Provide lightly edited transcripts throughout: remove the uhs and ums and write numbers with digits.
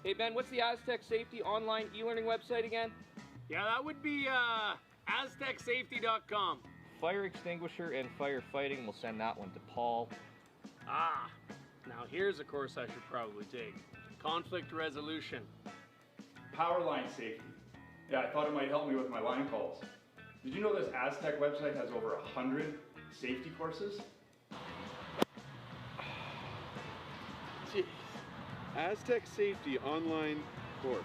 Hey Ben, what's the Astec Safety online e-learning website again? Yeah, that would be aztecsafety.com. Fire extinguisher and firefighting. We'll send that one to Paul. Ah, now here's a course I should probably take. Conflict resolution. Power line safety. Yeah, I thought it might help me with my line calls. Did you know this Astec website has over 100 safety courses? Jeez. Astec Safety online course.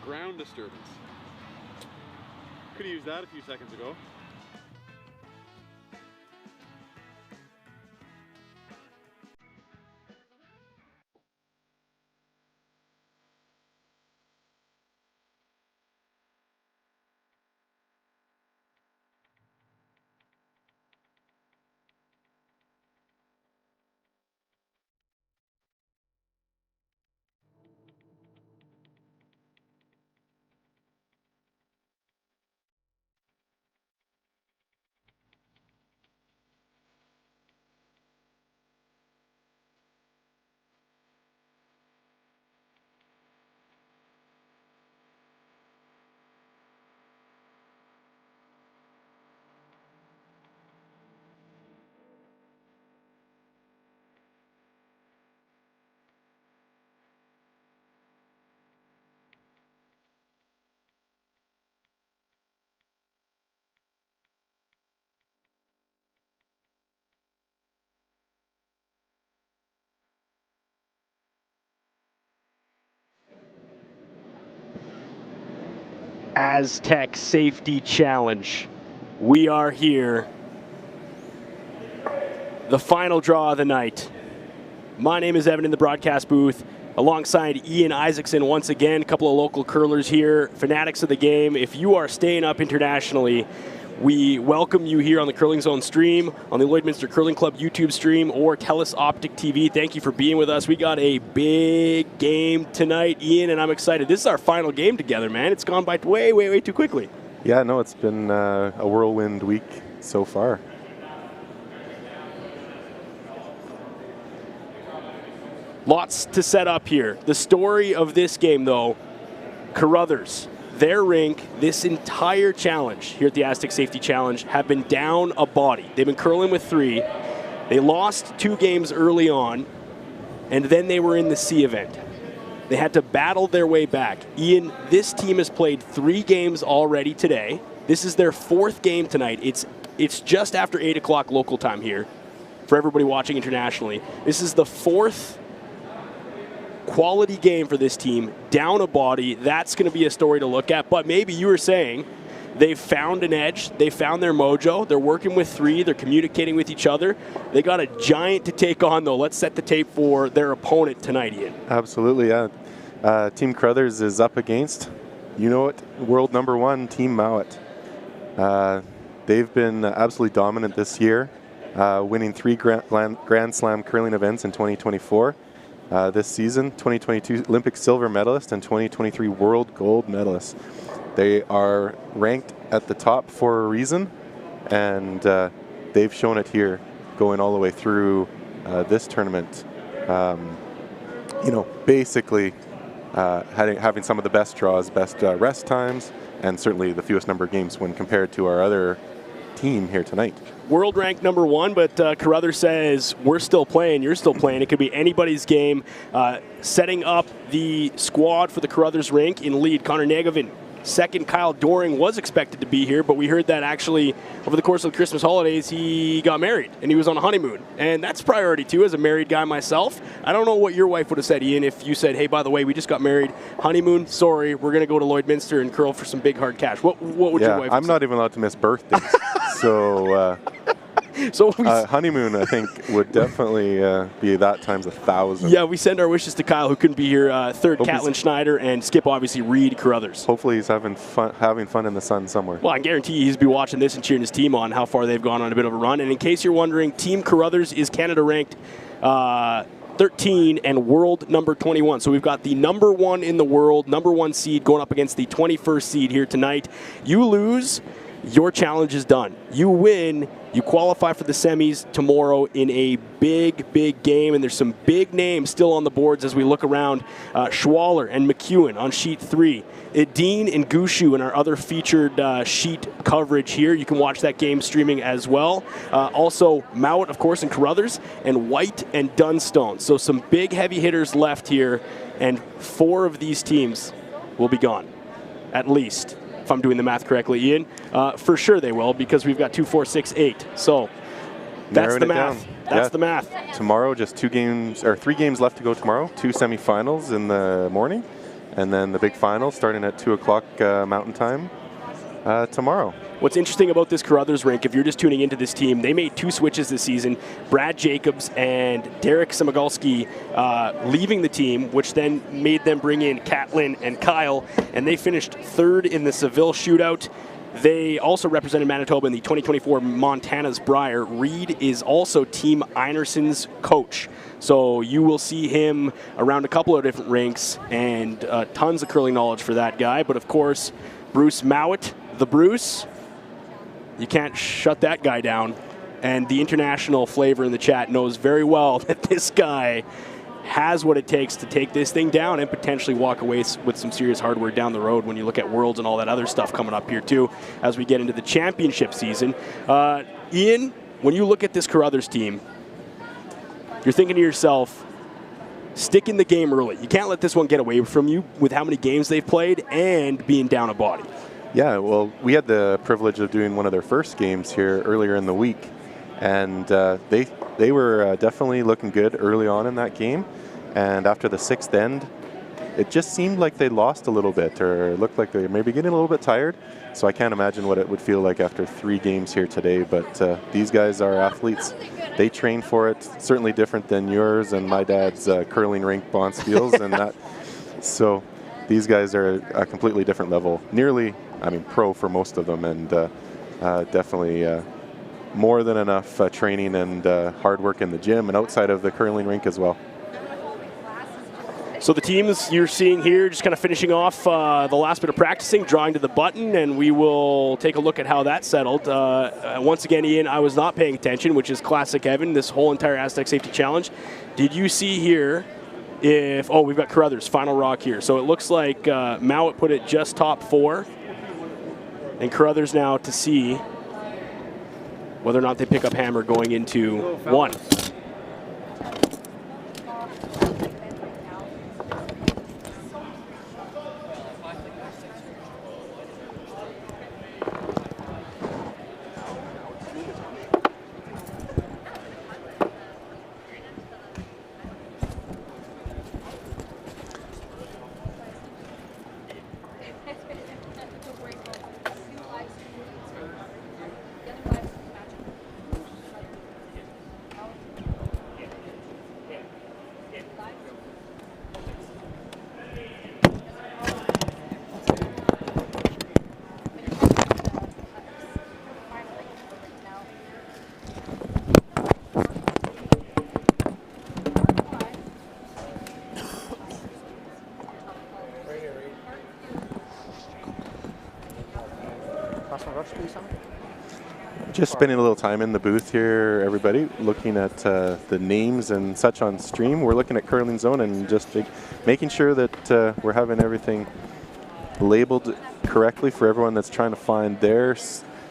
Ground disturbance. Could have used that a few seconds ago. Astec Safety Challenge. We are here. The final draw of the night. My name is Evan in the broadcast booth, alongside Ian Isaacson once again, a couple of local curlers here, fanatics of the game. If you are staying up internationally, we welcome you here on the Curling Zone stream, on the Lloydminster Curling Club YouTube stream, or TELUS Optic TV. Thank you for being with us. We got a big game tonight, Ian, and I'm excited. This is our final game together, man. It's gone by way, way, way too quickly. Yeah, no, it's been a whirlwind week so far. Lots to set up here. The story of this game, though, Carruthers, their rink, this entire challenge here at the Astec Safety Challenge have been down a body. They've been curling with 3. They lost 2 games early on, and then they were in the C event. They had to battle their way back. Ian, this team has played 3 games already today. This is their 4th game tonight. It's just after 8 o'clock local time here for everybody watching internationally. This is the 4th quality game for this team, down a body. That's going to be a story to look at. But maybe you were saying they've found an edge. They found their mojo. They're working with 3. They're communicating with each other. They got a giant to take on, though. Let's set the tape for their opponent tonight, Ian. Absolutely, yeah. Team Carruthers is up against, you know it, world number 1, Team Mouat. They've been absolutely dominant this year, winning 3 Grand Slam curling events in 2024. This season, 2022 Olympic silver medalist and 2023 world gold medalist. They are ranked at the top for a reason, and they've shown it here going all the way through this tournament. Basically having some of the best draws, best rest times, and certainly the fewest number of games when compared to our other team here tonight. World ranked number 1, but Carruthers says we're still playing, you're still playing. It could be anybody's game. Setting up the squad for the Carruthers rink in lead, Connor Nagovin. Second, Kyle Doring was expected to be here, but we heard that actually over the course of the Christmas holidays he got married and he was on a honeymoon. And that's priority too, as a married guy myself. I don't know what your wife would have said, Ian, if you said, hey, by the way, we just got married, honeymoon, sorry, we're going to go to Lloydminster and curl for some big hard cash. What would your wife I'm say? not even allowed to miss birthdays. So honeymoon, I think, would definitely be that times 1,000. Yeah, we send our wishes to Kyle, who couldn't be here. Third, Catlin Schneider, and skip, obviously, Reid Carruthers. Hopefully he's having fun in the sun somewhere. Well, I guarantee he's be watching this and cheering his team on, how far they've gone on a bit of a run. And in case you're wondering, Team Carruthers is Canada ranked 13 and world number 21. So we've got the number 1 in the world, number 1 seed going up against the 21st seed here tonight. You lose, your challenge is done. You win, you qualify for the semis tomorrow in a big, big game, and there's some big names still on the boards as we look around. Schwaller and McEwen on sheet 3. Dean and Gushu in our other featured sheet coverage here. You can watch that game streaming as well. Also, Mouat, of course, and Carruthers, and White and Dunstone. So some big heavy hitters left here, and 4 of these teams will be gone, at least, if I'm doing the math correctly, Ian. For sure they will, because we've got 2, 4, 6, 8. So that's the math. That's the math. Tomorrow, just 2 games, or 3 games left to go tomorrow. 2 semifinals in the morning, and then the big final starting at 2 o'clock Mountain Time tomorrow. What's interesting about this Carruthers rink, if you're just tuning into this team, they made 2 switches this season. Brad Jacobs and Derek Samagalski leaving the team, which then made them bring in Catlin and Kyle, and they finished 3rd in the Seville shootout. They also represented Manitoba in the 2024 Montana's Brier. Reid is also Team Einerson's coach. So you will see him around a couple of different rinks, and tons of curling knowledge for that guy. But of course, Bruce Mouat, the Bruce, you can't shut that guy down. And the international flavor in the chat knows very well that this guy has what it takes to take this thing down and potentially walk away with some serious hardware down the road when you look at Worlds and all that other stuff coming up here too as we get into the championship season. Ian, when you look at this Carruthers team, you're thinking to yourself, stick in the game early. You can't let this one get away from you with how many games they've played and being down a body. Yeah, well, we had the privilege of doing one of their first games here earlier in the week, and they were definitely looking good early on in that game. And after the 6th end, it just seemed like they lost a little bit, or it looked like they were maybe getting a little bit tired. So I can't imagine what it would feel like after 3 games here today. But these guys are athletes. They train for it. Certainly different than yours and my dad's curling rink Bonspiels and that. So these guys are a completely different level. Nearly, I mean, pro for most of them, and definitely more than enough training and hard work in the gym and outside of the curling rink as well. So the teams you're seeing here just kind of finishing off the last bit of practicing, drawing to the button, and we will take a look at how that settled. Once again, Ian, I was not paying attention, which is classic Evan, this whole entire Astec Safety Challenge. Did you see here if, oh, we've got Carruthers, final rock here. So it looks like Mouat put it just top 4, and Carruthers now to see whether or not they pick up hammer going into 1. Just spending a little time in the booth here, everybody, looking at the names and such on stream. We're looking at Curling Zone and just making sure that we're having everything labeled correctly for everyone that's trying to find their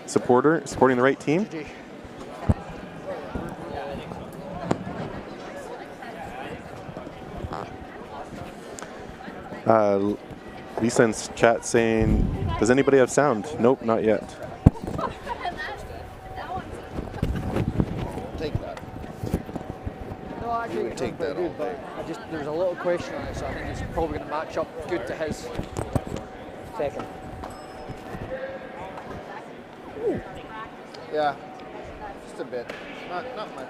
supporting the right team. Lisa in chat saying, does anybody have sound? Nope, not yet. Take that good, but there's a little question on it, so I think it's probably going to match up good to his second. Ooh. Yeah, just a bit, not much.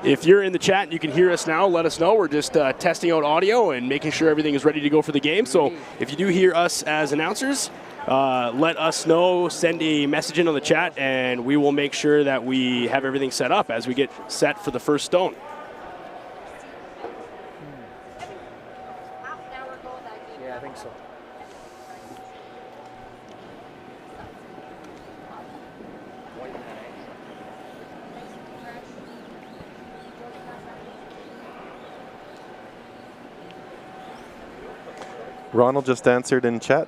If you're in the chat and you can hear us now, let us know. We're just testing out audio and making sure everything is ready to go for the game. So if you do hear us as announcers, let us know, send a message in on the chat, and we will make sure that we have everything set up as we get set for the first stone. Yeah, I think so. Ronald just answered in chat.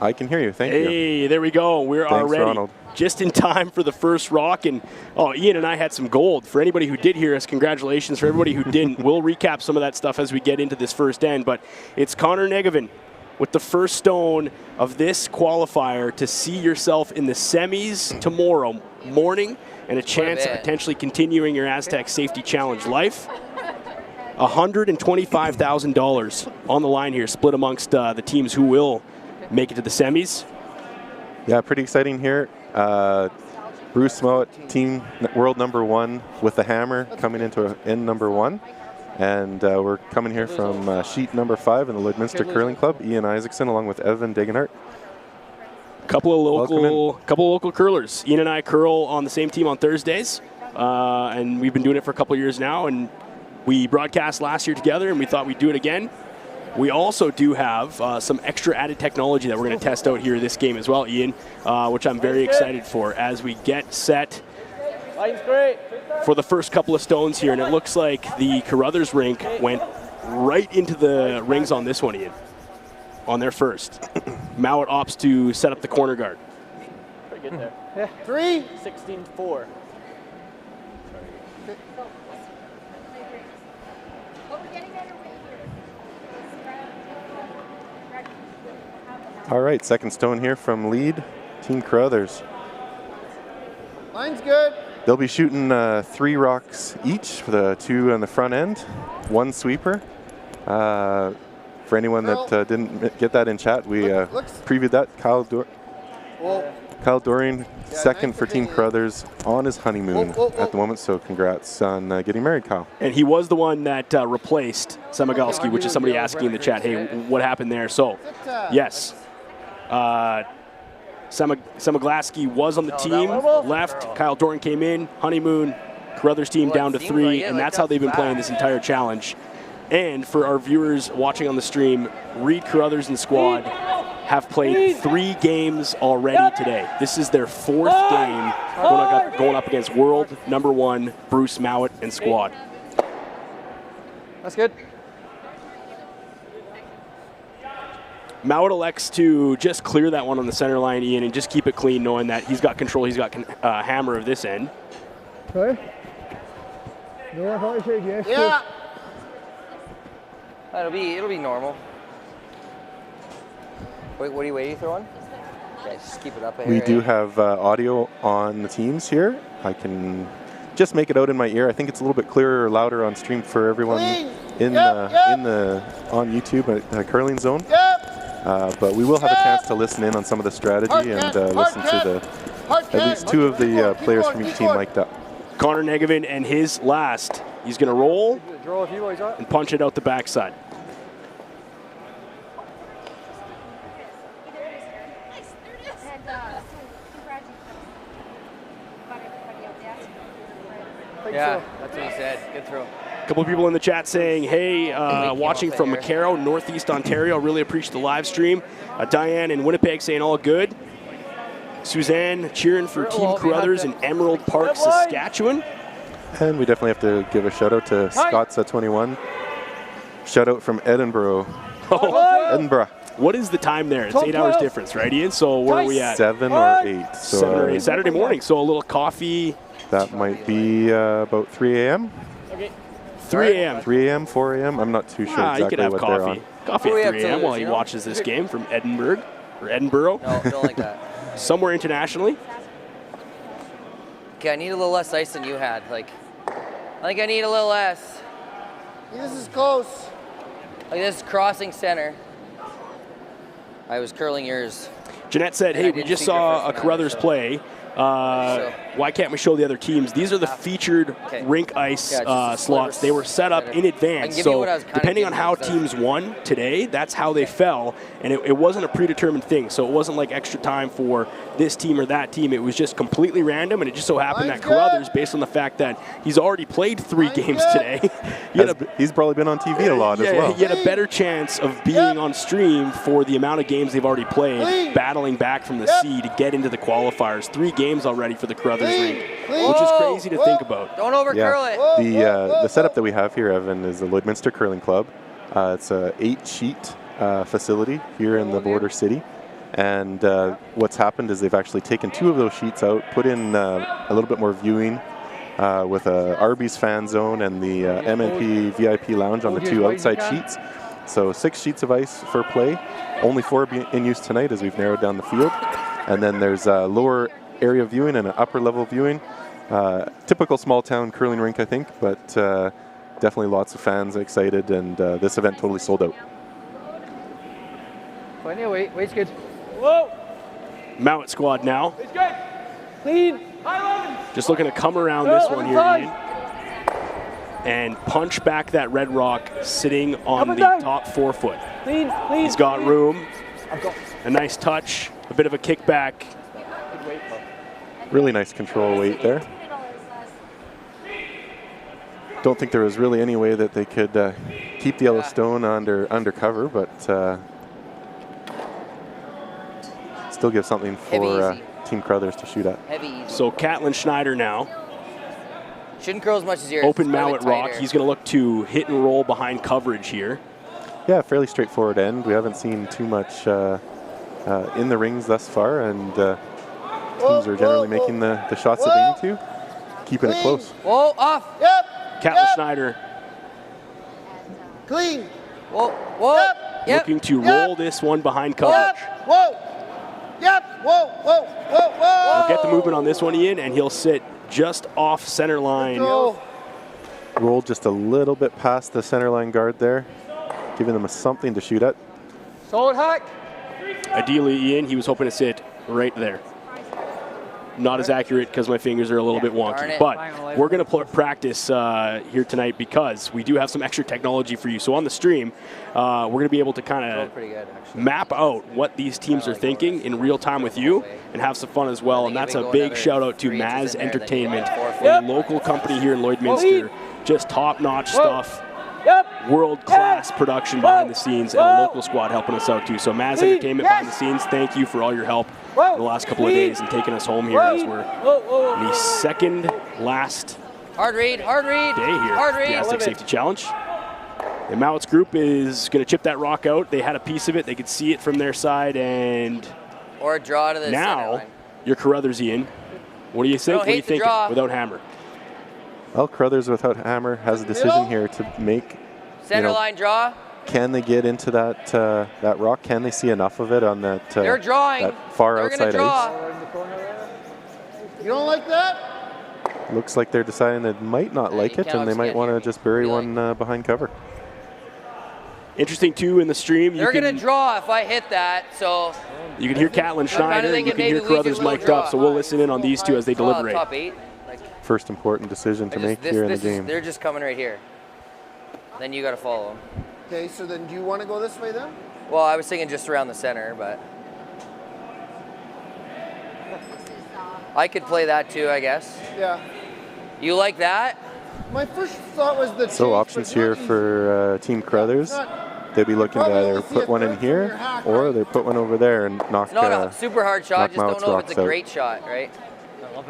I can hear you. Thank you. Hey, there we go. We're Thanks, already Ronald. just in time for the first rock. And, Ian and I had some gold. For anybody who did hear us, congratulations. For everybody who didn't, we'll recap some of that stuff as we get into this first end. But it's Connor Negevin with the first stone of this qualifier to see yourself in the semis tomorrow morning and a chance at potentially continuing your Astec Safety Challenge life. $125,000 on the line here, split amongst the teams who will make it to the semis. Yeah, pretty exciting here. Bruce Mouat, team world #1 with the hammer coming into end #1. And we're coming here from sheet #5 in the Lloydminster Curling Club. Ian Isaacson along with Evan Degenhart. Couple of local curlers. Ian and I curl on the same team on Thursdays. And we've been doing it for a couple of years now. And we broadcast last year together and we thought we'd do it again. We also do have some extra added technology that we're going to test out here this game as well, Ian, which I'm very excited for as we get set for the first couple of stones here. And it looks like the Carruthers rink went right into the rings on this one, Ian, on their first. Mouat opts to set up the corner guard. Pretty good there. Yeah. 3, 16-4. All right, second stone here from lead, Team Carruthers. Line's good. They'll be shooting 3 rocks each, for the 2 on the front end, 1 sweeper. For anyone that didn't get that in chat, we previewed that. Kyle Dorian, second for Team Carruthers on his honeymoon at the moment, so congrats on getting married, Kyle. And he was the one that replaced Samagalski, which is somebody asking in the chat, hey, what happened there? So, yes. Samaglaski was on the team, left. Kyle Doran came in, honeymoon, Carruthers team down to 3, and that's how they've been playing this entire challenge. And for our viewers watching on the stream, Reid Carruthers and squad have played 3 games already today. This is their 4th game going up against world #1 Bruce Mouat and squad. That's good. Mouat elects to just clear that one on the center line, Ian, and just keep it clean, knowing that he's got control. He's got hammer of this end. Okay. No, I thought you said yes. Yeah. It'll be normal. Wait, what are you waiting for one? Okay, just keep it up here. We do have audio on the teams here. I can just make it out in my ear. I think it's a little bit clearer or louder on stream for everyone on YouTube at Curling Zone. But we will have a chance to listen in on some of the strategy and listen to at least 2 of the players from each team mic'd up. Connor Negevin and his last. He's going to roll and punch it out the backside. Yeah, that's what he said. Good throw. A couple of people in the chat saying, hey, watching from McCarrow, Northeast Ontario. Really appreciate the live stream. Diane in Winnipeg saying all good. Suzanne cheering for Team Carruthers in Emerald Park, Saskatchewan. And we definitely have to give a shout out to Scott's at 21. Shout out from Edinburgh. Edinburgh. What is the time there? It's 8 hours difference, right, Ian? So where are we at? 7 or 8. So 7 or 8. Saturday morning. So a little coffee. That might be about 3 a.m. 3 a.m. 3 a.m., 4 a.m. I'm not too sure exactly you could have what coffee. they're on. Coffee at 3 a.m. while he watches this game from Edinburgh. No, don't like that. Somewhere internationally. Okay, I need a little less ice than you had. I think I need a little less. This is close. This is crossing center. I was curling yours. Jeanette said, hey, we just saw a Carruthers play. Why can't we show the other teams? These are the featured rink ice slots. They were set up in advance. So depending on how teams won today, that's how they fell. And it wasn't a predetermined thing. So it wasn't like extra time for this team or that team. It was just completely random. And it just so happened that Carruthers, based on the fact that he's already played 3 games today, he's probably been on TV a lot as well. He had a better chance of being on stream for the amount of games they've already played, battling back from the sea to get into the qualifiers. 3 games already for the Carruthers rink, which is crazy to think about. Don't overcurl it. The setup that we have here, Evan, is the Lloydminster Curling Club. It's a 8-sheet facility here in the border city. And what's happened is they've actually taken 2 of those sheets out, put in a little bit more viewing with a Arby's fan zone and the MNP VIP lounge on the 2 outside sheets. So 6 sheets of ice for play, only 4 in use tonight as we've narrowed down the field. And then there's lower area viewing and an upper level viewing. Typical small town curling rink, I think, but definitely lots of fans excited, and this event totally sold out. Plenty of weight. Weight's good. Whoa! Mouat squad now. Weight's good. Clean. Just looking to come around this one here, Ian, and punch back that red rock sitting on the top forefoot. Clean. He's got room. A nice touch, a bit of a kickback. Really nice control weight there. Don't think there was really any way that they could keep the Yellowstone under cover, but still give something for Team Carruthers to shoot at. So Catlin Schneider now. Shouldn't curl as much as yours. Open Mouat rock. He's going to look to hit and roll behind coverage here. Yeah, fairly straightforward end. We haven't seen too much in the rings thus far, and teams are generally making the shots that they need to, keeping it close. Whoa, off. Yep. Catlin Schneider. Clean. Whoa, whoa. Yep. Looking to roll this one behind coverage. Whoa. Yep. Whoa, whoa, whoa, whoa. We'll get the movement on this one, Ian, and he'll sit just off center line. Roll just a little bit past the center line guard there, giving them something to shoot at. Solid hack. Ideally, Ian, he was hoping to sit right there. Not as accurate because my fingers are a little bit wonky, but we're going to practice here tonight because we do have some extra technology for you. So on the stream, we're going to be able to kind of map out what these teams are thinking in real time with you and have some fun as well. And that's a big shout out to Maz Entertainment, a local company here in Lloydminster. Just top-notch stuff. World-class production behind the scenes, and a local squad helping us out too. So Maz Entertainment behind the scenes, thank you for all your help in the last couple of days and taking us home here as we're the second last day here at the Astec Safety Challenge. The Mouat's group is going to chip that rock out. They had a piece of it. They could see it from their side, and or draw to the now your Carruthers, Ian. What do you think? What are you thinking without hammer? Well, Carruthers without hammer has a decision here to make. Center line draw. Can they get into that that rock? Can they see enough of it on that, They're drawing. that far outside ice? You don't like that? Looks like they're deciding they might not like it, and they might want to just bury one behind cover. Interesting too in the stream. They're going to draw if I hit that, so. You can hear Catlin Schneider, you can hear Carruthers mic'd up, so we'll listen in on these two as they deliberate. Top 8. First important decision to make here in the game. They're just coming right here. Then you got to follow them. Okay, so then do you want to go this way then? Well, I was thinking just around the center, but I could play that too, I guess. Yeah. You like that? My first thought was the so options here for Team Carruthers. They'd be looking to either put one in here or they put one over there and knock. It's not a super hard shot. Just don't know if it's a great shot, right?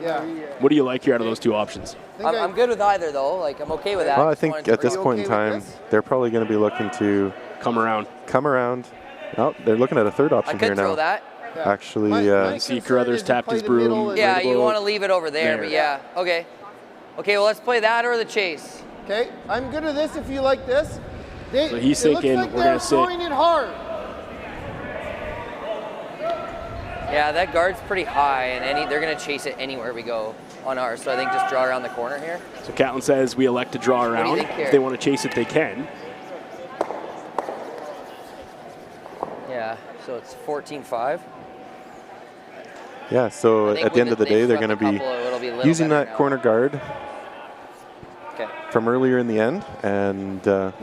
Yeah. What do you like here out of those two options? I'm good with either though. Like I'm okay with that. Well, I think at this point in time, they're probably going to be looking to come around. Oh, they're looking at a third option here now. I could throw that. Yeah. Actually, see Carruthers tapped his broom. Yeah, you want to leave it over there, but yeah, okay. Okay, well let's play that or the chase. Okay, I'm good at this if you like this. So he's thinking we're going to sit. Throwing it hard. Yeah, that guard's pretty high, and they're going to chase it anywhere we go on ours. So I think just draw around the corner here. So Catlin says we elect to draw around. If they want to chase it, they can. Yeah, so it's 14-5. Yeah, so at the end of the day, they're going to be using that corner guard from earlier in the end, and we'll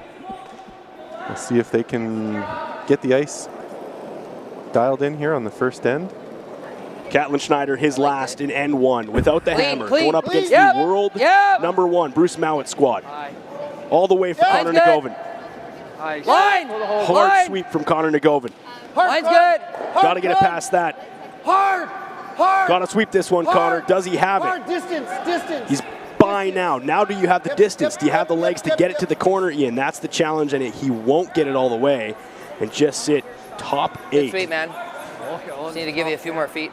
see if they can get the ice dialed in here on the first end. Catlin Schneider, his last in N1 without the hammer, going up against the world number 1 Bruce Mouat squad. All the way from Connor Nagovin. Line! Hard sweep from Connor Nagovin. Line's good. Got to get it past that. Hard! Got to sweep this one, Connor. Does he have it? Distance. He's by now. Now do you have the distance? Do you have the legs to get it to the corner, Ian? That's the challenge, and he won't get it all the way. and just sit top Good 8. sweep, man. Just need to give you a few more feet.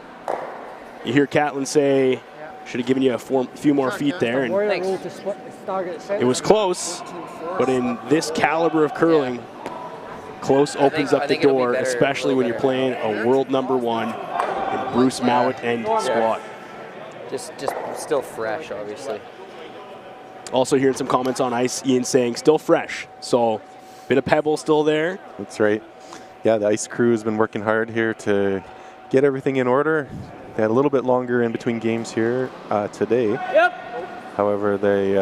You hear Catlin say, should have given you a few more feet there. And Warrior rule to split the target at center. it was close, but in this caliber of curling, close opens up the think it'll be door, better, especially when you're playing a world #1 in Bruce Mouat and squad. Just still fresh, obviously. Also hearing some comments on ice, Ian saying still fresh. So bit of pebble still there. That's right. Yeah, the ice crew has been working hard here to get everything in order. They had a little bit longer in between games here today. Yep. However, they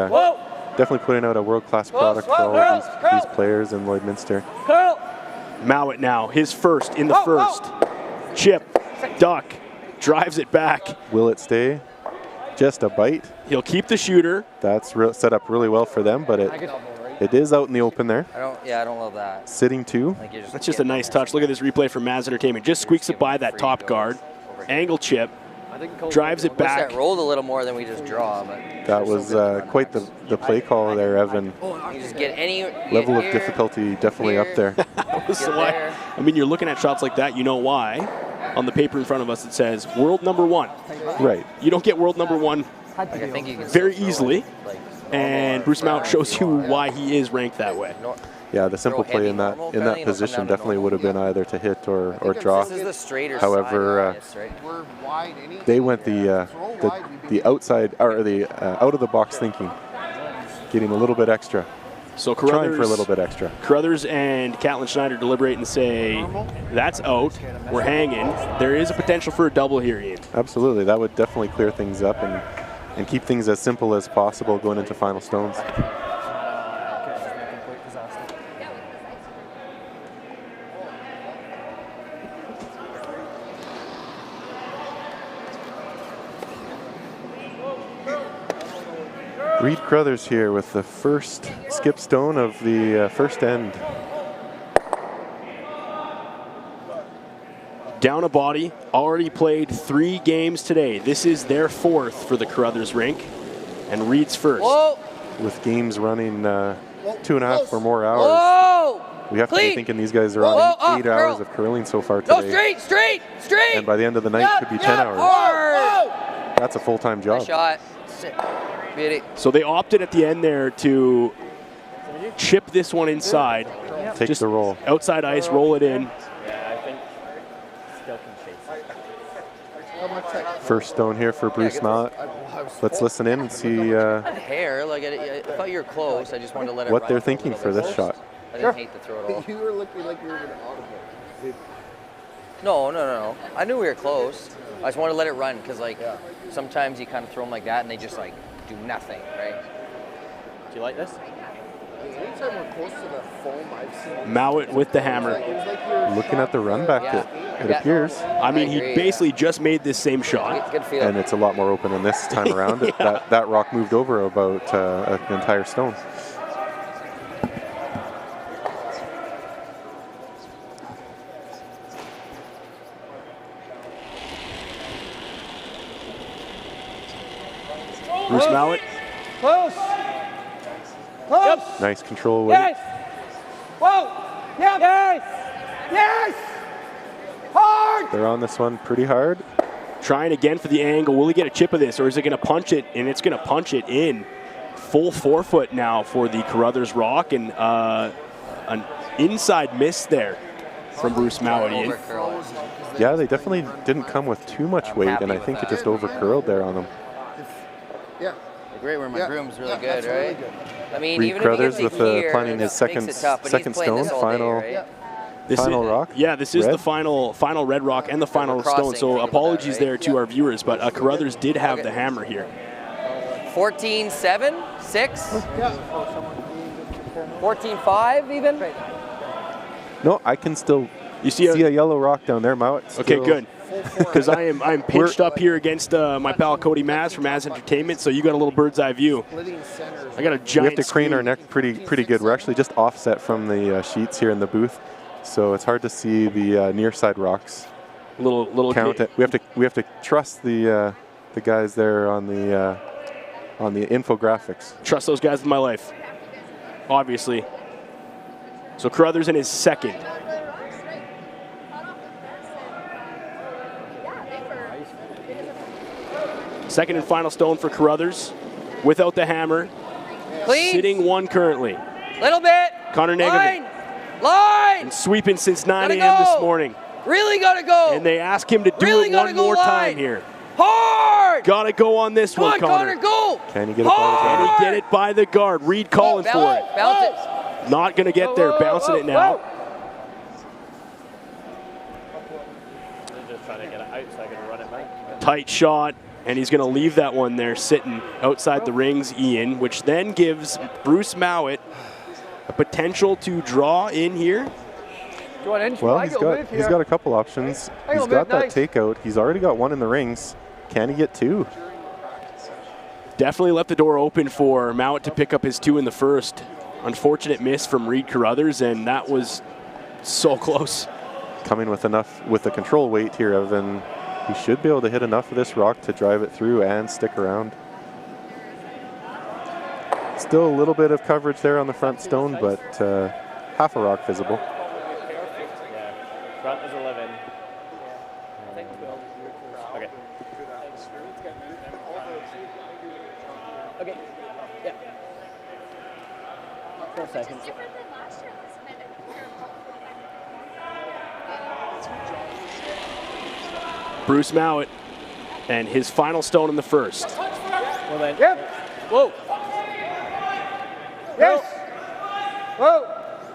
definitely putting out a world-class product for all of these players in Lloydminster. Mouat now, his first in the first. Chip, duck, drives it back. Will it stay? Just a bite. He'll keep the shooter. That's set up really well for them, but it is out in the open there. I don't love that. Sitting 2. Like you're That's just a nice touch. Look at this replay from Maz Entertainment. Just squeaks it by that top guard. Angle chip. Drives it back. That rolled a little more than we just draw, but That was quite the play call there, Evan. you just get any Level of here, difficulty definitely up there. get there. I mean, you're looking at shots like that, you know why. On the paper in front of us, it says world #1. Right. You don't get world #1 Like, I think you can very still throw easily. it, like, And Bruce Mouat shows you why he is ranked that way. Yeah, the simple Throw play heavy in that normal curling, it'll come position down to definitely normal. would have been either to hit or draw. This is the straighter However, side of We're wide anything. they went the outside or the out of the box thinking, getting a little bit extra, So trying for a little bit extra. Carruthers and Catlin Schneider deliberate and say, that's out, we're hanging. There is a potential for a double here, Ian. Absolutely, that would definitely clear things up and keep things as simple as possible going into final stones. Reid Carruthers here with the first skip stone of the first end. Down a body, already played 3 games today. This is their 4th for the Carruthers rink, and Reid's first. Whoa! With games running 2.5 or more hours. Whoa! We have to be Clean. thinking these guys are on Whoa, 8 curl. hours of curling so far No, today. straight! And by the end of the night, could be 10 hours. Hard! That's a full-time job. Nice shot. Sit. Beauty. So they opted at the end there to chip this one inside. Take Just the roll. outside ice, roll it in. First stone here for Bruce Mouat. Let's listen in and see Hair, like I thought you were close. I just wanted to let it what run they're a thinking little for bit. this shot. I didn't hate the throw at all. You were looking like you were going to audible. No. I knew we were close. I just wanted to let it run because, like, sometimes you kind of throw them like that and they just, like, do nothing, right? Do you like this? Anytime we're close to the foam, I've seen Mouat with the hammer. it was like you're Looking at the run back, it appears. I mean, he agree, basically just made this same shot. Good feel. And it's a lot more open than this time around. That rock moved over about an entire stone. Bruce Mouat. Close. Close. Nice control with it. Whoa. Yes. Yes. Hard. They're on this one pretty hard. Trying again for the angle. Will he get a chip of this, or is it going to punch it? And it's going to punch it in. Full 4-foot now for the Carruthers rock, and an inside miss there from Bruce Mouat. Yeah, they definitely didn't come with too much weight, and I think it just over-curled there on them. Yeah. Great where my groom's really good, that's right? really good. I mean, Reid even Carruthers if he gets with it here, planning his it makes it tough, but second he's playing this stone, all day, final. right? Final rock? Yeah, this is Red? the final red rock and the final crossing, stone. think So about apologies that, right? there to our viewers, but Carruthers did have the hammer here. 14-7, 6, 14-5 even. No, I can still You see see a yellow rock down there, Mouat. Okay, Still- good. Because I'm pinched up here against my pal Cody Maz from Maz Entertainment, so you got a little bird's eye view. Splitting centers. I got a We giant. have to crane our screen. neck pretty good. We're actually just offset from the sheets here in the booth, so it's hard to see the near side rocks. Little Count it. We have to trust the guys there on the infographics. Trust those guys with my life, obviously. So Carruthers in his second. Second and final stone for Carruthers without the hammer. Clean. Sitting 1 currently. Little bit. Connor Negaman. Line. And sweeping since 9 Gotta a.m. go. this morning. Really gotta go. And they ask him to do Really it gotta one go more line. time here. Hard. Gotta go on this Come one, on, Connor. go. Can he get it by the Can guard? he get it by the guard? Reid calling for it. Bounce it. Not gonna get there. Bouncing it now. Just trying to get it out so I can run it back. Tight shot, and he's going to leave that one there sitting outside the rings, Ian, which then gives Bruce Mouat a potential to draw in here. Well, he's got a couple options. He's got that takeout. He's already got 1 in the rings. Can he get 2? Definitely left the door open for Mouat to pick up his 2 in the first. Unfortunate miss from Reid Carruthers, and that was so close. Coming with enough, with the control weight here, Evan, he should be able to hit enough of this rock to drive it through and stick around. Still a little bit of coverage there on the front stone, but half a rock visible. Yeah, front is 11. Okay. Okay. Yeah. 4 seconds. Bruce Mouat and his final stone in the first. Well then. Yep. Whoa. Yes. Whoa.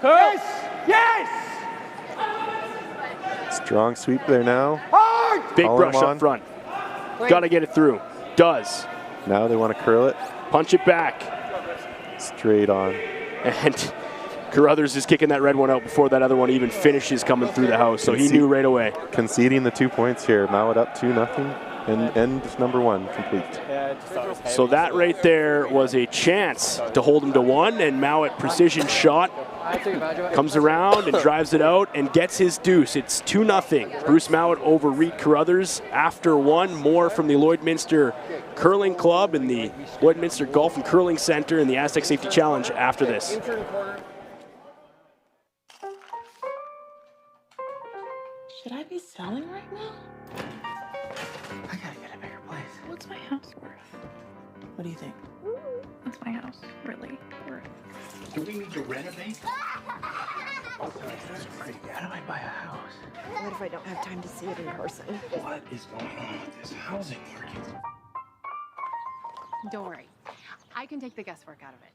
Yes. Yes. Strong sweep there now. Hard. Big All brush him up on. front. Got to get it through. Does. Now they want to curl it. Punch it back. Straight on. And Carruthers is kicking that red one out before that other one even finishes coming through the house, so he knew right away. Conceding the 2 points here. Mouat up 2-0, and end number 1 complete. So that right there was a chance to hold him to 1, and Mouat precision shot. Comes around and drives it out and gets his deuce. It's 2-0. Bruce Mouat over Reid Carruthers after 1. More from the Lloydminster Curling Club and the Lloydminster Golf and Curling Center and the Astec Safety Challenge after this. Should I be selling right now? I gotta get a bigger place. What's my house worth? What do you think? What's my house really worth? Do we need to renovate? How do I buy a house? What if I don't have time to see it in person? What is going on with this housing market? Don't worry. I can take the guesswork out of it.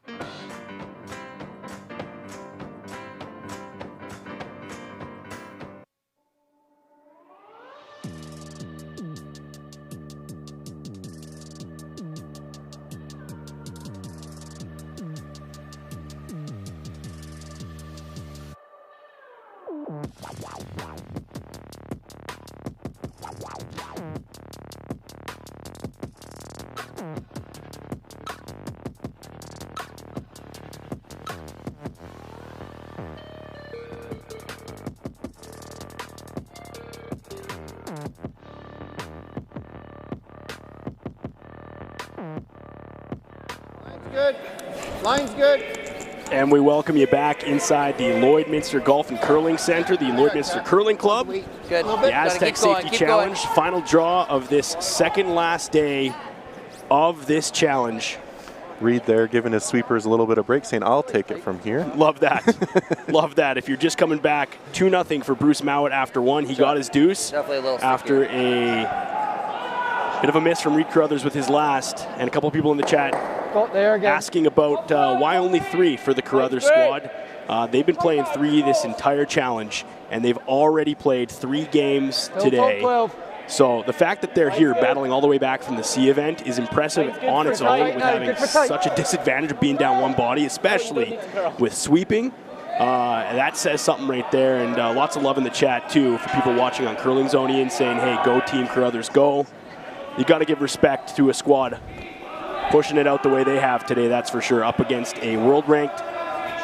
Good. Line's good. And we welcome you back inside the Lloydminster Golf and Curling Center, the Lloydminster Curling Club. Good. The Astec Safety Challenge, final draw of this second last day of this challenge. Reid there giving his sweepers a little bit of break, saying, I'll take it from here. Love that. Love that. If you're just coming back, 2-0 for Bruce Mouat after 1. He got his deuce after a bit of a miss from Reid Carruthers with his last. And a couple people in the chat asking about why only 3 for the Carruthers squad. They've been playing 3 this entire challenge, and they've already played 3 games today. So the fact that they're here battling all the way back from the C event is impressive on its own, with having such a disadvantage of being down 1 body, especially with sweeping. That says something right there, and lots of love in the chat too for people watching on Curling Zone saying, hey, go Team Carruthers, go. You got to give respect to a squad pushing it out the way they have today, that's for sure, up against a world-ranked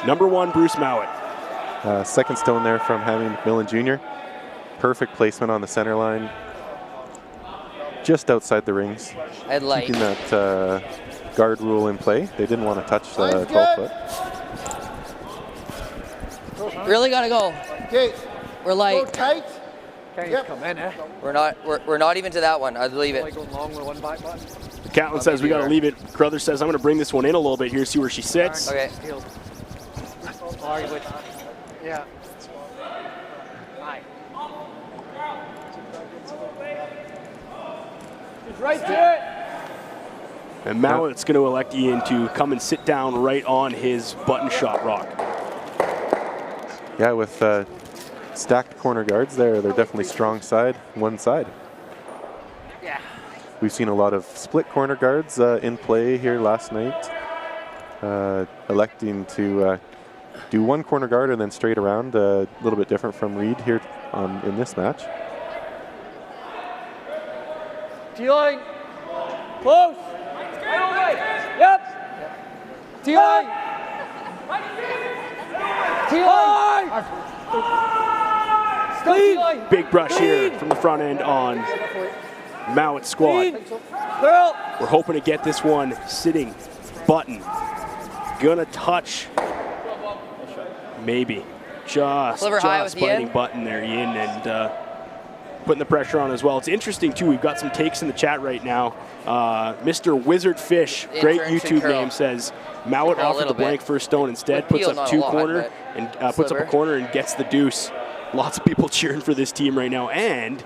number 1 Bruce Mouat. Second stone there from Hammy McMillan Jr. Perfect placement on the center line. Just outside the rings. Headlight. Keeping that guard rule in play. They didn't want to touch the 12 foot. Really gotta go. Okay. We're light. Go tight. Can't come in, eh? We're not even to that one. I believe it. Like going long with one back button. Catlin says we got to leave it. Carruthers says I'm going to bring this one in a little bit here, see where she sits. Okay. Yeah. It's right there. And Mouat's going to elect Ian to come and sit down right on his button shot rock. Yeah, with stacked corner guards there, they're definitely strong side, one side. Yeah. We've seen a lot of split corner guards in play here last night, electing to do one corner guard and then straight around, a little bit different from Reid here in this match. T-line. Close. Yep. T-line. T-line. Clean. Big brush here from the front end on Mouat's squad. We're hoping to get this one sitting button. Gonna touch. Maybe. Just biting button there, Ian, and putting the pressure on as well. It's interesting, too. We've got some takes in the chat right now. Mr. Wizard Fish, great YouTube name, says Mouat offered the blank first stone instead, puts up two corner and puts up a corner and gets the deuce. Lots of people cheering for this team right now, and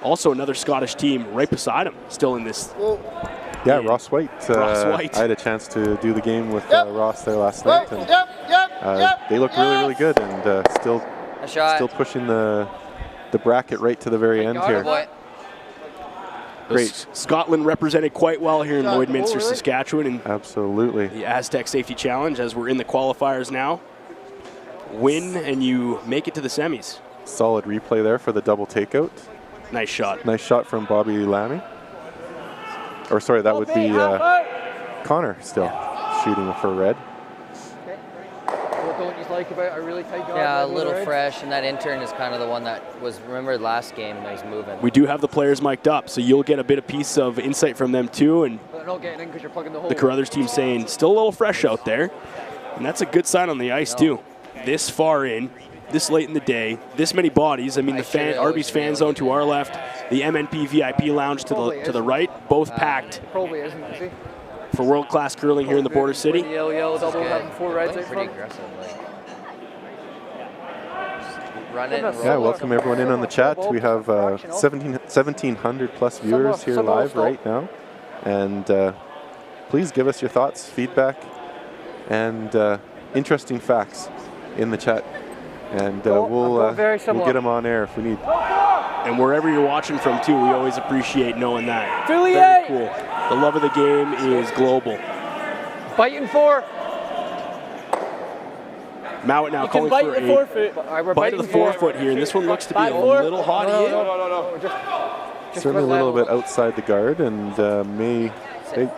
also another Scottish team right beside him, still in this. Yeah, Ross White. Ross White. I had a chance to do the game with Ross there last night, and they look really, really good, and still pushing the bracket right to the very end here. Great. Scotland represented quite well here in Lloydminster, Saskatchewan, and absolutely the Astec Safety Challenge as we're in the qualifiers now. Win and you make it to the semis. Solid replay there for the double takeout. Nice shot. Nice shot from Bobby Lammy. Or sorry, that would be Connor still shooting for red. What don't you like about a really tight guard? Yeah, a little fresh, and that intern is kind of the one that was, remember last game, that he's moving. We do have the players mic'd up, so you'll get a bit of piece of insight from them too. And but they're not getting in because you're plugging the hole. The Carruthers team saying still a little fresh out there, and that's a good sign on the ice too. This far in, this late in the day, this many bodies. I mean, the Arby's fan zone to our left, the MNP VIP lounge to the right, both packed. Probably isn't, is he? For world-class curling here in the Border City. Yellow double, having 4 reds out pretty front. aggressive. Run it and roll. Yeah, welcome everyone in on the chat. We have 1,700 plus viewers here live right now. And please give us your thoughts, feedback, and interesting facts in the chat. And we'll get them on air if we need. And wherever you're watching from too, we always appreciate knowing that. Very cool. The love of the game is global. Biting 4. Mouat now calling for a bite of the forefoot here, and this one looks to be a little hot. Certainly a little bit outside the guard, and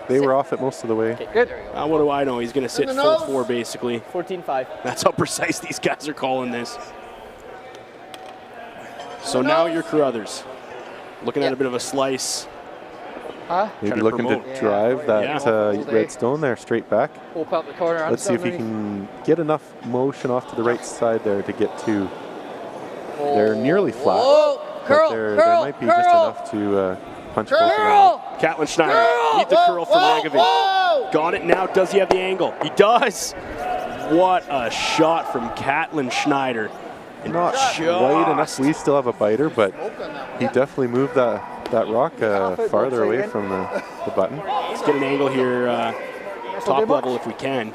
they were off it most of the way. Good. What do I know? He's going to sit full 4 basically. 14-5. That's how precise these guys are calling this. So now you're Carruthers. Looking at a bit of a slice. Maybe looking to drive that red stone there straight back. Open up the corner. Let's see if he can get enough motion off to the right side there to get to. They're nearly flat. But there might be just enough to punch both around. Catlin Schneider, need the curl from Regovic. Got it now. Does he have the angle? He does. What a shot from Catlin Schneider. Not wide enough. We still have a biter, but he definitely moved that rock farther away from the button. Let's get an angle here, top level if we can.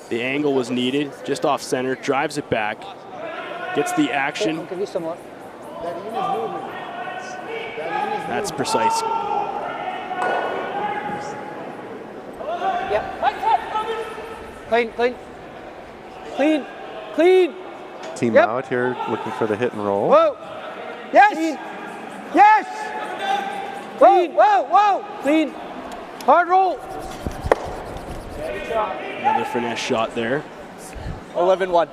The angle was needed, just off center, drives it back, gets the action. That's precise. Clean. Team out here looking for the hit and roll. Whoa. Yes. Yes. Clean. Whoa. Clean. Hard roll. Another finesse shot there. 11-1.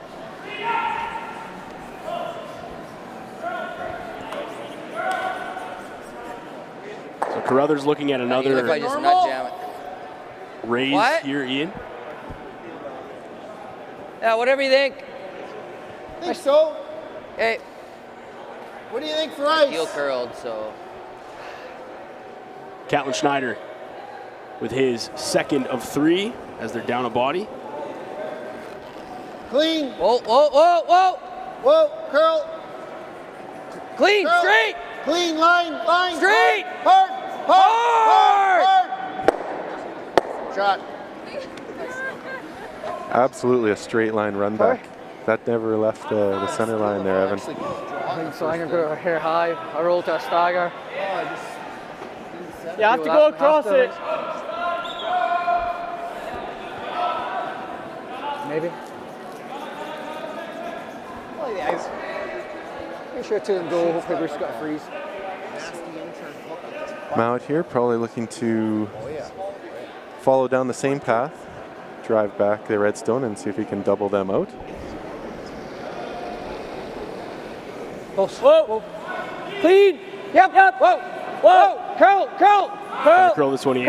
So Carruthers looking at another If I just nut jam it. raise here, Ian. Yeah, whatever you think. Think so. Hey, What do you think for ice? Heel curled, so. Catlin Schneider with his second of 3 as they're down a body. Clean. Whoa, whoa, whoa, whoa. Whoa, curl. Clean, curl. straight. Clean, line. Straight. Hard. Shot. Absolutely a straight line run back. That never left the center line there, Evan. I think so. I'm going to go hair high. I roll to a stagger. You have to go across it. Maybe. Play the ice. Make sure 2 and go. Hopefully Bruce got a freeze. Mouat here probably looking to follow down the same path, drive back the Redstone and see if he can double them out. Whoa. Clean. Yep. Whoa. Curl. Curl this one in.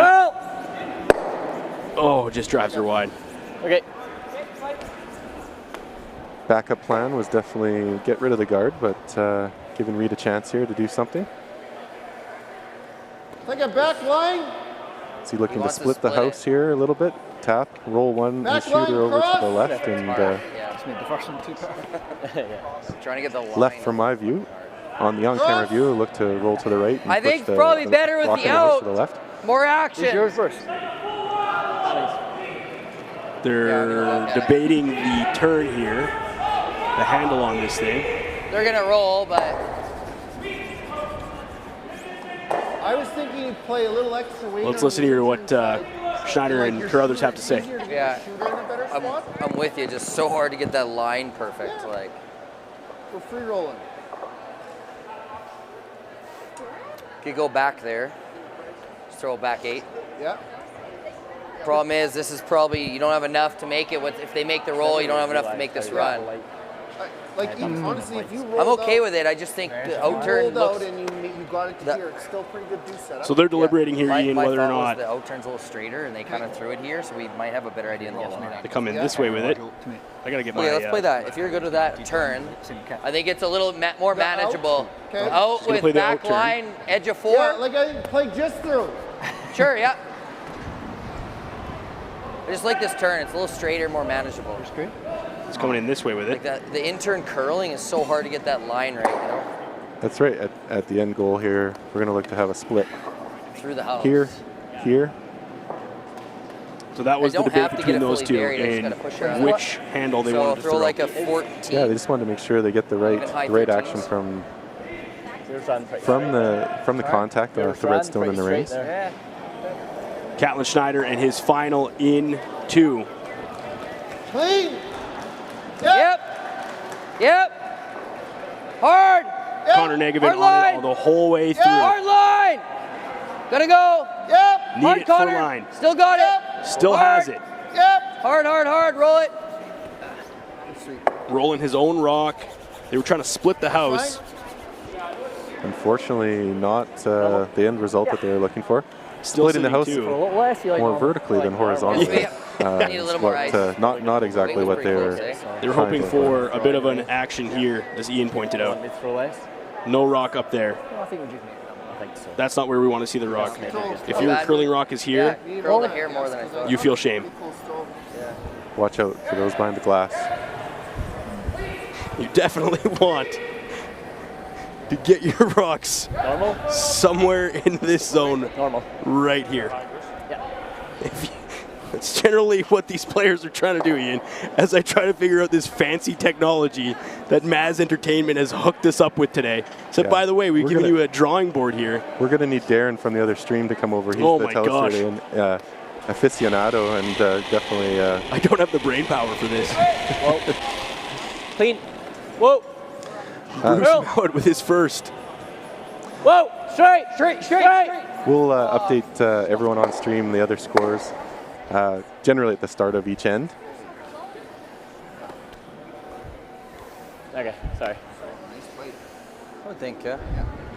Oh, just drives her wide. Okay. Backup plan was definitely get rid of the guard, but giving Reid a chance here to do something. Like a back line. Is he looking to split the house here a little bit? Tap, roll one Back shooter line, over cross. to the left and Just made the first one too far. Trying to get the line. left from my view. On the on-camera view, look to roll to the right. And I push think the, probably better with rock the in house out. to the left. More action. Who's yours first? They're debating the turn here, the handle on this thing. They're going to roll, but. I was thinking you'd play a little extra weight. Let's listen to hear what Schneider and Carruthers have to say. Yeah, I'm with you. Just so hard to get that line perfect. Like. We're free rolling. Could go back there. Just throw it back 8. Yeah. Problem is, this is probably, you don't have enough to make it. If they make the roll, you don't have enough to make this run. Honestly, if you rolled I'm okay out, with it. I just think the you out turn rolled looks. out and you got it to here. It's still pretty good do setup. So they're deliberating here, My Ian, whether or thought was not the out turn's a little straighter, and they kind of threw it here, so we might have a better idea in the long run. they come in this way with it. I gotta get my. Okay, let's play that. If you're good with that turn, I think it's a little more manageable. Okay. Out play with the back out turn. line, edge of 4. Yeah, like I play just through. Sure, yeah. I just like this turn. It's a little straighter, more manageable. It's coming in this way with Like it. that, the in-turn curling is so hard to get that line right, you know? That's right. At the end goal here, we're going to look to have a split. Through the house. Here. So that was I the don't debate have to between get it those fully two buried, I just and gotta push around. which handle they So wanted to throw throw. like a 14. Yeah, they just wanted to make sure they get the Even high right 13s. action from the contact off the Redstone and the rings. Catlin Schneider and his final in 2. Clean. Yep. Hard. Connor Negevin Hard on line. it the whole way through. Hard line. Gotta go. Yep. Need Hard, it for Connor. line. Still got it. Still Hard. has it. Yep. Hard. Roll it. Rolling his own rock. They were trying to split the house. Unfortunately, not the end result that they were looking for. Still Splitting the house sitting 2. A little less, you like more normal. vertically than horizontally. I need a little more ice. Not exactly what they were. They were hoping for a bit of an action here, as Ian pointed out. No rock up there. I think we just made that one. I think so. That's not where we want to see the rock. If your curling rock is here, Yeah, curl the hair more than I thought. you feel shame. Watch out for those behind the glass. You definitely want to get your rocks somewhere in this zone right here. That's generally what these players are trying to do, Ian, as I try to figure out this fancy technology that Maz Entertainment has hooked us up with today. So, by the way, we've given you a drawing board here. We're going to need Darren from the other stream to come over. He's Oh the my gosh. aficionado and definitely... I don't have the brain power for this. Clean. Whoa. Bruce Mouat with his first. Whoa. Straight. We'll update everyone on stream the other scores generally at the start of each end. Okay, sorry. I would think, you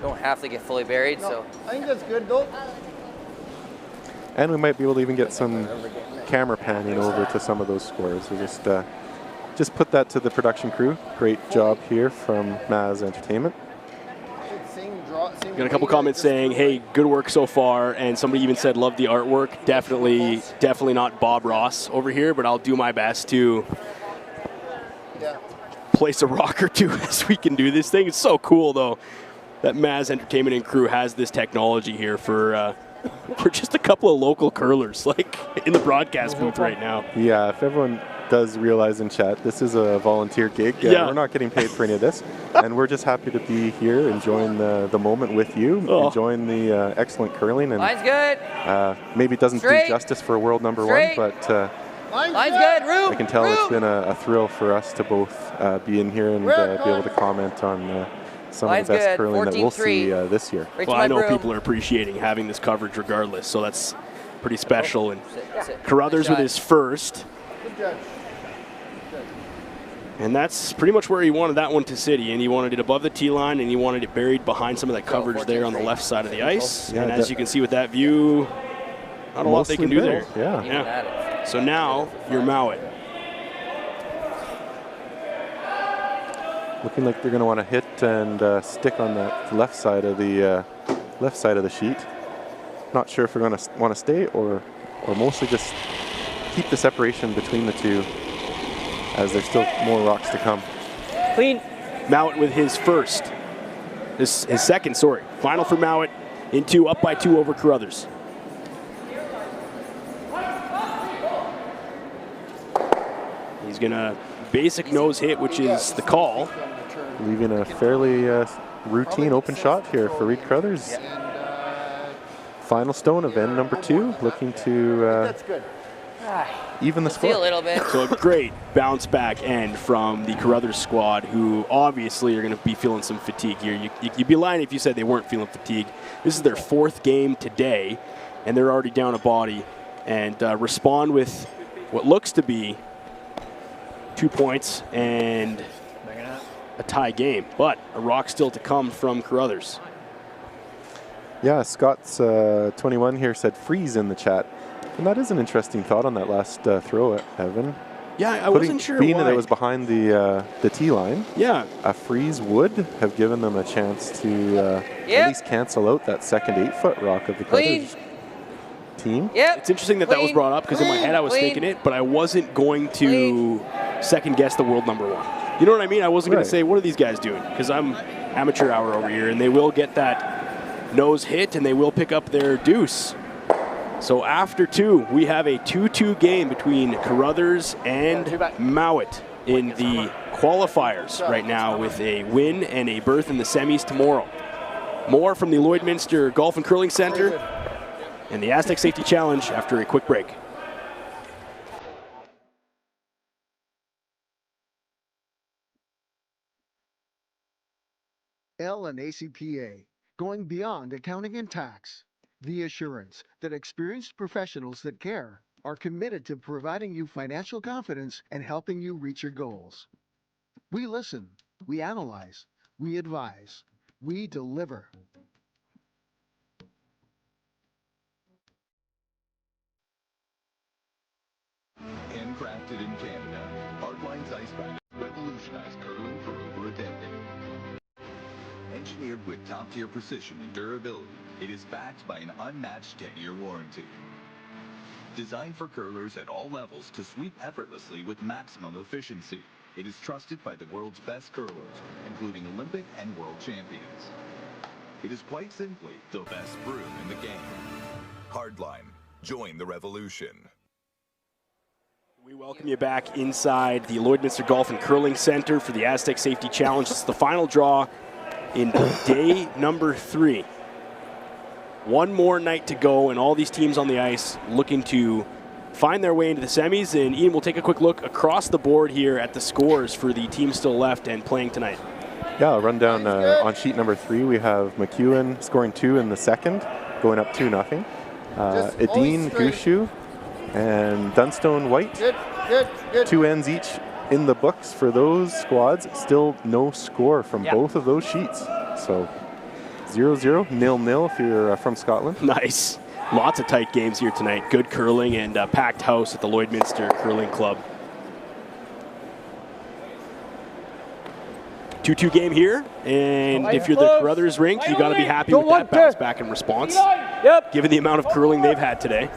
don't have to get fully buried, so. I think that's good, though. And we might be able to even get some camera panning over to some of those scores. We just put that to the production crew. Great job here from Maz Entertainment. Got a couple comments saying, hey, good work so far, and somebody even said, love the artwork. Definitely not Bob Ross over here, but I'll do my best to place a rock or two as we can do this thing. It's so cool, though, that Maz Entertainment and crew has this technology here for just a couple of local curlers, like in the broadcast booth right now. Yeah, if everyone does realize in chat, this is a volunteer gig. We're not getting paid for any of this, and we're just happy to be here, enjoying the moment with you, enjoying the excellent curling. And line's good. Maybe it doesn't do justice for world number one, but line's good. Room. I can tell it's been a thrill for us to both be in here and be able to comment on some of the best curling that we'll see this year. Well, I know people are appreciating having this coverage regardless, so that's pretty special. And Carruthers with his first. And that's pretty much where he wanted that one to sit. And he wanted it above the tee line, and he wanted it buried behind some of that coverage there on the left side of the ice. And as you can see with that view, not a lot they can do there. Yeah. So now you're Mouat. Looking like they're going to want to hit and stick on that left side of the sheet. Not sure if we're going to want to stay or mostly just keep the separation between the two, as there's still more rocks to come. Clean. Mouat with his first. His second, sorry. Final for Mouat into up by 2 over Carruthers. He's going to basic nose hit, which is the call. Leaving a fairly routine open shot here for Reid Carruthers. Final stone of end number 2, looking to even the score. A little bit. So a great bounce back end from the Carruthers squad, who obviously are going to be feeling some fatigue here. You'd be lying if you said they weren't feeling fatigue. This is their 4th game today, and they're already down a body, and respond with what looks to be 2 points and a tie game, but a rock still to come from Carruthers. Yeah, Scott's 21 here said freeze in the chat. And that is an interesting thought on that last throw, Evan. Yeah, I wasn't sure being why. that it was behind the tee line. Yeah. A freeze would have given them a chance to at least cancel out that second 8-foot rock of the Carruthers team. It's interesting that that was brought up, because in my head I was thinking it, but I wasn't going to second guess the world number 1. You know what I mean? I wasn't going to say, what are these guys doing? Because I'm amateur hour over here, and they will get that nose hit, and they will pick up their deuce. So after 2, we have a 2-2 game between Carruthers and Mouat in the qualifiers right now, with a win and a berth in the semis tomorrow. More from the Lloydminster Golf and Curling Center and the Astec Safety Challenge after a quick break. L and ACPA, going beyond accounting and tax. The assurance that experienced professionals that care are committed to providing you financial confidence and helping you reach your goals. We listen, we analyze, we advise, we deliver. Handcrafted in Canada, Hardline's Ice Bath revolutionized curling for over a decade. Engineered with top-tier precision and durability, it is backed by an unmatched 10-year warranty. Designed for curlers at all levels to sweep effortlessly with maximum efficiency, it is trusted by the world's best curlers, including Olympic and world champions. It is quite simply the best broom in the game. Hardline. Join the revolution. We welcome you back inside the Lloydminster Golf and Curling Center for the Astec Safety Challenge. It's the final draw in day number 3. One more night to go, and all these teams on the ice looking to find their way into the semis. And Ian, we'll take a quick look across the board here at the scores for the teams still left and playing tonight. Yeah, I'll run down on sheet number 3. We have McEwen scoring 2 in the second, going up 2-0. Edine, Gushu, and Dunstone White. Good. 2 ends each in the books for those squads. Still no score from both of those sheets. So 0-0, 0-0 if you're from Scotland. Nice. Lots of tight games here tonight. Good curling and packed house at the Lloydminster Curling Club. 2-2 game here, and if you're the Carruthers rink, you got to be happy with that bounce back in response, given the amount of curling they've had today.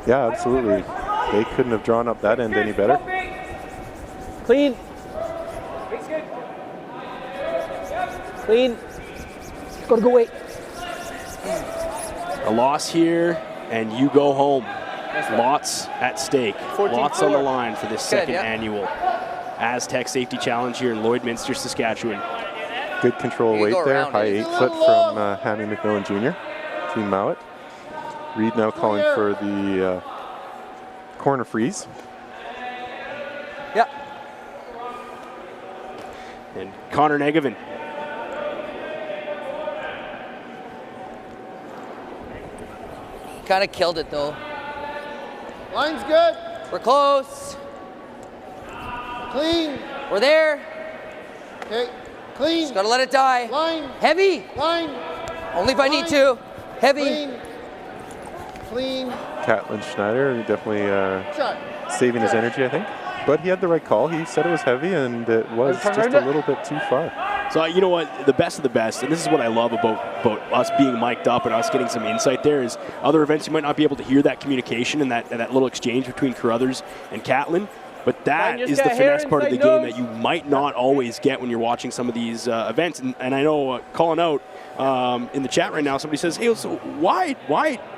Yeah, absolutely. They couldn't have drawn up that end any better. Clean. Clean. Gotta go wait. A loss here, and you go home. Lots at stake. Lots on the line for this second annual Astec Safety Challenge here in Lloydminster, Saskatchewan. Good control weight there, high 8 foot from Hammy McMillan Jr., Team Mouat. Reid now calling for the corner freeze. Yep. And Connor Negevin. Kind of killed it though. Line's good. We're close. Clean. We're there. Okay. Clean. Just gotta let it die. Line. Heavy. Line. Only if I need to. Heavy. Clean. Clean. Catlin Schneider definitely saving his energy, I think. But he had the right call. He said it was heavy, and it was just a little bit too far. So, you know what, the best of the best, and this is what I love about us being mic'd up and us getting some insight there, is other events you might not be able to hear that communication and that little exchange between Carruthers and Catlin. But that is the finesse part of the game that you might not always get when you're watching some of these events. And I know, calling out in the chat right now, somebody says, hey, so why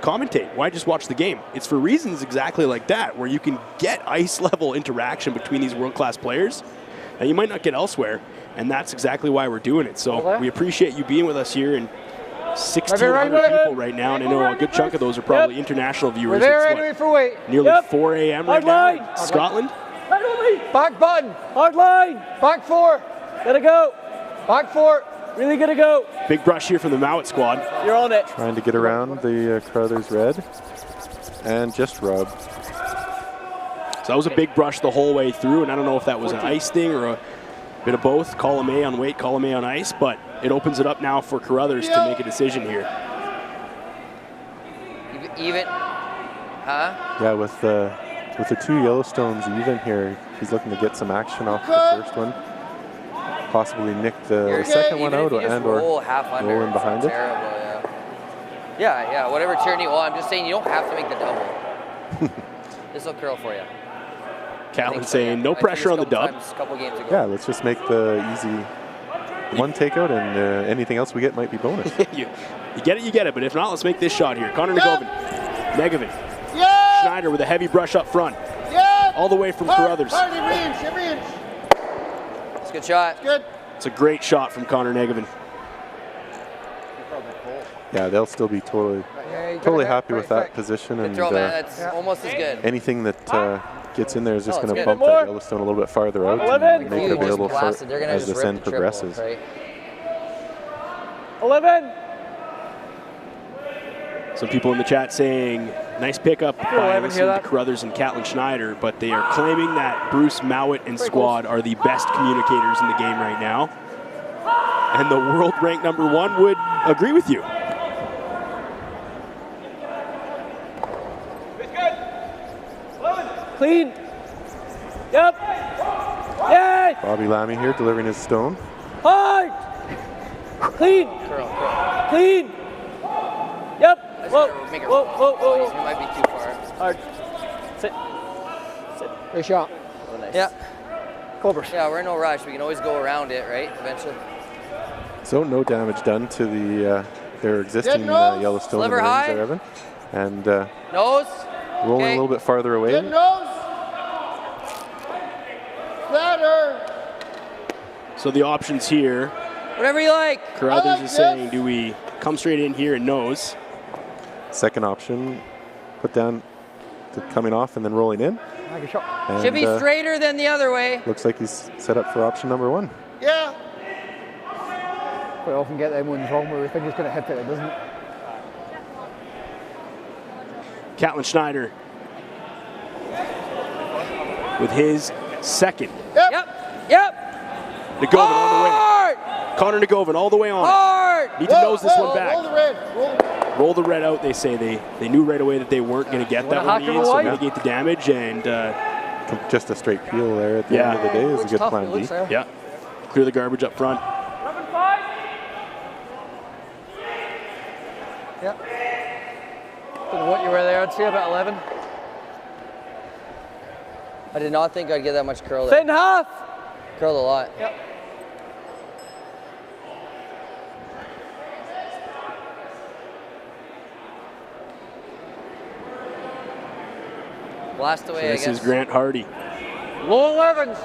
commentate? Why just watch the game? It's for reasons exactly like that, where you can get ice-level interaction between these world-class players that you might not get elsewhere. And that's exactly why we're doing it. So we appreciate you being with us here, and 1,600 people right now, and I know a good chunk of those are probably international viewers. It's what, nearly 4 a.m. right now in Scotland. Back button. Hard line. Back 4. Gotta go. Back 4. Really gonna go. Big brush here from the Mouat squad. You're on it. Trying to get around the Carruthers red, and just rub. So that was a big brush the whole way through, and I don't know if that was an ice thing or a bit of both. Column A on weight, column A on ice, but it opens it up now for Carruthers to make a decision here. Even, huh? Yeah, with the 2 Yellowstones even here, he's looking to get some action off the first one. Possibly nick the second one out, and or roll in behind it. Terrible, yeah, whatever tyranny. Well, I'm just saying you don't have to make the double. This will curl for you. Catlin saying no pressure on the dub. Yeah, let's just make the easy one takeout, and anything else we get might be bonus. you get it, but if not, let's make this shot here. Connor Negevin. Schneider with a heavy brush up front. All the way from Carruthers. Every inch. It's a good shot. Good. It's a great shot from Connor Negevin. Yeah, they'll still be totally happy with that position, and throw, man. That's almost as good. Anything that gets in there is just going to bump that Yellowstone a little bit farther out and make it available for as this end progresses. 11. Some people in the chat saying, nice pickup by listening to Carruthers and Catlin Schneider, but they are claiming that Bruce Mouat and squad are the best communicators in the game right now. And the world ranked #1 would agree with you. Clean. Yep. Yay. Bobby Lammy here delivering his stone. Hard. Clean. Clean. Yep. Whoa. Whoa. It might be too far. Hard. Sit. Great shot. Oh, nice. Yeah. Cobras. Yeah, we're in no rush. We can always go around it, right? Eventually. So no damage done to the their existing Yellowstone in the rings there, Evan. And nose. Rolling a little bit farther away. Good nose. Flatter. So the options here. Whatever you like. Carruthers is saying, do we come straight in here and nose? Second option, put down to coming off and then rolling in. And, should be straighter than the other way. Looks like he's set up for option #1. Yeah. We often get them ones wrong where we think he's going to hit it, it doesn't. Catlin Schneider with his second. Yep. Negevin on the way. Connor Negevin all the way on. Hard. Need to nose this one back. Roll the red. Roll the red out. They say they knew right away that they weren't going to get that one in, so mitigate the damage, and just a straight peel there at the end of the day is a good plan B. Yeah. Clear the garbage up front. Yep. Don't know what you were there. I'd say about 11. I did not think I'd get that much curl there. Fit and half. Curled a lot. Yep. Blast away, So this I guess. is Grant Hardy. Low 11s.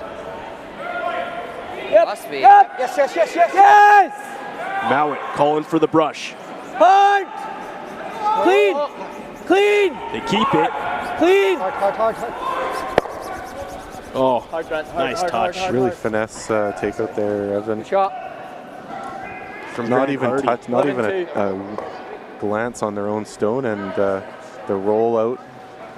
Yep. Must be. Yep. Yes, yes, yes, yes, yes. Mouat calling for the brush. Hard. Clean. Clean. They keep it. Clean. Hard. Oh, nice hard, touch. hard. Really finesse takeout there, Evan. Shot. From Not Grant even Hardy. touch, not even a glance on their own stone, and the roll out.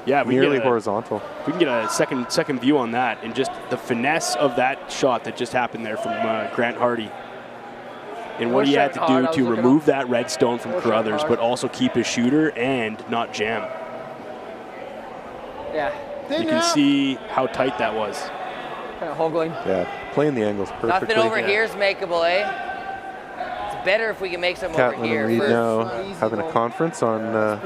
Yeah, we nearly get horizontal. We can get a second view on that, and just the finesse of that shot that just happened there from Grant Hardy. And what he had to do to remove that red stone from Carruthers, but also keep his shooter and not jam. Yeah. You can see how tight that was. Kind of hoggling. Yeah, playing the angles perfectly. Nothing over here is makeable, eh? It's better if we can make some over Catlin here. and Reid now having a conference on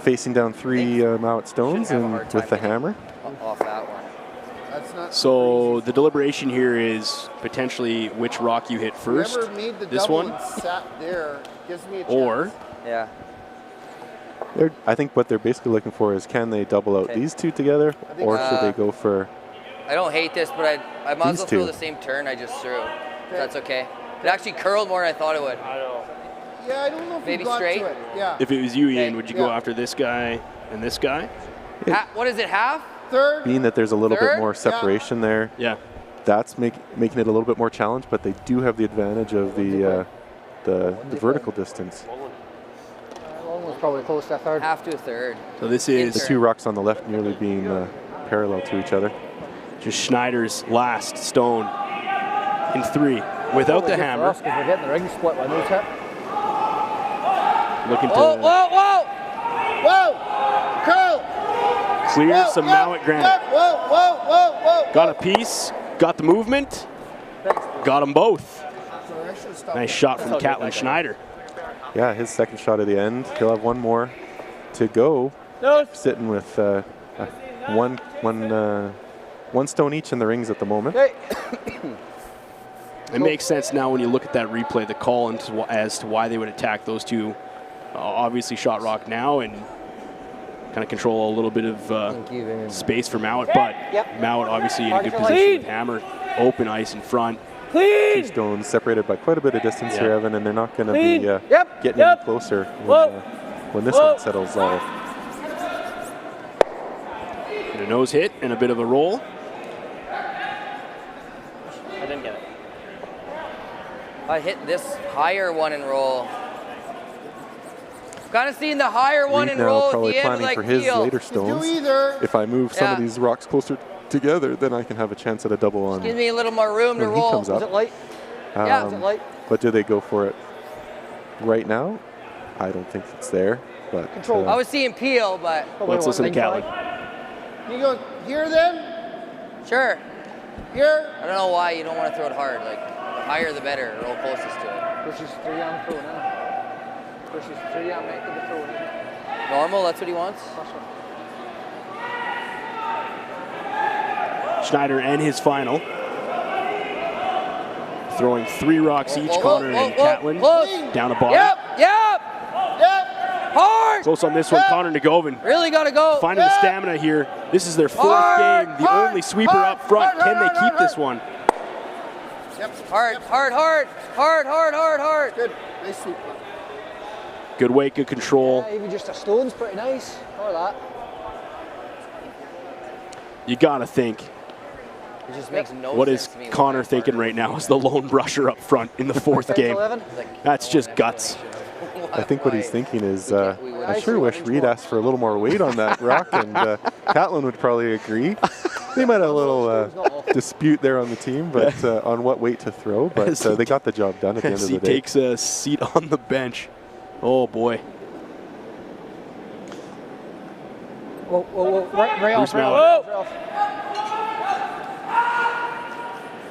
facing down 3 Mouat stones and with the hammer. Off that one. That's not So the deliberation here is potentially which rock you hit first. Whoever made the This double one, and sat there gives me a chance. or yeah. I think what they're basically looking for is, can they double out these two together, or should they go for? I don't hate this, but I might as well These throw two. the same turn I just threw. That's okay. It actually curled more than I thought it would. I know. Yeah, I don't know if Maybe we got straight? to it. Yeah. if it was you, Ian, would you go Yeah. after this guy and this guy? What is it, half? Third. Being that there's a little Third? bit more separation there, Yeah. that's making it a little bit more challenge. But they do have the advantage of the vertical distance. Long one's probably close to a third. Half to a third. So this The is 2 rocks on the left nearly being parallel to each other. just Schneider's last stone in 3 without the hammer. Because we're getting the ring split when those hit. Looking to Whoa, whoa, whoa! Whoa! Curl! clear Whoa, some yeah, Mouat granite. yeah, whoa, whoa, whoa, whoa! Got a piece, got the movement, got them both. Sorry, I should've stopped Nice that. shot from Catlin Schneider. Yeah, his second shot at the end. He'll have one more to go. Sitting with one stone each in the rings at the moment. It makes sense now when you look at that replay, the call as to why they would attack those two. Obviously shot rock now and kind of control a little bit of space for Mouat, but Mouat obviously in a good position with hammer, open ice in front. 2 stones separated by quite a bit of distance here, Evan, and they're not going to be getting any closer when this one settles out. And a nose hit and a bit of a roll. I didn't get it. I hit this higher one and roll. Kind of seeing the higher one Reid and now roll at probably the end, planning like for his feel. later stones. either. If I move some of Yeah. these rocks closer together, then I can have a chance at a double on Give me a little more room to when he roll. comes up. Is it light? Yeah. Is it light? But do they go for it right now? I don't think it's there. But I was seeing peel, but let's listen to Catlin. You go here then? Sure. Here? I don't know why you don't want to throw it hard. Like, the higher the better, roll closest to it. Versus 3 on throw now. Versus 3 on making the throw, isn't it? Normal, that's what he wants? Schneider and his final. Throwing 3 rocks each, Connor and Catlin. Down a bottom. Yep. Hard! Close on this one, Connor Nagovin. Really got to go. Finding the stamina here. This is their 4th game, the only sweeper up front. Can they keep this one? Yep. Hard. Good. Nice sweep. Good weight, good control. Yeah, even just a stone's pretty nice. Or that. You gotta think. It just makes no What sense is to me. Connor thinking right now as the lone brusher up front in the 4th game? That's just guts. I think what he's thinking is, I sure wish Reid asked for a little more weight on that rock, and Catlin would probably agree. They might have a little dispute there on the team, but on what weight to throw. But they got the job done at the end of the day. He takes a seat on the bench. Oh boy. Whoa, right off.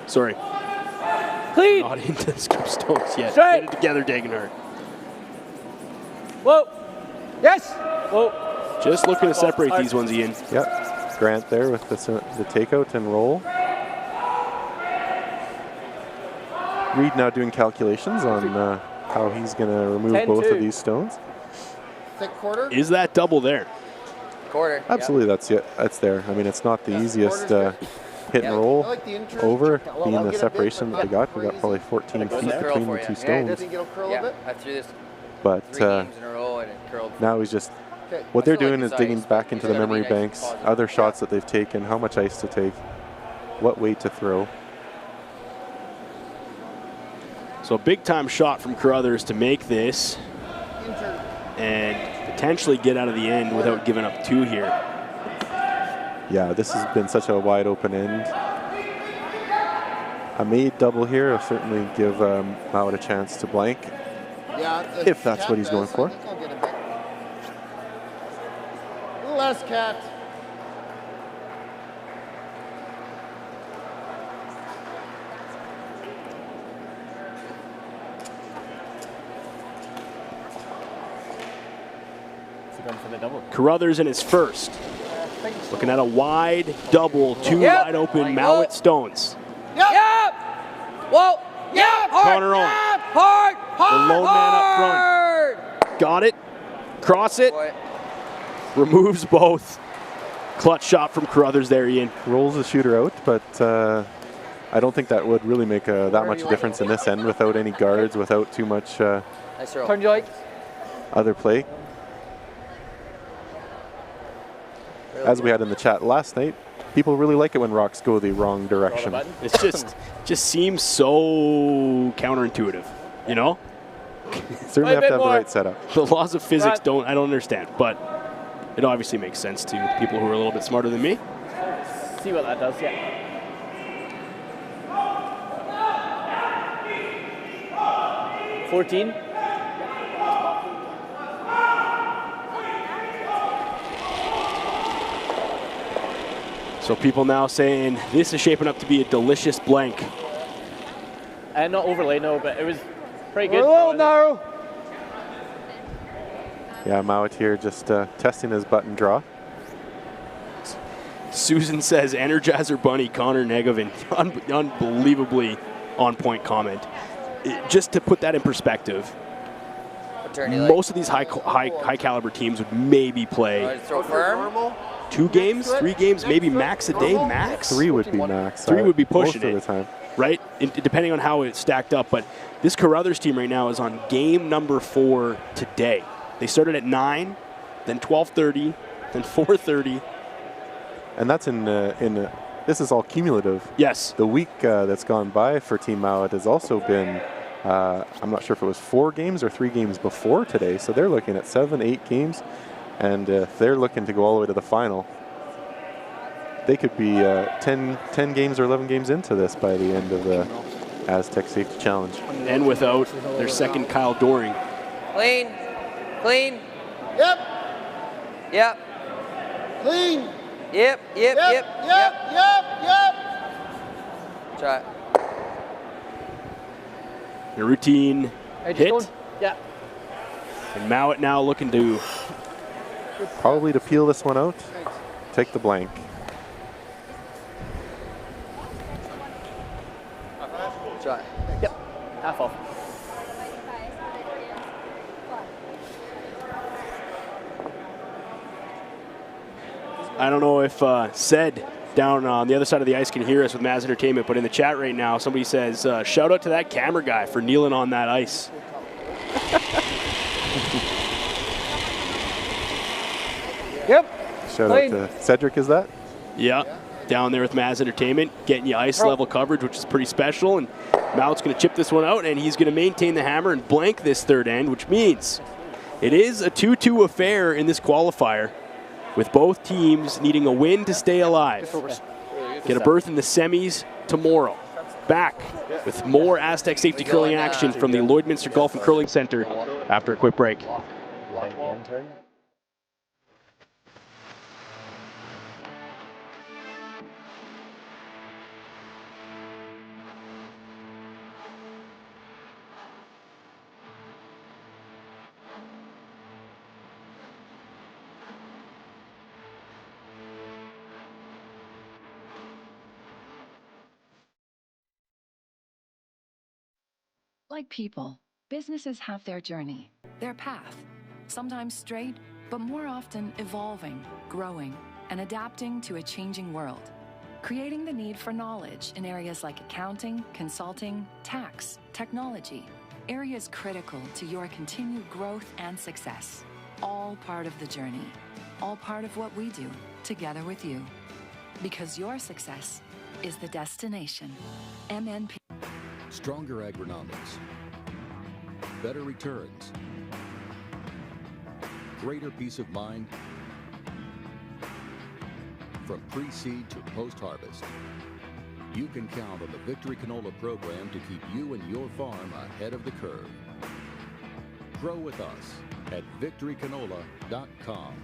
Sorry. Clean. Not into the scoop stones yet. Straight. Get it together, Dagenhart. Whoa. Yes. Whoa. Just looking to separate these ones, Ian. Yep. Grant there with the takeout and roll. Reid now doing calculations on how he's going to remove both of these stones. Thick quarter? Is that double there? Quarter. Absolutely, that's there. I mean, it's not the easiest hit and roll over, being the separation that they got. We got probably 14 feet between the two stones. I threw this But 3 games in a row and it curled. now he's just, what they're doing is digging back into the memory banks, other shots that they've taken, how much ice to take, what weight to throw. So a big time shot from Carruthers to make this and potentially get out of the end without giving up 2 here. Yeah, this has been such a wide open end. A made double here will certainly give Mouat a chance to blank. Yeah, if that's what he's going for. A little less cat. Carruthers in his first. Looking at a wide double, 2 wide open Mouat stones. Yep. Whoa. Yep. Connor on. Hard. The lone man up front. Got it. Cross it. Removes both. Clutch shot from Carruthers there, Ian. Rolls the shooter out, but I don't think that would really make that much difference in this end without any guards, without too much Turn you like. other play. As we had in the chat last night, people really like it when rocks go the wrong direction. It's just seems so counterintuitive, you know? Certainly have to have the right setup. The laws of physics I don't understand, but it obviously makes sense to people who are a little bit smarter than me. See what that does, yeah. $14. So people now saying this is shaping up to be a delicious blank. And not overlay, no, but it was pretty good. A little narrow. Yeah, Mouat here just testing his button draw. Susan says, Energizer Bunny, Connor Negovin. Unbelievably on-point comment. Just to put that in perspective, most of these high caliber teams would maybe play 2 games, 3 games, maybe max a day, max? 3 would be max. 3 would be pushing most of the time. Right? Depending on how it's stacked up. But this Carruthers team right now is on game number 4 today. They started at 9, then 12:30, then 4:30. And that's this is all cumulative. Yes. The week that's gone by for Team Mouat has also been, I'm not sure if it was 4 games or 3 games before today. So they're looking at 7, 8 games. And if they're looking to go all the way to the final, they could be 10 games or 11 games into this by the end of the Astec Safety Challenge. And without their second Kyle Doring. Clean. Clean. Yep. Yep. Clean. Yep. Yep. Try. A routine hit. Yeah. And Mouat now looking to probably to peel this one out, take the blank. Try. Yep. Half off. I don't know if Sed down on the other side of the ice can hear us with Maz Entertainment, but in the chat right now, somebody says, shout out to that camera guy for kneeling on that ice. Yep. Shout out to Cedric, is that? Yeah. Down there with Maz Entertainment, getting you ice level coverage, which is pretty special. And Mouat's going to chip this one out, and he's going to maintain the hammer and blank this third end, which means it is a 2-2 affair in this qualifier, with both teams needing a win to stay alive. Get a berth in the semis tomorrow. Back with more Astec safety curling action from the Lloydminster Golf and Curling Center after a quick break. Like people, businesses have their journey, their path, sometimes straight, but more often evolving, growing, and adapting to a changing world, creating the need for knowledge in areas like accounting, consulting, tax, technology, areas critical to your continued growth and success. All part of the journey, all part of what we do together with you. Because your success is the destination. MNP. Stronger agronomics, better returns, greater peace of mind, from pre-seed to post-harvest. You can count on the Victory Canola program to keep you and your farm ahead of the curve. Grow with us at victorycanola.com.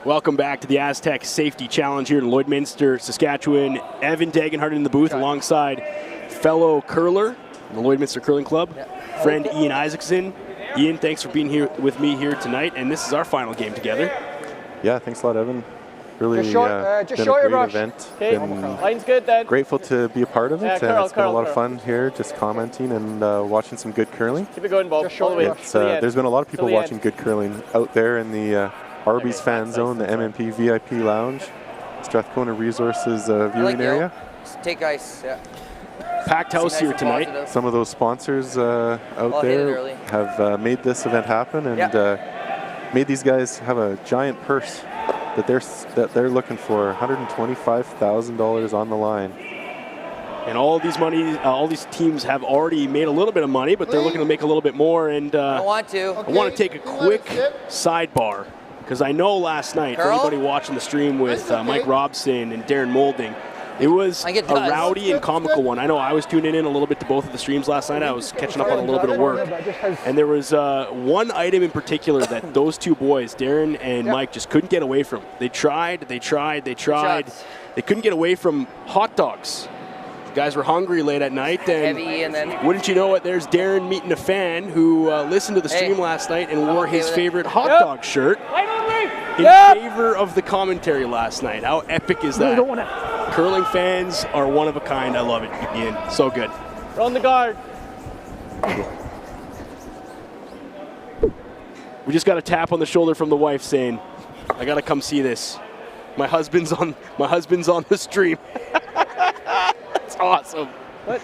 Welcome back to the Astec Safety Challenge here in Lloydminster, Saskatchewan. Evan Dagenhart in the booth alongside fellow curler, the Lloydminster Curling Club, friend Ian Isaacson. Ian, thanks for being here with me here tonight, and this is our final game together. Yeah, thanks a lot, Evan. Really just been a great event. Okay. Line's good then. Grateful to be a part of it, and curl, it's been a lot of fun here, just commenting and watching some good curling. Keep it going, Bob. All the way. There's been a lot of people watching good curling out there in the Arby's fan zone, the MMP VIP Lounge, Strathcona Resources viewing area. Take ice, yeah. Packed house here tonight. Some of those sponsors out there have made this event happen and made these guys have a giant purse that they're looking for, $125,000 on the line. And all these teams have already made a little bit of money, but they're looking to make a little bit more. And I want to take a quick sidebar, because I know last night, for anybody watching the stream with Mike Robson and Darren Moulding, it was a rowdy and comical one. I know I was tuning in a little bit to both of the streams last night. I was catching up on a little bit of work. And there was one item in particular that those two boys, Darren and Mike, just couldn't get away from. They tried. They couldn't get away from hot dogs. The guys were hungry late at night. And wouldn't you know it, there's Darren meeting a fan who listened to the stream last night and wore his favorite hot dog shirt in favor of the commentary last night. How epic is that? Curling fans are one of a kind. I love it, Ian. So good. Run the guard. We just got a tap on the shoulder from the wife saying, "I gotta come see this. My husband's on the stream." It's awesome. What?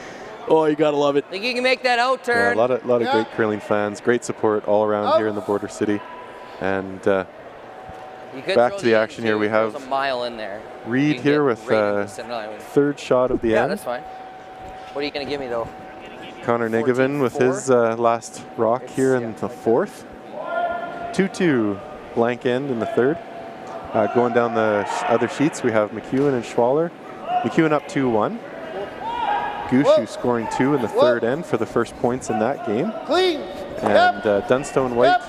Oh, you gotta love it. Think you can make that out turn? Yeah, a lot of great curling fans. Great support all around here in the border city. And back to the action here. We have a mile in there. Reid here with third shot of the end. Yeah, that's fine. What are you going to give me, though? Connor Negevin with his last rock here in the fourth. 2-2 blank end in the third. Going down the other sheets, we have McEwen and Schwaller. McEwen up 2-1. Gushu scoring 2 in the third end for the first points in that game. And Dunstone White.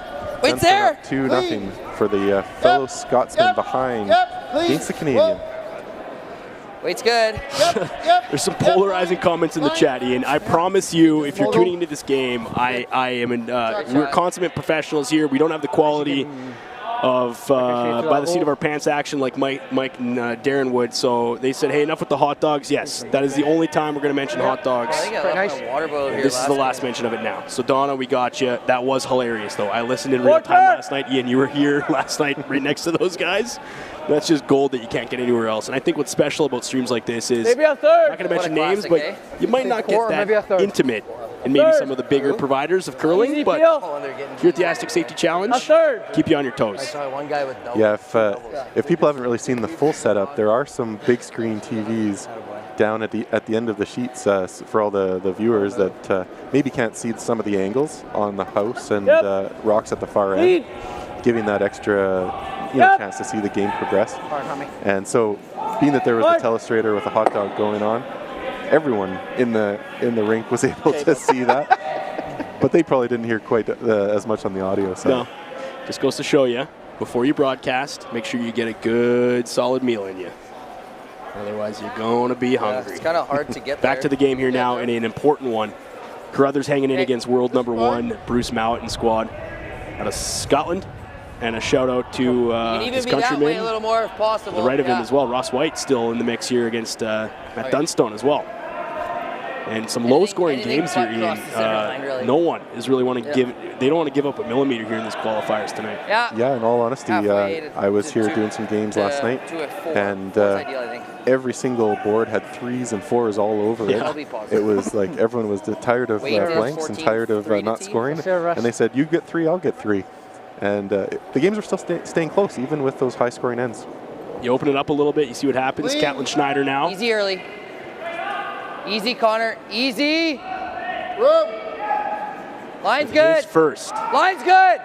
Wait there! Up 2-0 for the fellow Scotsman behind against the Canadian. Wait's good. There's some polarizing comments in the chat, Ian. I promise you, if you're tuning into this game, we're consummate professionals here. We don't have the quality of by the seat of our pants action like Mike and Darren would. So they said, hey, enough with the hot dogs. Yes, that is the only time we're going to mention hot dogs. This is the last mention of it now. So Donna, we got you. That was hilarious, though. I listened in real time last night. Ian, you were here last night right next to those guys. That's just gold that you can't get anywhere else. And I think what's special about streams like this is, I'm not going to mention names, but you might not get that intimate and maybe some of the bigger providers of curling, but here at the Astec Safety Challenge, keep you on your toes. Yeah, if people haven't really seen the full setup, there are some big screen TVs down at the end of the sheets for all the viewers that maybe can't see some of the angles on the house and rocks at the far end, giving that extra chance to see the game progress. And so, being that there was a telestrator with a hot dog going on, everyone in the rink was able to see that, but they probably didn't hear quite as much on the audio side. No, just goes to show you, before you broadcast, make sure you get a good solid meal in you. Otherwise, you're going to be hungry. It's kind of hard to get Back to the game here now, and an important one. Carruthers hanging in against world number 1, Bruce Mouat and squad out of Scotland. And a shout out to his countryman, a little more if possible. to the right of him as well. Ross White still in the mix here against Matt Dunstone as well. And some low-scoring games here, Ian. Really. No one is really want to give. They don't want to give up a millimeter here in these qualifiers tonight. Yeah, in all honesty, I was here doing some games last night, and every single board had 3s and 4s all over it. It was like everyone was tired of blanks and tired of not scoring, and they said, "You get 3, I'll get 3." And the games are still staying close, even with those high-scoring ends. You open it up a little bit, you see what happens. Catlin Schneider now. Easy early. Easy, Connor. Easy. Line's good. His first. Line's good.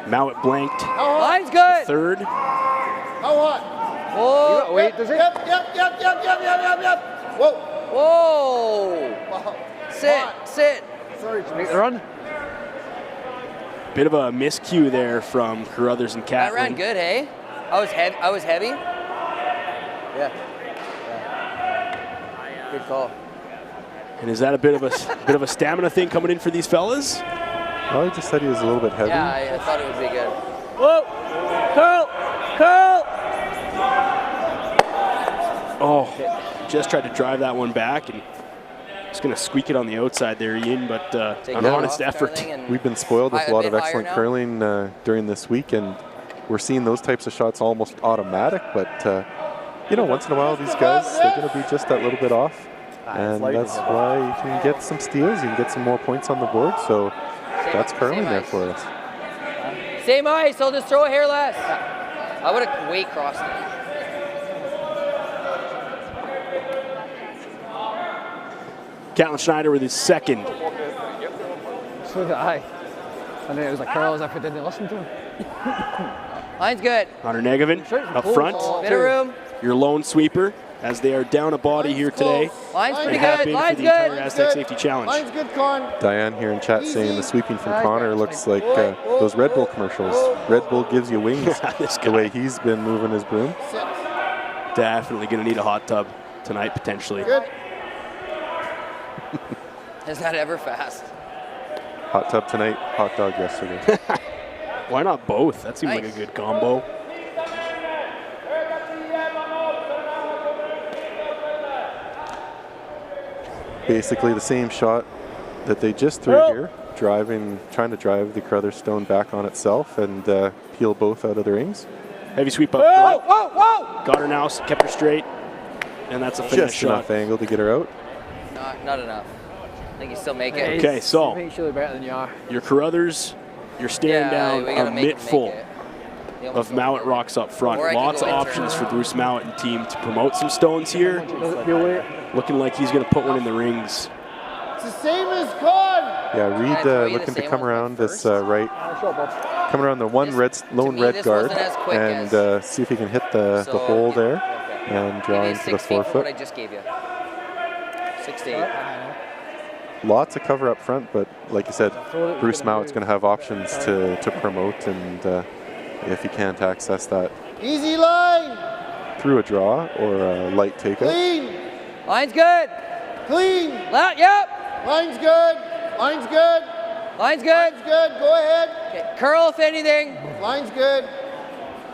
Mouat blanked. Line's good. The third. How hot? Whoa. Wait, does it? Yep. Whoa. Whoa. Sit. Sorry, to make the run. Bit of a miscue there from Carruthers and Catlin. That ran good, hey? I was heavy. Yeah. Good call. And is that a bit of a stamina thing coming in for these fellas? Well, he just said he was a little bit heavy. Yeah, I thought it would be good. Whoa! Curl! Oh, just tried to drive that one back and just going to squeak it on the outside there, Ian, but an honest effort. We've been spoiled with a lot of excellent curling during this week, and we're seeing those types of shots almost automatic, but you know, once in a while these guys, they're going to be just that little bit off. And that's why you can get some steals, you can get some more points on the board. So that's curling there for us. Same ice, I'll just throw a hair less. I would have way crossed it. Catlin Schneider with his second. So did I. And then it was like curl as if I didn't listen to him. Line's good. Connor Negovin up front. Bit of room. Your lone sweeper, as they are down a body here today. Line's pretty have good. been Line's for the entire good. Astec Safety Challenge. Line's good, Con. Diane here in chat saying the sweeping from Connor looks like those Red Bull commercials. Red Bull gives you wings. The way he's been moving his broom. Definitely going to need a hot tub tonight, potentially. Good. Is that ever fast? Hot tub tonight, hot dog yesterday. Why not both? That seems like a good combo. Basically the same shot that they just threw here, trying to drive the Carruthers stone back on itself and peel both out of the rings. Heavy sweep up. Whoa! Got her now, kept her straight, and that's a finish Just shot. enough angle to get her out. Not enough. I think you still make it. Okay, so Make sure they're better than you are. your Carruthers, you're staring down a mitt full of Mouat rocks up front. Lots of options for Bruce Mouat and team to promote some stones here. Looking like he's going to put one in the rings. It's the same as Con. Yeah, Reid looking to come around this right, coming around the lone red guard and see if he can hit the hole there and draw into the 4 foot. I just gave you. 6 to 8. Lots of cover up front, but like you said, Bruce Mouat's going to have options to promote, and if he can't access that Easy line. through a draw or a light takeout. Clean. Line's good. Clean. Yep. Line's good. Line's good. Line's good. Line's good. Go ahead. Okay. Curl if anything. Line's good.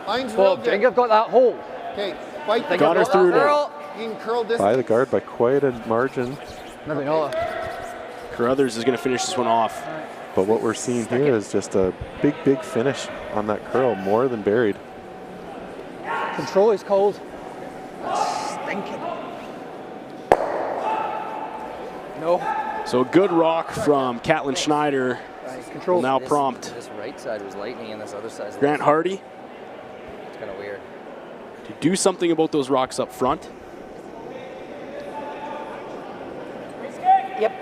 Line's Well, real good. Jenga got that hole. Okay. Fight the Got her through now. You can curl this. By the guard by quite a margin. Never know. Carruthers is going to finish this one off. But what we're seeing here is just a big finish on that curl, more than buried. Control is cold. That's stinking. No. So a good rock from Catlin Schneider will now prompt This right side was lightning and this other side. Grant Hardy It's kind of weird. to do something about those rocks up front. Yep.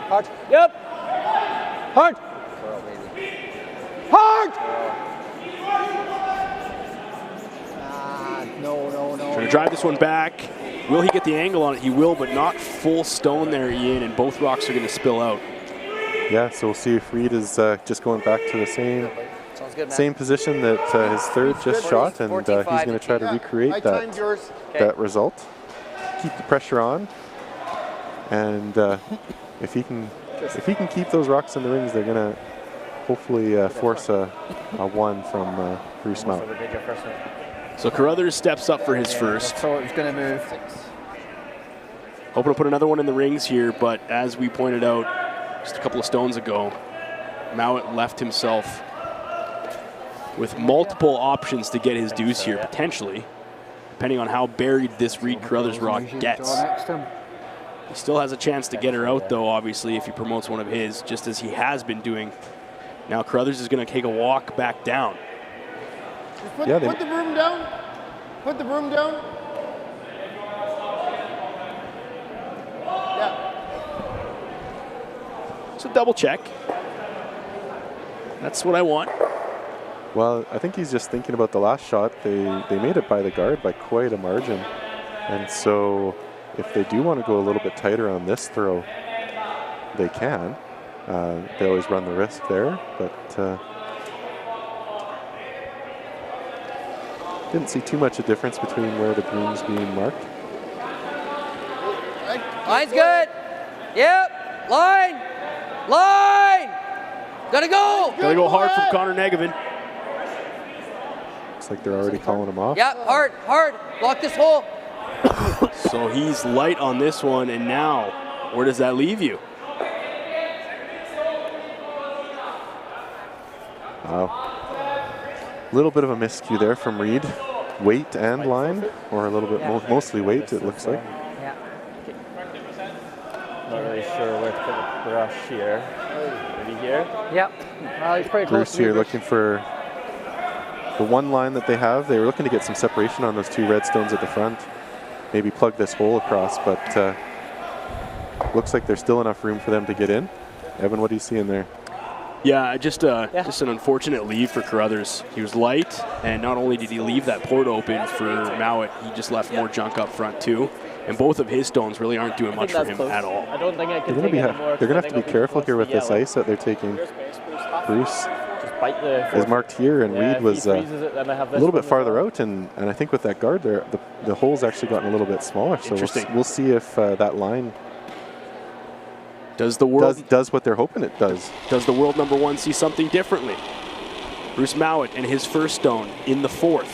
Hard. Yep. Hard. Curl, baby. Hard. No. Trying to drive this one back. Will he get the angle on it? He will, but not full stone there, Ian, and both rocks are going to spill out. Yeah, so we'll see if Reid is just going back to the same position that his third just shot, and he's going to try to recreate that result. Keep the pressure on, and if he can keep those rocks in the rings, they're going to hopefully force a 1 from Bruce Mouat. So Carruthers steps up for his first. So it was going to move. Hoping to put another one in the rings here, but as we pointed out just a couple of stones ago, Mouat left himself with multiple options to get his deuce here, potentially, depending on how buried this Reid Carruthers rock gets. He still has a chance to get her out, though, obviously, if he promotes one of his, just as he has been doing. Now Carruthers is going to take a walk back down. Put the broom down. Put the broom down. Yeah. It's a double check. That's what I want. Well, I think he's just thinking about the last shot. They made it by the guard by quite a margin. And so if they do want to go a little bit tighter on this throw, they can. They always run the risk there, but didn't see too much a difference between where the broom's being marked. Line's good. Yep. Line. Line. Gotta go. Gotta go hard from Connor Negevin. Looks like they're already calling him off. Yep. Hard. Hard. Block this hole. So he's light on this one, and now where does that leave you? Wow. A little bit of a miscue there from Reid. Weight and line, or a little bit mostly weight, it looks like. Yeah. Not really sure where to put the brush here. Maybe here? Yep. He's pretty close. Bruce here looking for the one line that they have. They were looking to get some separation on those two red stones at the front. Maybe plug this hole across, but looks like there's still enough room for them to get in. Evan, what do you see in there? Yeah, just an unfortunate leave for Carruthers. He was light, and not only did he leave that port open for Mouat, he just left more junk up front too. And both of his stones really aren't doing much for him at all. I don't think I can They're going to have to be careful here with this ice that they're taking. Bruce is marked here, and Reid was a little bit farther out, and I think with that guard there, the hole's actually gotten a little bit smaller. So we'll see if that line does what they're hoping it does. Does the world number one see something differently? Bruce Mouat and his first stone in the fourth,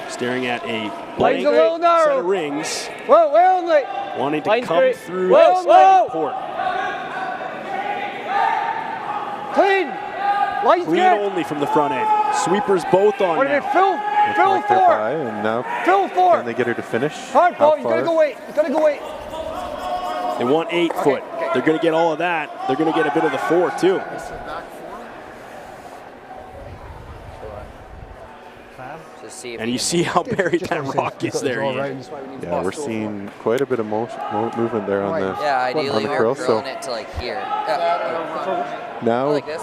staring at a blank set of rings. Whoa, where only? Wanting to come through the sliding port. Clean. Line's Clean good. only from the front end. Sweepers both on now. Fill four. And now Fill four. Can they get her to finish? Hard ball. You gotta go wait. You gotta go wait. They want 8 foot. They're going to get all of that. They're going to get a bit of the 4 too. And you see how buried that rock is there. Yeah, we're seeing quite a bit of movement there on the ideally on the we're curl. throwing it to like here. Now like this.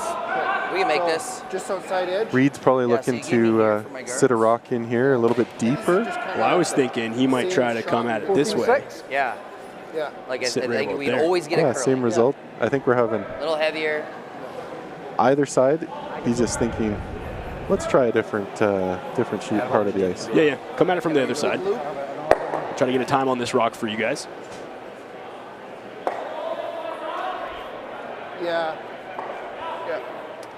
We can make this. Just outside edge. Reid's probably looking to sit a rock in here a little bit deeper. Well, I was thinking he might try to come at it this way. Yeah. Yeah. Like I think we'd always get a curl. Same result. I think we're having a little heavier. Either side. He's just thinking, let's try a different sheet part of the ice. Yeah. Come at it from the other side. Try to get a time on this rock for you guys. Yeah.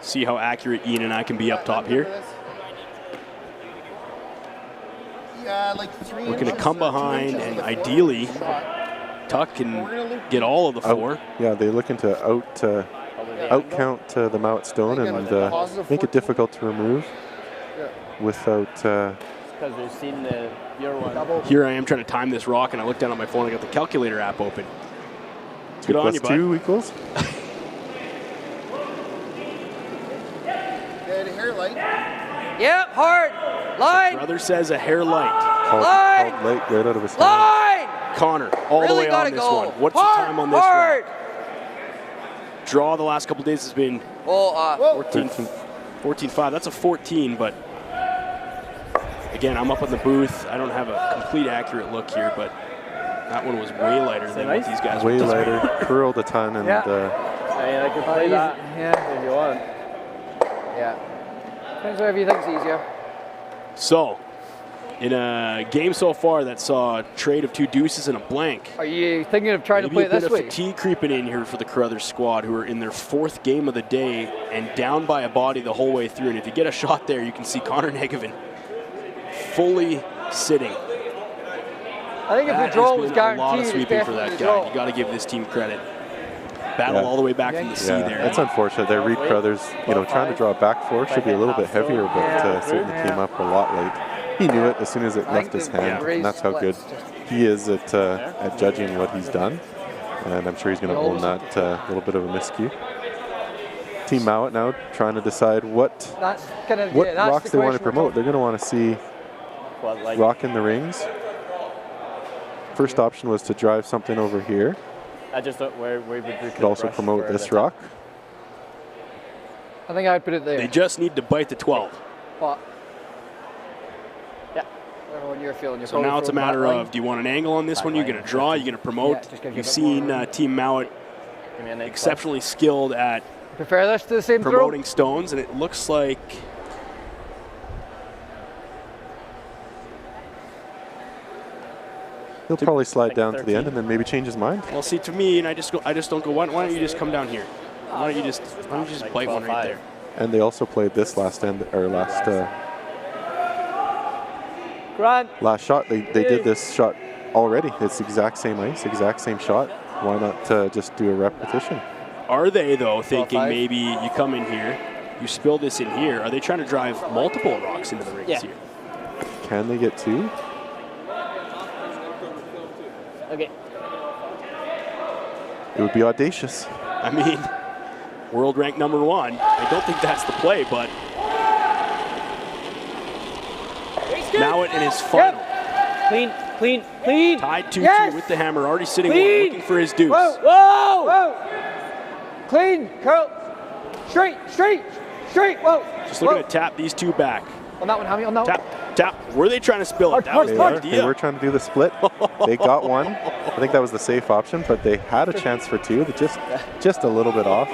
See how accurate Ian and I can be up top here. Yeah, like 3 We're going to come behind and ideally tuck and get all of the 4. Yeah, they're looking to out count the Mouat stone and make it difficult to remove without. Because we've seen your one. Here I am trying to time this rock, and I look down on my phone and I got the calculator app open. Good on you, bud. 2 equals. Hair light. Yep, hard. Line. Brother says a hair light. Called light right out of his hand. Line. Connor, all the way on this one. What's the time on this one? Draw the last couple days has been 14-5. That's a 14, but again, I'm up in the booth. I don't have a complete accurate look here, but that one was way lighter than what these guys were. Way lighter, curled a ton, and I mean, I could play that if you want. Yeah. Depends whatever you think's easier. So, in a game so far that saw a trade of 2 deuces and a blank. Are you thinking of trying to play it this way? Maybe a bit of fatigue creeping in here for the Carruthers squad, who are in their 4th game of the day and down by a body the whole way through. And if you get a shot there, you can see Connor Negevin fully sitting. I think if That the draw has was been a lot of guaranteed, it's sweeping for definitely that the guy. draw. You got to give this team credit. Battle all the way back from the sea there. It's unfortunate that Reid Carruthers, trying to draw back four should be a little bit heavier, but certainly came up a lot late. He knew it as soon as it left his hand, and that's how good he is at judging what he's done. And I'm sure he's going to own that little bit of a miscue. Team Mouat now trying to decide what rocks they want to promote. They're going to want to see rock in the rings. First option was to drive something over here. I just thought where we could also promote this rock. I think I'd put it there. They just need to bite the 12. But yeah, when you're feeling your So now it's a matter of, do you want an angle on this one? You're going to draw, you're going to promote. You've seen Team Mouat exceptionally skilled at prefer this to the same promoting stones, and it looks like he'll probably slide down to the end and then maybe change his mind. Well, see, to me, and I just don't go. Why don't you just come down here? Why don't you just bite one right there? And they also played this last shot. They did this shot already. It's the exact same ice, exact same shot. Why not just do a repetition? Are they, though, thinking maybe you come in here, you spill this in here? Are they trying to drive multiple rocks into the rings here? Can they get two? Okay. It would be audacious. I mean, world rank number 1. I don't think that's the play, but Mouat in his final. Clean. Tied 2-2 with the hammer, already sitting one, looking for his deuce. Whoa. Clean, curl. Straight. Whoa. Just looking to tap these two back. On that one, Hammy, on that one. Tap. Were they trying to spill it? That was the idea. They were trying to do the split. They got one. I think that was the safe option, but they had a chance for two. Just a little bit off.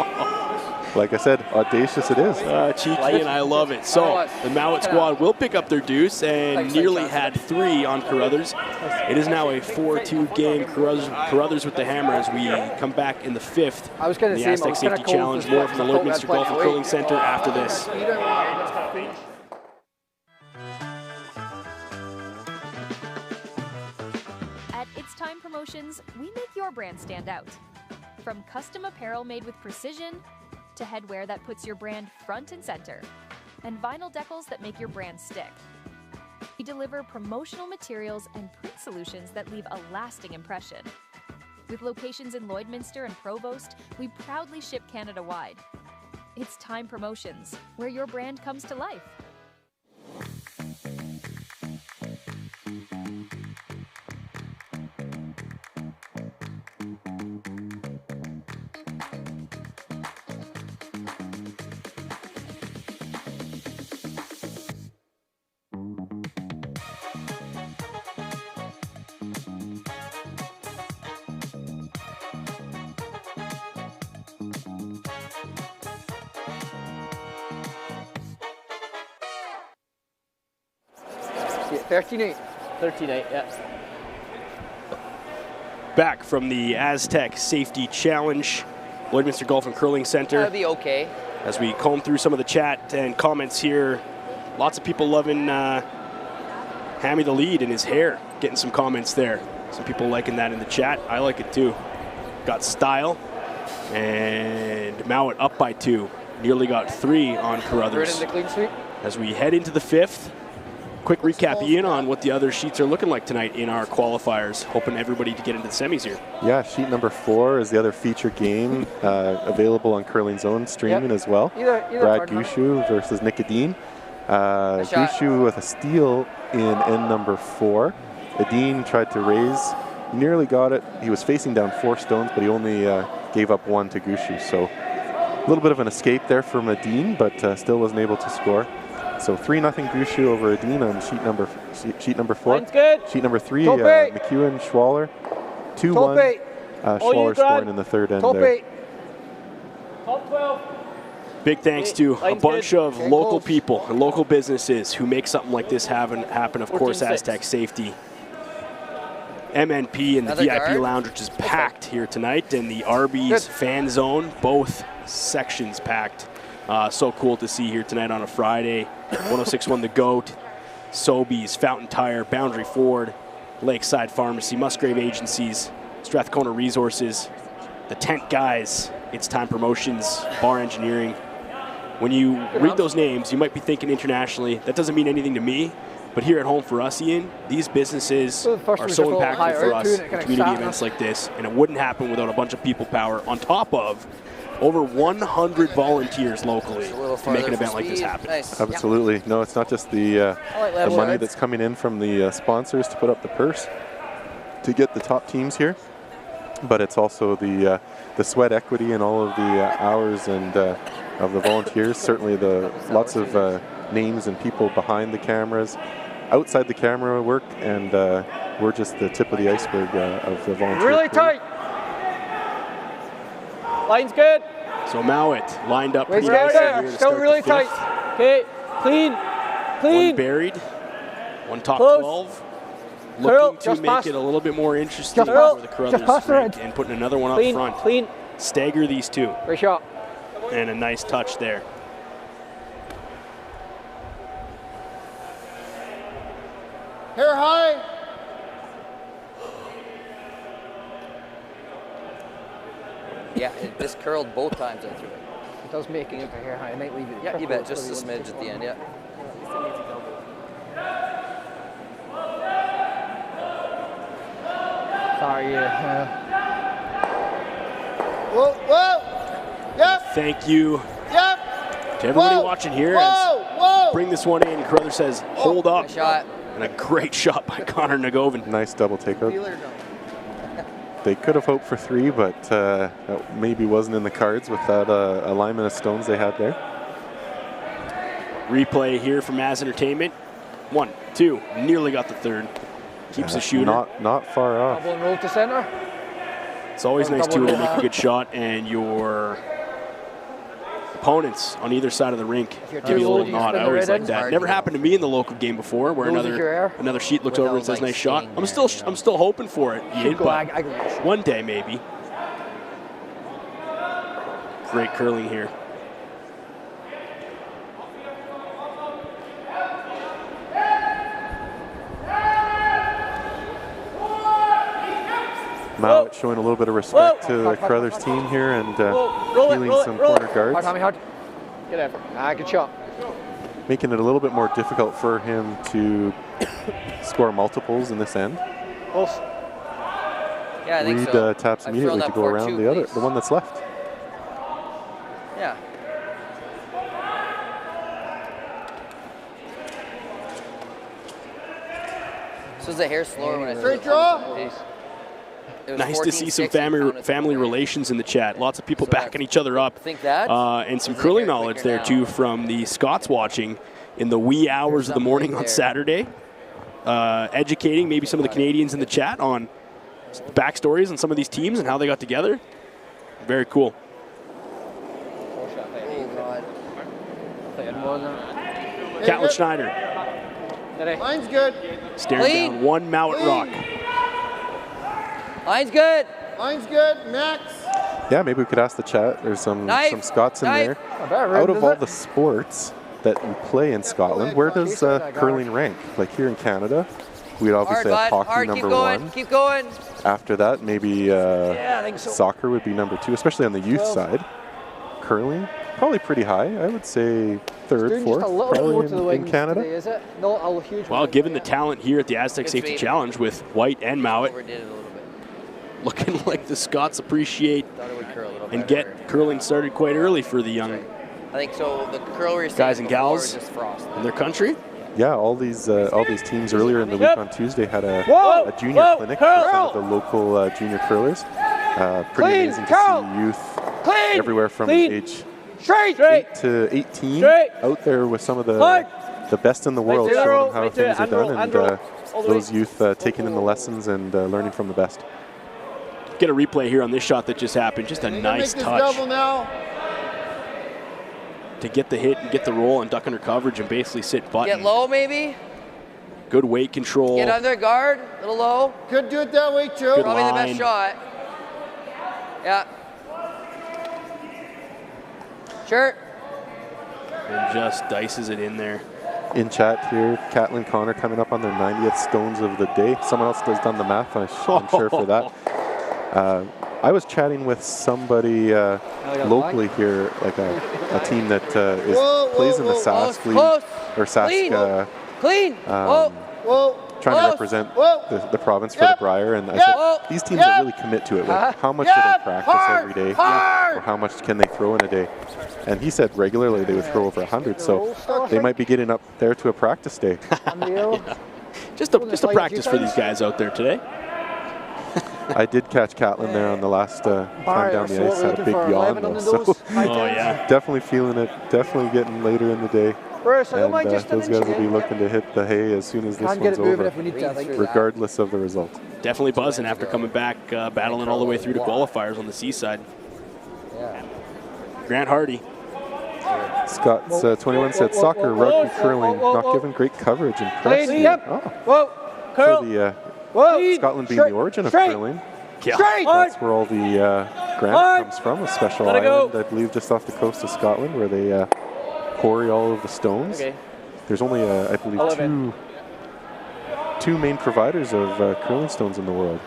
Like I said, audacious it is. Cheeky, and I love it. So the Mouat squad will pick up their deuce and nearly had 3 on Carruthers. It is now a 4-2 game. Carruthers with the hammer as we come back in the 5th. The Astec Safety Challenge. More from the Lloydminster Golf and Curling Center after this. At It's Time Promotions, we make your brand stand out. From custom apparel made with precision, to headwear that puts your brand front and center, and vinyl decals that make your brand stick. We deliver promotional materials and print solutions that leave a lasting impression. With locations in Lloydminster and Provost, we proudly ship Canada-wide. It's Time Promotions, where your brand comes to life. Yeah, 13-8. 13-8, yeah. Back from the Astec Safety Challenge, Lloydminster Golf and Curling Center. That'll be okay. As we comb through some of the chat and comments here, lots of people loving Hammy the lead in his hair. Getting some comments there. Some people liking that in the chat. I like it too. Got style. And Mouat up by 2. Nearly got 3 on Carruthers. Right in the clean sweep. As we head into the 5th, quick recap, Ian, on what the other sheets are looking like tonight in our qualifiers. Hoping everybody to get into the semis here. Yeah, sheet number 4 is the other feature game available on Curling Zone streaming as well. Brad Gushu versus Nick Adine. Gushu with a steal in end number 4. Adine tried to raise, nearly got it. He was facing down 4 stones, but he only gave up 1 to Gushu. So a little bit of an escape there from Adine, but still wasn't able to score. So 3-0 Gushu over Adine on sheet number 4. Line's good. Sheet number 3, McEwen, Schwaller. 2-1. Schwaller scoring in the 3rd end there. Top 12. Big thanks to a bunch of local people and local businesses who make something like this happen. Of course, Astec Safety. MNP and the VIP Lounge, which is packed here tonight, and the Arby's Fan Zone, both sections packed. So cool to see here tonight on a Friday. 106.1 The Goat, Sobeys, Fountain Tire, Boundary Ford, Lakeside Pharmacy, Musgrave Agencies, Strathcona Resources, the Tent Guys, It's Time Promotions, Bar Engineering. When you read those names, you might be thinking internationally. That doesn't mean anything to me. But here at home for us, Ian, these businesses are so impactful for us in community events like this, and it wouldn't happen without a bunch of people power on top of over 100 volunteers locally to make an event like this happen. Nice. Absolutely. No, it's not just the money that's coming in from the sponsors to put up the purse to get the top teams here, but it's also the sweat equity and all of the hours and of the volunteers. Certainly the lots of names and people behind the cameras, outside the camera work, and we're just the tip of the iceberg of the volunteer Really crew. tight. Line's good. So Mouat lined up pretty Right nicely there. here to Still start really the fifth. tight. Okay, clean. Clean. One buried, one top Close. 12. Curl, Looking to just make pass. it a little bit more interesting Just pass. for the Just Carruthers pass the rink red. and putting another one Clean, up front. clean. Stagger these two. Great shot. And a nice touch there. Hair high. Yeah, this curled both times I threw it. It does make it here high. I might leave it. Yeah, you bet. Just a smidge at the end, yeah. Sorry, Whoa, whoa. Yep. Thank you Yep. to everybody Whoa. watching here. Whoa, whoa. Bring this one in. Carruthers says, hold up. Nice shot. And a great shot by Connor Nagovin. Nice double takeout. They could have hoped for 3, but that maybe wasn't in the cards with that alignment of stones they had there. Replay here from Maz Entertainment. 1, 2, nearly got the third. Keeps the shooter. Not far off. Double and roll to center. It's always nice too to make a good shot and your opponents on either side of the rink give you a little nod. I always like that. Never happened to me in the local game before, where another sheet looks over and says nice shot. I'm still hoping for it, Ian, but one day maybe. Great curling here. Mouat showing a little bit of respect to the Carruthers team here and healing some corner guards. Hard. Get out. Good shot. Making it a little bit more difficult for him to score multiples in this end. Close. Yeah, I think Reid so. taps I've immediately thrown to that go for around two, the please. one that's left. Yeah. So is the hair slower when I throw Straight draw. Nice to see some family relations in the chat. Lots of people backing each other up. And some curling knowledge there too from the Scots watching in the wee hours of the morning on Saturday. Educating maybe some of the Canadians in the chat on backstories on some of these teams and how they got together. Very cool. Catlin Schneider. Line's good. Staring down one Mouat rock. Line's good. Line's good. Max. Yeah, maybe we could ask the chat. There's some Scots in there. Out of all the sports that you play in Scotland, where does curling rank? Like here in Canada, we'd obviously have hockey number one. Keep going. After that, maybe I think so. soccer would be number 2, especially on the youth side. Curling, probably pretty high. I would say third, fourth, probably in Canada. Today, is it? No, a huge Well, given the talent here at the Astec Safety Challenge with White and Mouat, looking like the Scots appreciate and get curling started quite early for the young I think so. The curl we were guys and gals is just frost. in their country. Yeah, all these teams earlier in the week on Tuesday had a junior clinic for some of the local junior curlers. Pretty amazing to see youth everywhere from age 8 to 18 out there with some of the best in the world showing them how things are done, and those youth taking in the lessons and learning from the best. Get a replay here on this shot that just happened. Just a nice touch to get the hit and get the roll and duck under coverage and basically sit button. Get low, maybe. Good weight control. Get under guard, a little low. Could do it that way too. Good Probably line. the best shot. Yeah. Sure. And just dices it in there. in chat here, Catlin Connor coming up on their 90th stones of the day. Someone else has done the math, I'm sure, for that. I was chatting with somebody locally here, like a team that plays in the Sask League, or Sask, trying to represent the province for the Brier, and I said, these teams that really commit to it, like, how much do they practice every day, or how much can they throw in a day? And he said regularly they would throw over 100, so they might be getting up there to a practice day. Just a practice for these guys out there today. I did catch Catlin there on the last time down the ice, had a big yawn though, so definitely feeling it, definitely getting later in the day. And those guys will be looking to hit the hay as soon as this one's over, regardless of the result. Definitely buzzing after coming back, battling all the way through to qualifiers on the seaside. Grant Hardy. Scott's 21 said, soccer, rugby, curling, not given great coverage in press. Scotland being the origin of curling. That's where all the granite comes from, a special island, I believe, just off the coast of Scotland, where they quarry all of the stones. There's only, I believe, two main providers of curling stones in the world.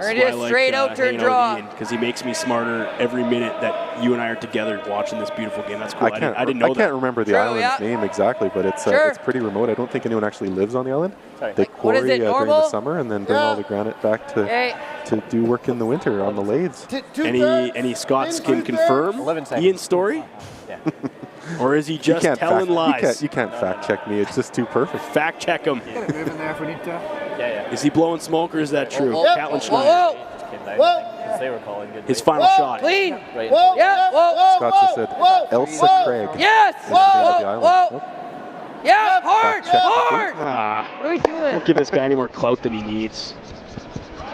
Straight out turn draw. Because he makes me smarter every minute that you and I are together watching this beautiful game. That's cool. I didn't know that. I can't remember the island's name exactly, but it's pretty remote. I don't think anyone actually lives on the island. They quarry during the summer and then bring all the granite back to do work in the winter on the lathes. Any Scots can confirm Ian's story? Or is he just telling lies? You can't fact check me. It's just too perfect. Fact check him. Get it moving there if we need to. Is he blowing smoke or is that true? Catlin Schneider. They were calling good. His final shot. Clean. Right. Scott just said Elsa Craig. Yes. Yeah, hard. What are we doing? Don't give this guy any more clout than he needs.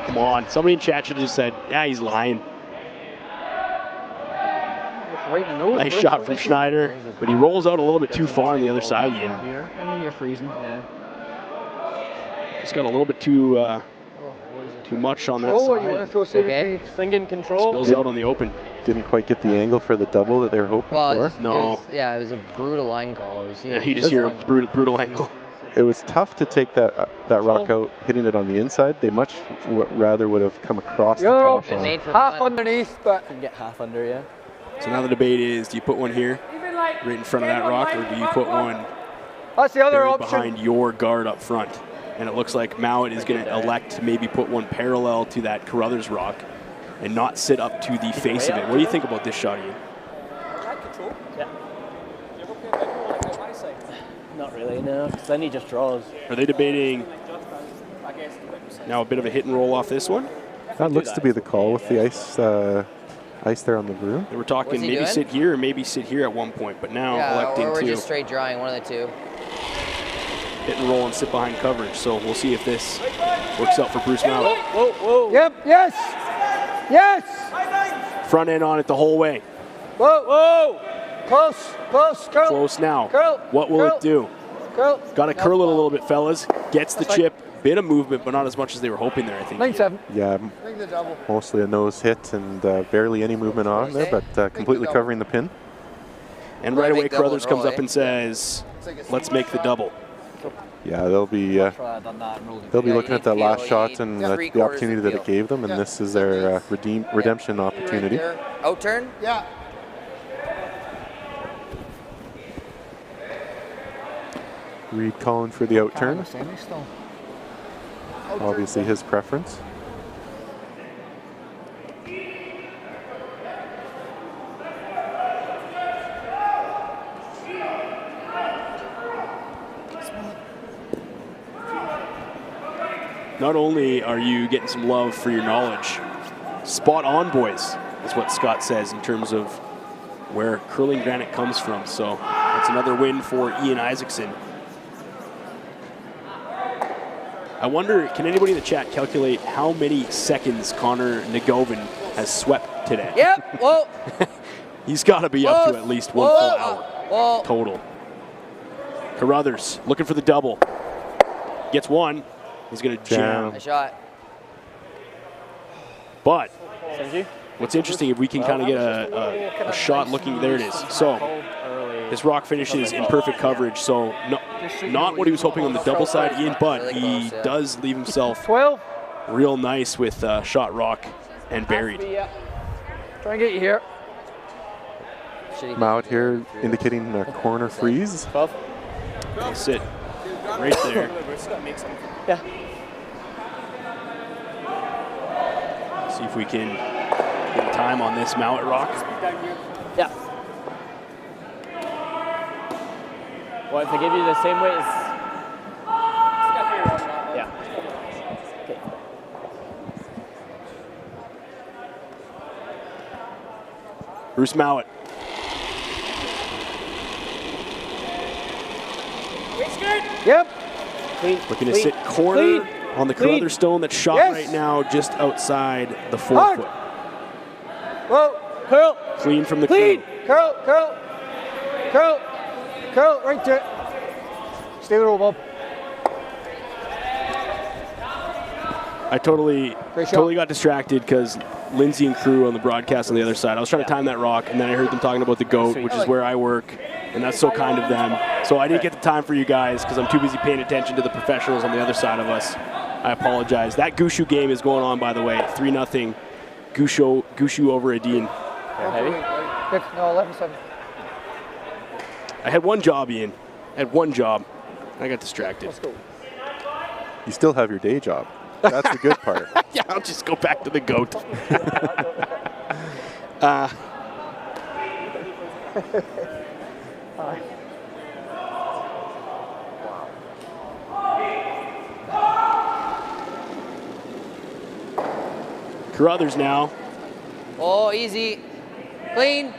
Come on. Somebody in chat should have just said, yeah, he's lying. Nice shot from Schneider, but he rolls out a little bit too far on the other side again. And then you're freezing. Just got a little bit too much on that side. Thinking control. Spills out on the open. Didn't quite get the angle for the double that they were hoping for. No. It was a brutal line call. You just hear a brutal angle. It was tough to take that rock out, hitting it on the inside. They much rather would have come across the top. Half underneath, but can get half under, yeah. So now the debate is, do you put one here, right in front of that rock, or do you put one that's the other option behind your guard up front? And it looks like Mouat is going to elect to maybe put one parallel to that Carruthers rock and not sit up to the face of it. What do you think about this shot, Ian? Not really, no, because then he just draws. Are they debating now a bit of a hit and roll off this one? That looks to be the call with the ice there on the broom. They were talking maybe sit here or maybe sit here at one point, but now electing or we're to just straight drawing, one of the two. Hit and roll and sit behind coverage. So we'll see if this works out for Bruce Mouat. Whoa. Yep, yes. Front end on it the whole way. Whoa. Close, curl. Close now. Curl. What will it do? Curl. Got to curl it a little bit, fellas. Gets the chip. Bit of movement, but not as much as they were hoping there, I think. 9-7. Yeah, mostly a nose hit and barely any movement on there, but completely covering the pin. And right away, Carruthers comes up and says, let's make the double. Yeah, they'll be looking at that last shot and the opportunity that it gave them, and this is their redemption opportunity. Out turn? Yeah. Reid calling for the out turn. Obviously his preference. Not only are you getting some love for your knowledge, spot on, boys, is what Scott says in terms of where curling granite comes from. So that's another win for Ian Isaacson. I wonder, can anybody in the chat calculate how many seconds Connor Nagovin has swept today? Yep, whoa. He's got to be up to at least 1 full hour total. Carruthers looking for the double. Gets one. He's going to jam. A shot. But what's interesting, if we can kind of get a shot looking, there it is. So This rock finishes in perfect coverage, so not what he was hoping on the double side, Ian, but he does leave himself real nice with shot rock and buried. Try and get you here. Mouat here indicating a corner freeze. Sit right there. Yeah. See if we can get time on this Mouat rock. Yeah. What if I give you the same weight as? Yeah. Okay. Bruce Mouat. Yep. Looking to sit corner on the Carruthers stone that's shot right now just outside the 4 foot. Whoa, curl. Clean from the clean. Curl, curl, curl, curl, right to it. Stay the roll, Bob. I totally got distracted because Lindsay and crew on the broadcast on the other side. I was trying to time that rock, and then I heard them talking about the goat, which is where I work, and that's so kind of them. So I didn't get the time for you guys because I'm too busy paying attention to the professionals on the other side of us. I apologize. That Gushu game is going on, by the way. 3-0. Gushu over Adine. Heavy? No, 11-7. I had one job, Ian. I had one job. I got distracted. Let's go. You still have your day job. That's the good part. Yeah, I'll just go back to the goat. Carruthers now. Oh, easy. Clean.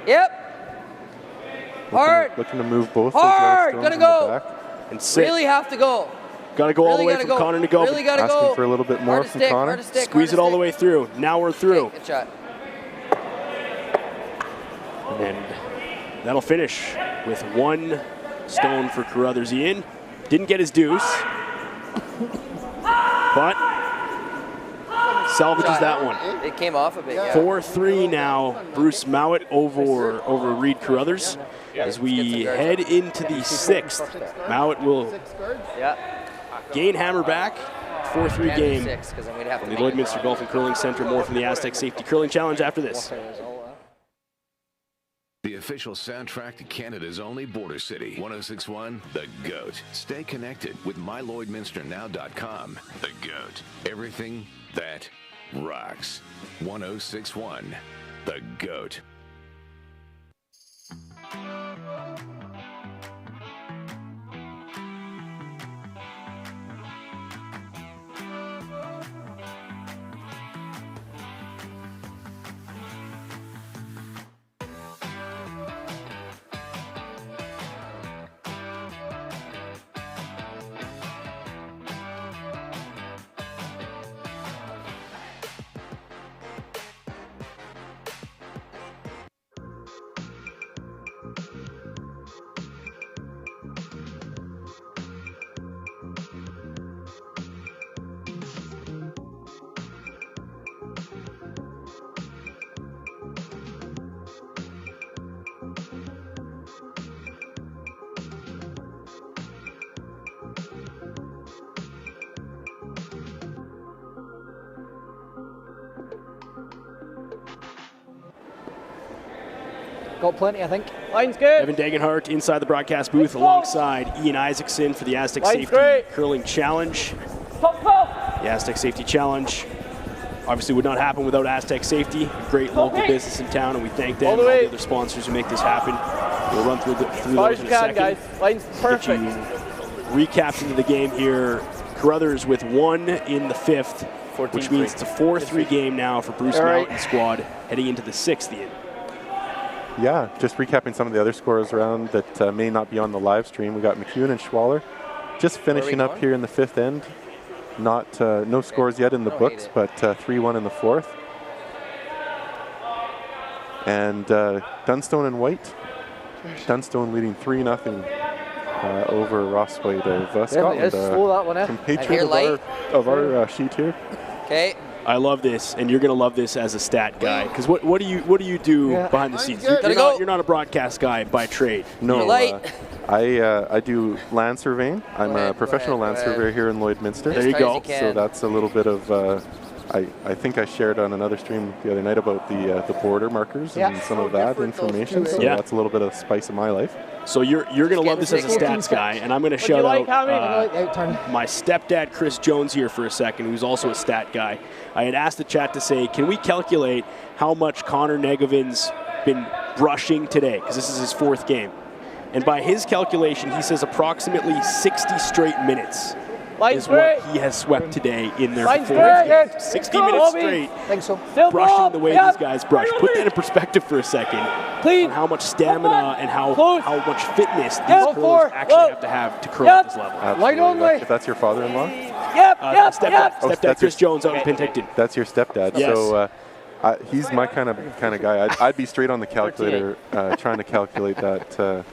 Yep. Hard. Looking to move both. Hard. Gonna go. And sit. Really have to go. Got to go all the way from Connor to go. Really got to go. Asking for a little bit more from Connor. Squeeze it all the way through. Now we're through. Good shot. And that'll finish with 1 stone for Carruthers. Ian didn't get his deuce, but salvages that one. It came off a bit, yeah. 4-3 now. Bruce Mouat over Reid Carruthers. As we head into the 6th, Mouat will gain hammer back. 4-3 game from the Lloydminster Golf and Curling Center. More from the Astec Safety Curling Challenge after this. The official soundtrack to Canada's only border city, 1061, The GOAT. Stay connected with mylloydminsternow.com. The GOAT. Everything that rocks. 1061, The GOAT. Got plenty, I think. Line's good. Evan Dagenhart inside the broadcast booth alongside Ian Isaacson for the Astec Safety Curling Challenge. The Astec Safety Challenge obviously would not happen without Astec Safety, a great local business in town, and we thank them and all the other sponsors who make this happen. We'll run through those in a second. Guys. Line's perfect. Recap into the game here. Carruthers with 1 in the 5th, which means it's a 4-3 game now for Bruce Mouat and squad heading into the 6th, Ian. Yeah, just recapping some of the other scores around that may not be on the live stream. We got McEwen and Schwaller just finishing up here in the 5th end. Not no scores yet in the books, but 3-1 in the 4th. And Dunstone and White. Dunstone leading 3-0 over Rosswade of Scotland. Slow that one, compatriot of our sheet here. Okay. I love this, and you're gonna love this as a stat guy. Because what do you do behind the scenes? You're not a broadcast guy by trade. No, I do land surveying. I'm a professional land surveyor here in Lloydminster. There you go. So that's a little bit of. I think I shared on another stream the other night about the border markers and some of that information. So that's a little bit of spice of my life. So you're gonna love this as a stats guy, and I'm gonna shout out my stepdad Chris Jones here for a second, who's also a stat guy. I had asked the chat to say, can we calculate how much Connor Negavin's been brushing today? Because this is his 4th game, and by his calculation, he says approximately 60 straight minutes is what he has swept today in their 4th game. 60 minutes straight, brushing the way these guys brush. Put that in perspective for a second. On how much stamina and how much fitness these curlers actually have to curl at this level. Absolutely. If that's your father-in-law? Stepdad Chris Jones out in Penticton. That's your stepdad. Yes. So he's my kind of guy. I'd be straight on the calculator trying to calculate that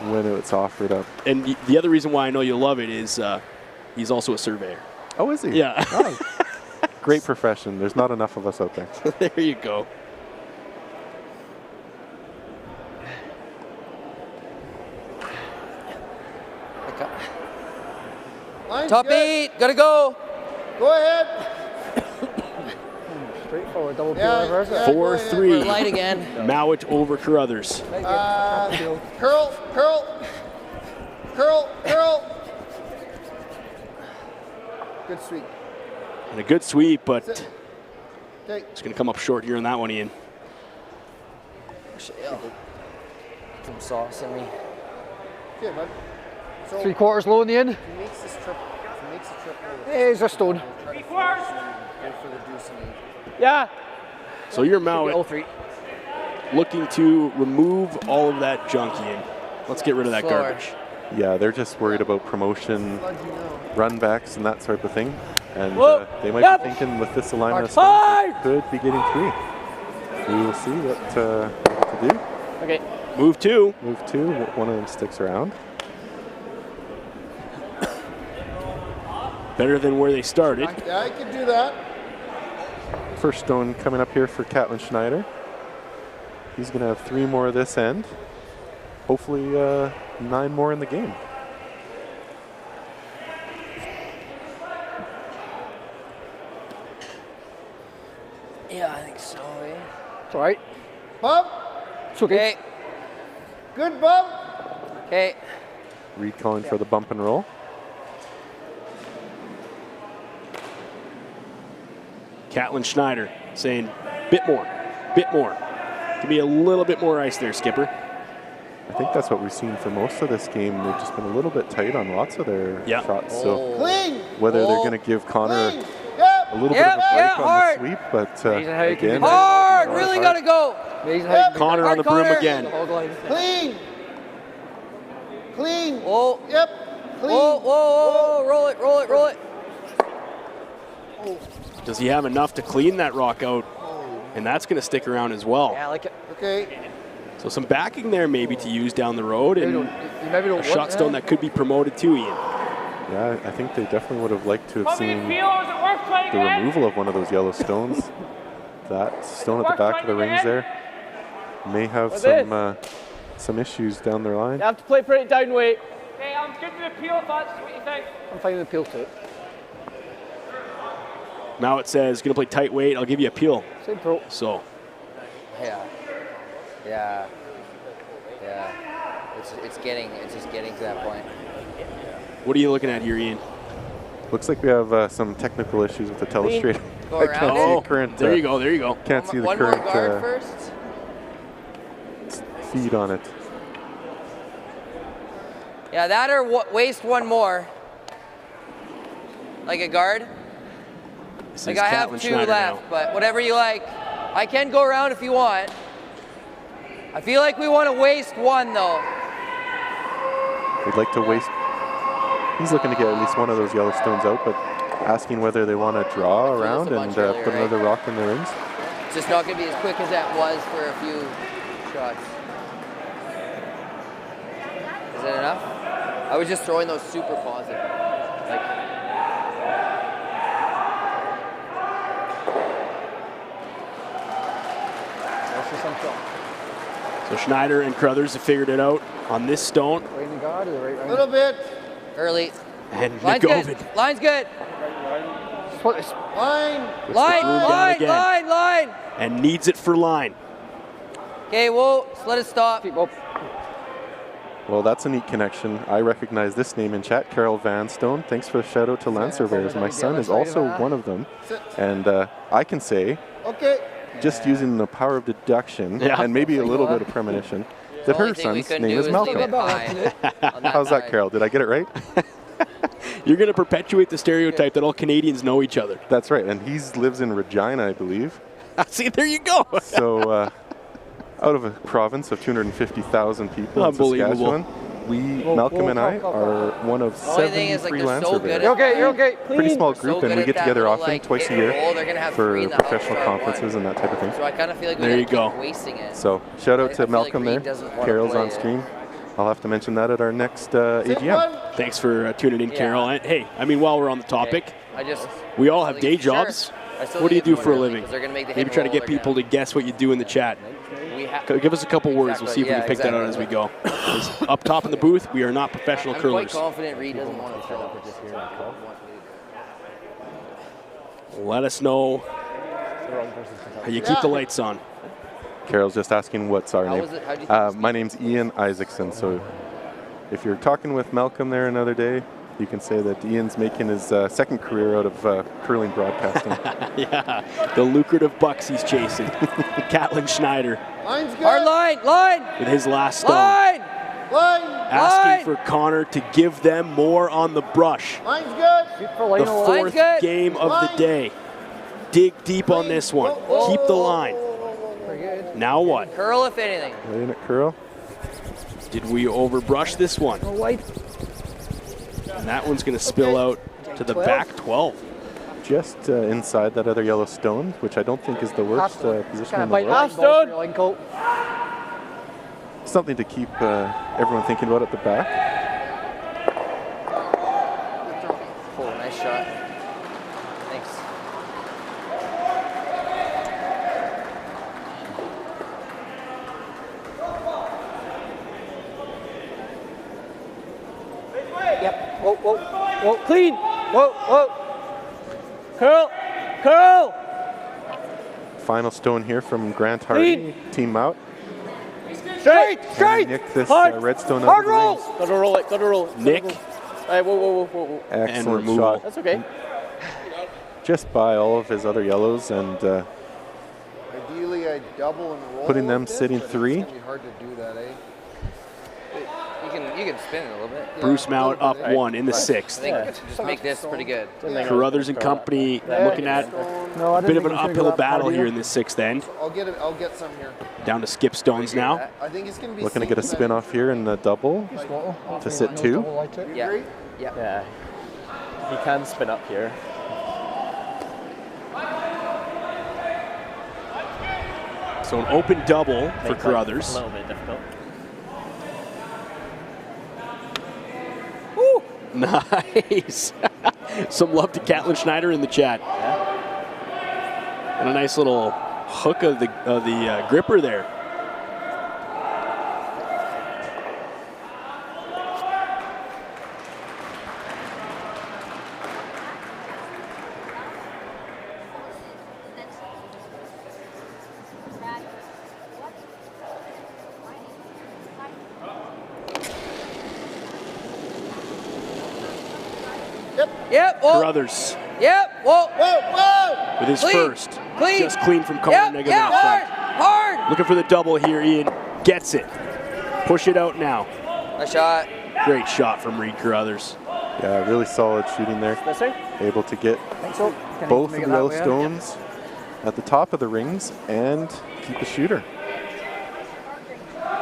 when it's offered up. And the other reason why I know you'll love it is he's also a surveyor. Oh, is he? Yeah. Oh. Great profession. There's not enough of us out there. There you go. Top 8, gotta go. Go ahead. Straightforward double peel Yeah, reverse. yeah, 4-3. Light again. Mouat over Carruthers. Curl, curl, curl, curl. Good sweep. And a good sweep, but Okay. it's going to come up short here on that one, Ian. Some sauce in me. Okay, bud. So 3/4 low in the end. If he makes this trip, There's a stone. Go for the deuce and Yeah. So you're Mouat looking to remove all of that junk, Ian. Let's get rid of that garbage. Yeah, they're just worried about promotion, run backs, and that sort of thing. And they might be thinking with this alignment, they could be getting 3. We will see what to do. Okay. Move 2. Move 2. One of them sticks around. Better than where they started. Yeah, I could do that. First stone coming up here for Catlin Schneider. He's going to have 3 more this end. Hopefully 9 more in the game. Yeah, I think so, eh? It's all right. Bump. It's okay. Good bump. Okay. Reid calling for the bump and roll. Catlin Schneider saying, bit more. Give me a little bit more ice there, Skipper. I think that's what we've seen for most of this game. They've just been a little bit tight on lots of their shots. So whether they're going to give Connor a little bit of a break on the sweep, but again, hard, really got to go. Connor on the broom again. Clean. Clean. Whoa. Yep. Clean. Whoa. Roll it. Does he have enough to clean that rock out? And that's going to stick around as well. Yeah, I like it. Okay. So some backing there maybe to use down the road, and a shot stone that could be promoted too, Ian. Yeah, I think they definitely would have liked to have seen the removal of one of those yellow stones. That stone at the back of the rings there may have some issues down their line. You have to play pretty down weight. Okay, I'm good with the peel if that's what you think. I'm fine with the peel too. Mouat says, gonna play tight weight, I'll give you a peel. Same pro. So. Yeah. It's just getting to that point. What are you looking at here, Ian? Looks like we have some technical issues with the telestrator. Go I around can't see the current. There you go. Can't see the one current more guard first. feed on it. Yeah, that or waste one more. Like a guard. Like I have 2 left, but whatever you like. I can go around if you want. I feel like we want to waste 1 though. We'd like to waste. He's looking to get at least one of those yellow stones out, but asking whether they want to draw around and put another rock in the rings. It's just not going to be as quick as that was for a few shots. Is it enough? I was just throwing those super positive. Like, So Schneider and Carruthers have figured it out on this stone. A little bit. Early. And Line's McGovin. good. Line's good. Line. Line. And needs it for line. Okay, whoa, so let it stop. Well, that's a neat connection. I recognize this name in chat, Carol Vanstone. Thanks for the shout out to Land Surveyors. My son is also one of them. And I can say, just using the power of deduction and maybe a little bit of premonition, that her son's name is Malcolm. How's that, Carol? Did I get it right? You're going to perpetuate the stereotype that all Canadians know each other. That's right. And he lives in Regina, I believe. See, there you go. So, out of a province of 250,000 people in Saskatchewan, Malcolm and I are one of 73 land surveyors. You're okay. Pretty small group, and we get together often, twice a year, for professional conferences and that type of thing. So I kind of feel like there you go. Wasting it. So shout out to Malcolm there. Carol's on stream. I'll have to mention that at our next AGM. Thanks for tuning in, Carol. And hey, I mean, while we're on the topic, we all have day jobs. What do you do for a living? Maybe try to get people to guess what you do in the chat. Give us a couple words. We'll see if we can pick that out as we go. Up top in the booth, we are not professional curlers. I'm quite confident Reid doesn't want to turn up at this here. Let us know how you keep the lights on. Carol's just asking what's our name. My name's Ian Isaacson. So if you're talking with Malcolm there another day, you can say that Ian's making his second career out of curling broadcasting. Yeah, the lucrative bucks he's chasing. Catlin Schneider. Line's good. Hard line. With his last stone. Line. Asking for Connor to give them more on the brush. Line's good. The fourth game of the day. Dig deep on this one. Keep the line. Now what? Curl if anything. Laying it curl. Did we overbrush this one? And that one's going to spill out to the back 12. Just inside that other yellow stone, which I don't think is the worst position in the world. Half stone. Something to keep everyone thinking about at the back. Oh, nice shot. Thanks. Yep. Whoa. Clean. Whoa. Curl. Final stone here from Grant Hardy, Team Mouat. Straight. Nick this redstone out of the rings. Gotta roll it. Nick. Hey, whoa. Excellent and shot. That's okay. Just by all of his other yellows and Ideally, I double and roll. putting them sitting three. It's gonna be hard to do that, eh? You can spin it a little bit. Bruce Mouat up one in the sixth. I think just make this pretty good. Carruthers and company looking at a bit of an uphill battle here in the sixth end. I'll get some here. Down to skip stones now. I think it's gonna be Looking to get a spin off here in the double to sit two. Yeah. He can spin up here. So an open double for Carruthers. A little bit difficult. Woo! Nice. Some love to Catlin Schneider in the chat. And a nice little hook of the gripper there. Yep. Carruthers. Yep. Whoa. With his first. Clean. Just clean from Connor. Negative up front. Hard. Looking for the double here, Ian. Gets it. Push it out now. A shot. Great shot from Reid Carruthers. Yeah, really solid shooting there. Able to get both of the yellow stones at the top of the rings and keep the shooter.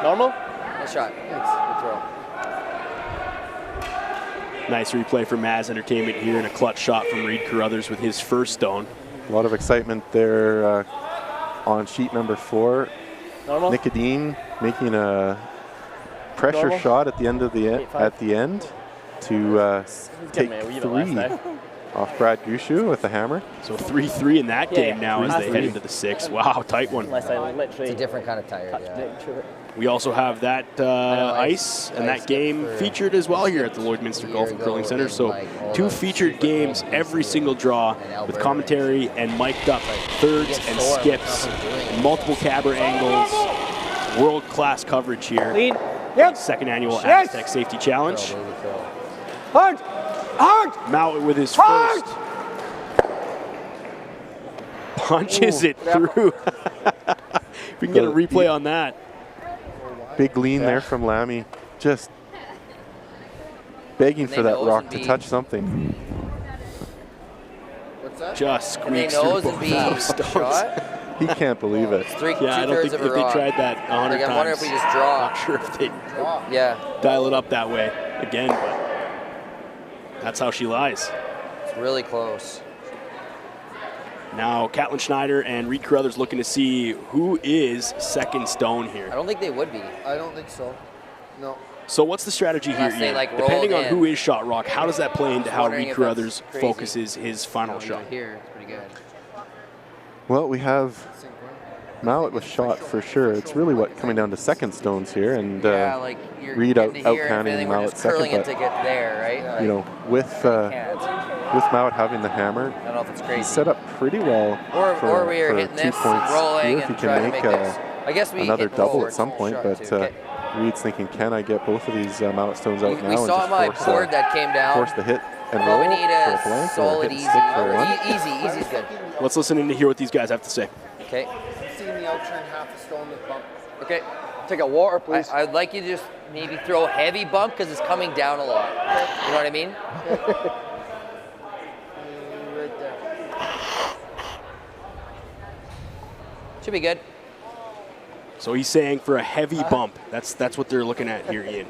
Normal? Nice shot. Thanks. Good throw. Nice replay for Maz Entertainment here, and a clutch shot from Reid Carruthers with his first stone. A lot of excitement there on sheet number 4. Normal. Nicodine making a pressure shot at the end of the to take 3 off Brad Gushu with the hammer. So 3-3 in that game now as they head into the 6th. Wow, tight one. It's a different kind of tire. We also have that ice and that game featured as well here at the Lloydminster Golf and Curling Center. So 2 featured games every single draw with commentary and mic'd up thirds and skips, and multiple camera angles, world-class coverage here. Lean. Yep. Second annual Astec Safety Challenge. Hard. Hard. Mouat with his first. Punches it through. We can get a replay on that. Big lean there from Lammy, just begging for that rock to touch something. What's that? Just squeaks through both those stones. He can't believe it. I don't think if they tried that 100 times. I wonder if we just draw. Not sure if they dial it up that way again, but that's how she lies. It's really close. Now, Catlin Schneider and Reid Carruthers looking to see who is second stone here. I don't think they would be. I don't think so. No. So what's the strategy here, Unless they, Ian? like, Depending on rolled in. who is shot rock, how does that play into how wondering Reid if Carruthers that's crazy. focuses his final shot? Here, it's pretty good. Well, we have Mouat with shot for sure. It's really coming down to second stones here, and Reid out-counting Mouat second. But to get there, right? You know, with Mouat having the hammer, I don't know if it's crazy. he's set up pretty well or we are hitting 2 this, points rolling, here if he and trying can to make make this. I guess we another hit double forward at some point, shot but too. Reid's thinking, can I get both of these Mouat stones out now We and saw just my force, board that came down. force the hit and Probably roll need for a a blank or solid hit easy. stick for a one? Easy's good. Let's listen in to hear what these guys have to say. Okay. Seeing the outturn half a stone with bump. Okay. Take a water, please. I'd like you to just maybe throw a heavy bump because it's coming down a lot. You know what I mean? Right there. Should be good. So he's saying for a heavy bump. That's what they're looking at here, Ian.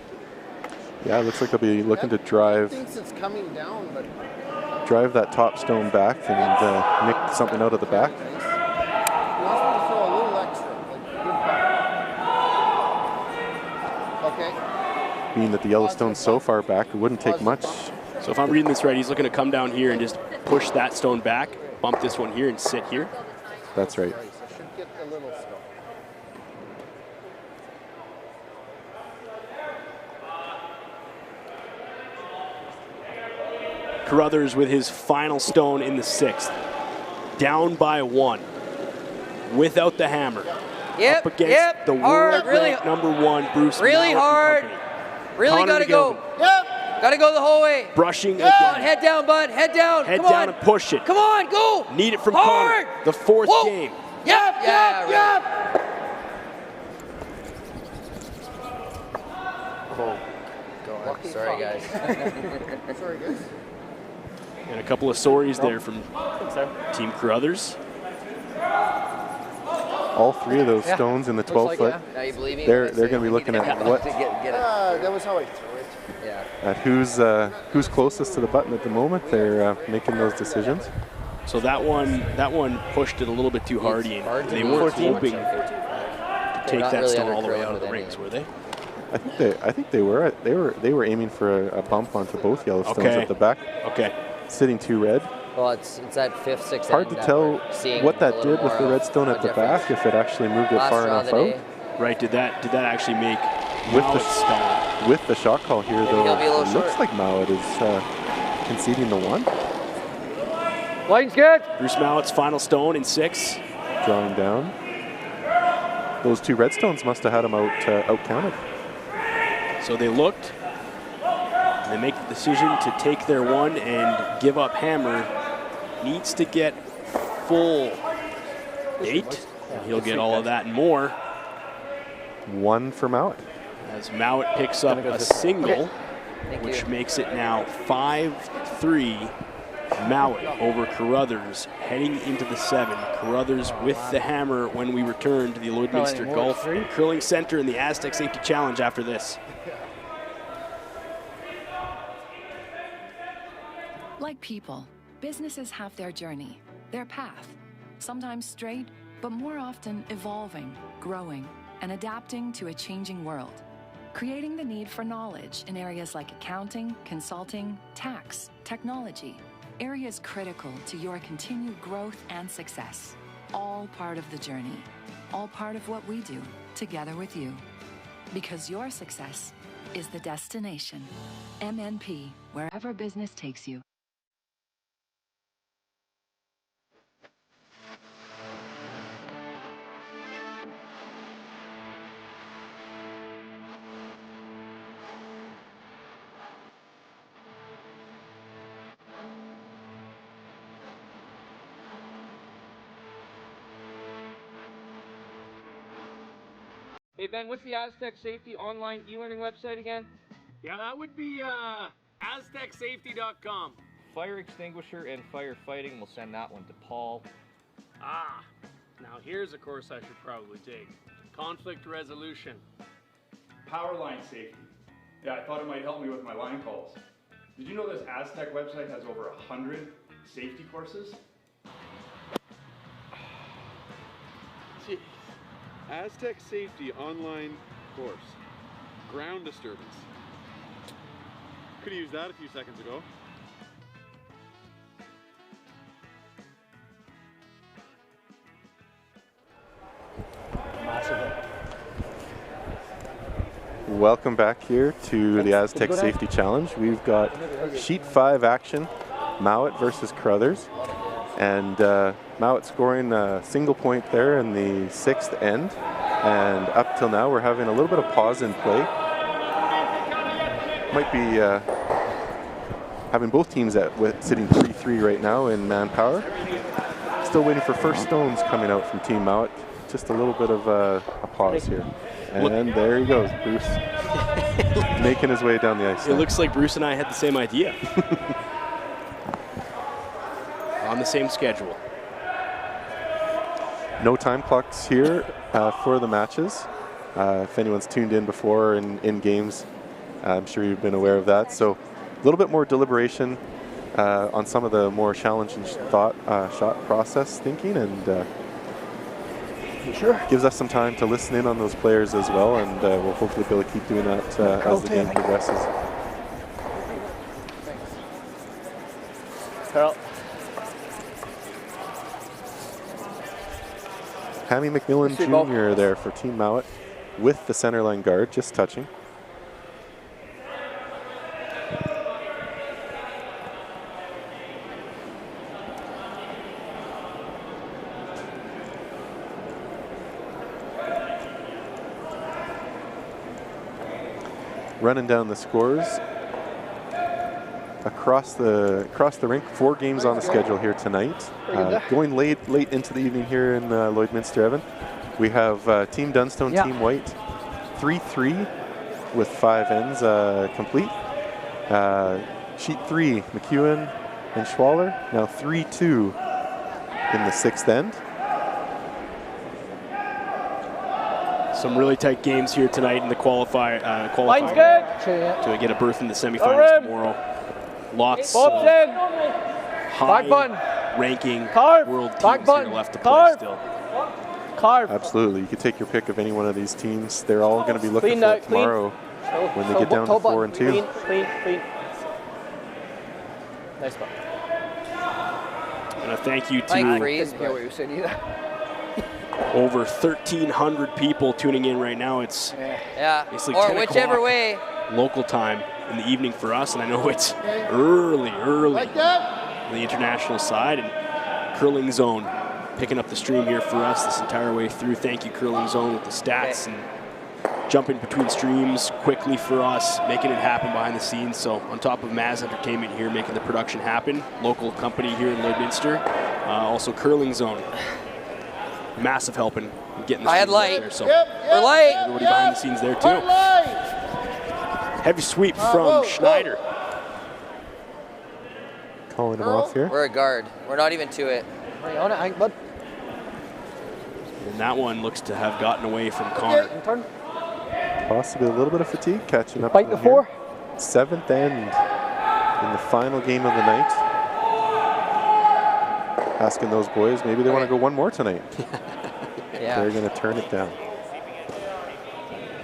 Yeah, it looks like they'll be looking to drive Thinks it's coming down, but that top stone back and nick something out of the back. he wants me to throw a little extra, like good bump. Okay. Being that the yellow stone's so far back, it wouldn't take much. So if I'm reading this right, he's looking to come down here and just push that stone back, bump this one here, and sit here. That's right. So should get a little stone. Carruthers with his final stone in the 6th. Down by 1. Without the hammer. Yep, Up against the world ranked #1 Bruce Really Mouat and hard. company. Really Connor gotta go. McGilvin. Yep. Gotta go the whole way. Brushing Come again. on, head down, bud. Head down. Head Come down on. and push it. Come on, go. Need it from Hard. Connor. The 4th Whoa. game. Yep, yep. Cool. Go on. Sorry, guys. Sorry, guys. And a couple of sorries there from Team Carruthers. All 3 of those stones in the 12 foot. Now you believe me? They're going to be looking at what That was how I threw it. Yeah. at who's closest to the button at the moment. They're making those decisions. So that one pushed it a little bit too hard, Ian. They weren't hoping to take that stone all the way out of the rings, were they? I think they were. They were aiming for a bump onto both yellow stones at the back. Okay. Sitting 2 red. Well, it's that 5th, 6th. Hard to tell what that did with the red stone at the back, if it actually moved it far enough out. Right, did that actually make with Mouat's the stone? With the shot call here, Maybe he'll be a though, little it looks short. like Mouat is conceding the 1. Line's good. Bruce Mouat's final stone in 6. Drawing down. Those 2 red stones must have had him out counted. So they looked. They make the decision to take their 1 and give up hammer. Needs to get full 8. And he'll get all of that and more. 1 for Mouat. As Mouat picks up a single, which makes it now 5-3. Mouat over Carruthers heading into the 7. Carruthers with the hammer when we return to the Lloydminster Golf and Curling Center in the Astec Safety Challenge after this. Like people, businesses have their journey, their path, sometimes straight, but more often evolving, growing, and adapting to a changing world. Creating the need for knowledge in areas like accounting, consulting, tax, technology, areas critical to your continued growth and success. All part of the journey, all part of what we do together with you. Because your success is the destination. MNP, wherever business takes you. Hey Ben, what's the Astec Safety online e-learning website again? Yeah, that would be AstecSafety.com. Fire extinguisher and firefighting, we'll send that one to Paul. Ah, now here's a course I should probably take. Conflict resolution. Power line safety. Yeah, I thought it might help me with my line calls. Did you know this Astec website has over 100 safety courses? Jeez. Astec Safety online course. Ground disturbance. Could have used that a few seconds ago. Welcome back here to the Astec Safety Challenge. We've got Sheet 5 action, Mouat versus Carruthers. And Mouat scoring a single point there in the 6th end. And up till now, we're having a little bit of pause in play. Might be having both teams sitting 3-3 right now in manpower. Still waiting for first stones coming out from Team Mouat. Just a little bit of a pause here. And there he goes, Bruce, making his way down the ice. It looks like Bruce and I had the same idea. On the same schedule. No time clocks here for the matches. If anyone's tuned in before in games, I'm sure you've been aware of that. So a little bit more deliberation on some of the more challenging shot process thinking, and gives us some time to listen in on those players as well, and we'll hopefully be able to keep doing that as the game progresses. Carl. Hammy McMillan Jr. there for Team Mouat with the centerline guard, just touching. Running down the scores across the rink. 4 games on the schedule here tonight. Going late into the evening here in Lloydminster, Evan. We have Team Dunstone, Team White, 3-3 with 5 ends complete. Sheet 3, McEwen and Schwaller, now 3-2 in the 6th end. Some really tight games here tonight in the qualifier to get a berth in the semifinals tomorrow. Lots of high-ranking world teams here left to play still. Absolutely, you could take your pick of any one of these teams. They're all going to be looking for it tomorrow when they get down to 4-2. Clean. Nice ball. And a thank you to over 1,300 people tuning in right now. It's basically or 10 whichever way. Local time in the evening for us, and I know it's early Like that? on the international side. And Curling Zone picking up the stream here for us this entire way through. Thank you, Curling Zone, with the stats and jumping between streams quickly for us, making it happen behind the scenes. So on top of Maz Entertainment here, making the production happen, local company here in Lloydminster, also Curling Zone. Massive help in getting the light there. So we're light. Everybody behind the scenes there too. Heavy sweep from Schneider. Calling him off here. We're a guard. We're not even to it. Hang on it, bud. And that one looks to have gotten away from Connor. Possibly a little bit of fatigue catching up. Bite the 4. 7th end in the final game of the night. Asking those boys, maybe they want to go one more tonight. They're going to turn it down.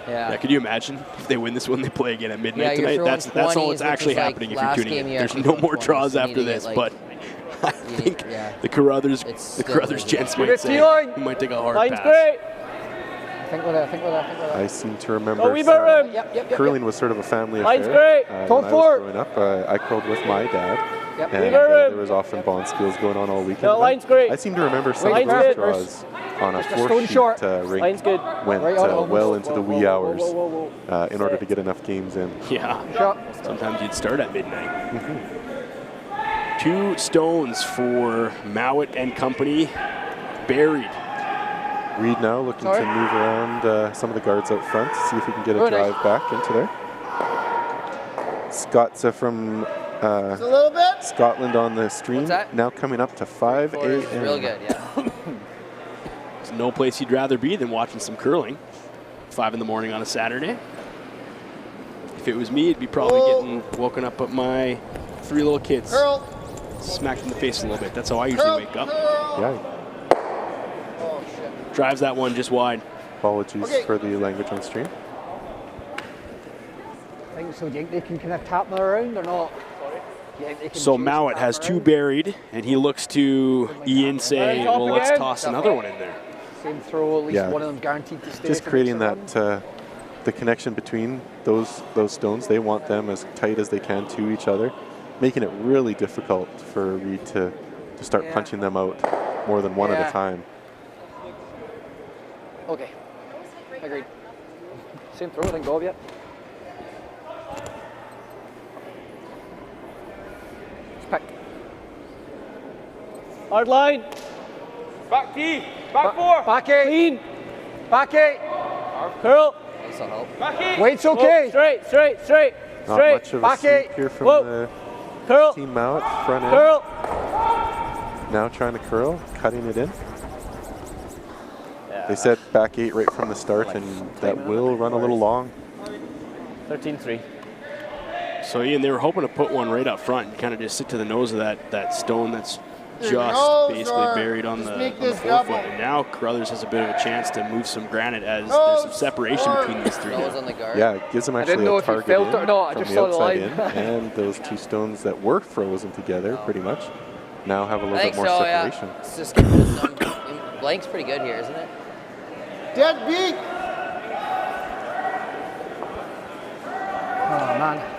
Yeah, could you imagine if they win this one, they play again at midnight tonight? That's all that's actually happening if you're tuning in. There's no more draws after this, but I think the Carruthers gents might say he might take a hard pass. think we're there. I seem to remember Yep. curling was sort of a family Line's affair. great. When I was growing up, I curled with my dad. Yep. And there was often bond skills going on all weekend. No, line's great. I seem to remember some Line's of those good. draws on a Just a stone 4-sheet short. rink Line's good. went Right on it. well into the wee hours Whoa. in order to get enough games in. Yeah. Shot. Sometimes you'd start at midnight. 2 stones for Mouat and company. Buried. Reid now looking to move around some of the guards out front to see if he can get a drive back into there. Scott's from Just a little bit. Scotland on the stream. Now coming up to 5 a.m. Real good, yeah. There's no place you'd rather be than watching some curling. 5 in the morning on a Saturday. If it was me, it'd be probably getting woken up by my 3 little kids. Curl. Smacked in the face a little bit. That's how I usually wake up. Yeah. Oh, shit. Drives that one just wide. Apologies for the language on stream. I think so. Do you think they can kind of tap them around or not? So Mouat has 2 buried, and he looks to Ian say, well, let's toss another one in there. Same throw, at least one of them guaranteed to stay. Just creating that the connection between those stones. They want them as tight as they can to each other, making it really difficult for Reid to start punching them out more than one at a time. Okay, agreed. Same throw, didn't go up yet. Hard line. Back D. Back 4. Back 8. Clean. Back 8. Curl. Back 8. Weight's okay. Straight. Not much of Back a sweep 8. here from the curl. Team Mouat front end. Curl. Now trying to curl, cutting it in. They said back 8 right from the start, and that will run a little long. 13-3. So Ian, they were hoping to put one right up front and kind of just sit to the nose of that stone that's just basically buried on the 4 foot. And now Carruthers has a bit of a chance to move some granite as there's some separation between these 3. Yeah, it gives them actually a target in from the outside in, and those 2 stones that were frozen together pretty much now have a little bit more separation. Yeah. It's just getting some. Blank's pretty good here, isn't it? Dead beat. Oh, man.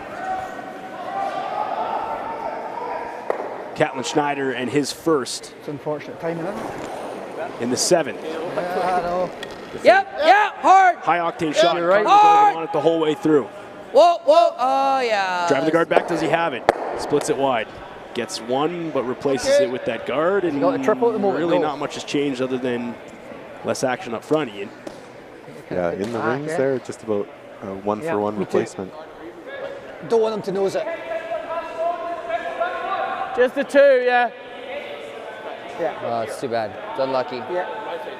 Catlin Schneider and his first. It's unfortunate timing, isn't it? In the 7th. Yeah, I know. Yep, hard. High octane shot. You're right. On it the whole way through. Whoa, oh yeah. Driving the guard back, does he have it? Splits it wide. Gets one, but replaces it with that guard. And got a triple at the moment. Really not much has changed other than less action up front, Ian. Yeah, in the rings there, just about a 1-for-1 replacement. Don't want them to nose it. Just the 2, yeah. Yeah. Oh, it's too bad. It's unlucky. Yeah.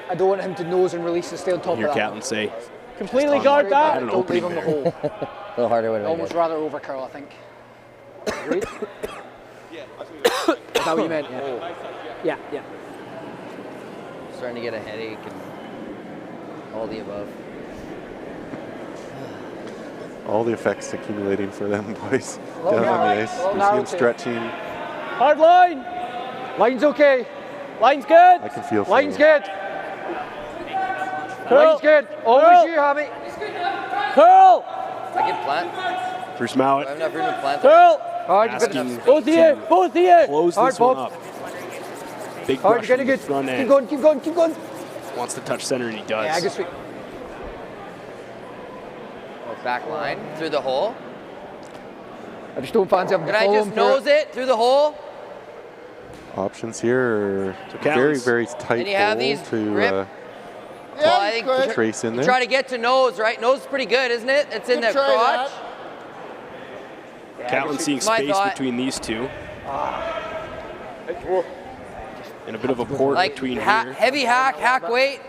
I don't want him to nose and release and stay on top of that. Hear Catlin say. Completely guard that. Don't leave him the hole. A little harder would have been Almost rather over curl, I think. Agreed? Is that what you meant? Yeah. Yeah. Starting to get a headache and all the above. All the effects accumulating for them boys down on the ice. You see them stretching. Hard line. Line's okay. Line's good. I can feel Line's it. good. Line's good. Always you, Hammy. Curl. I can plant. Bruce Mouat. I've never even planted. Curl. Hard, both of you. Both of you. Close Hard, this one Bob. up. Big Hard, brush you're from getting the good. front end. Keep going. Wants to touch center, and he does. Yeah, good sweep. Back line through the hole. I just don't fancy having to Can I follow just him nose it through the hole? Options here are Catlins. very tight And you have hole these to Well, I think to trace in you there. try to get to nose, right? Nose is pretty good, isn't it? It's in the crotch. Catlin seeing My space thought. between these 2. And a bit of a port Like between here. heavy hack weight.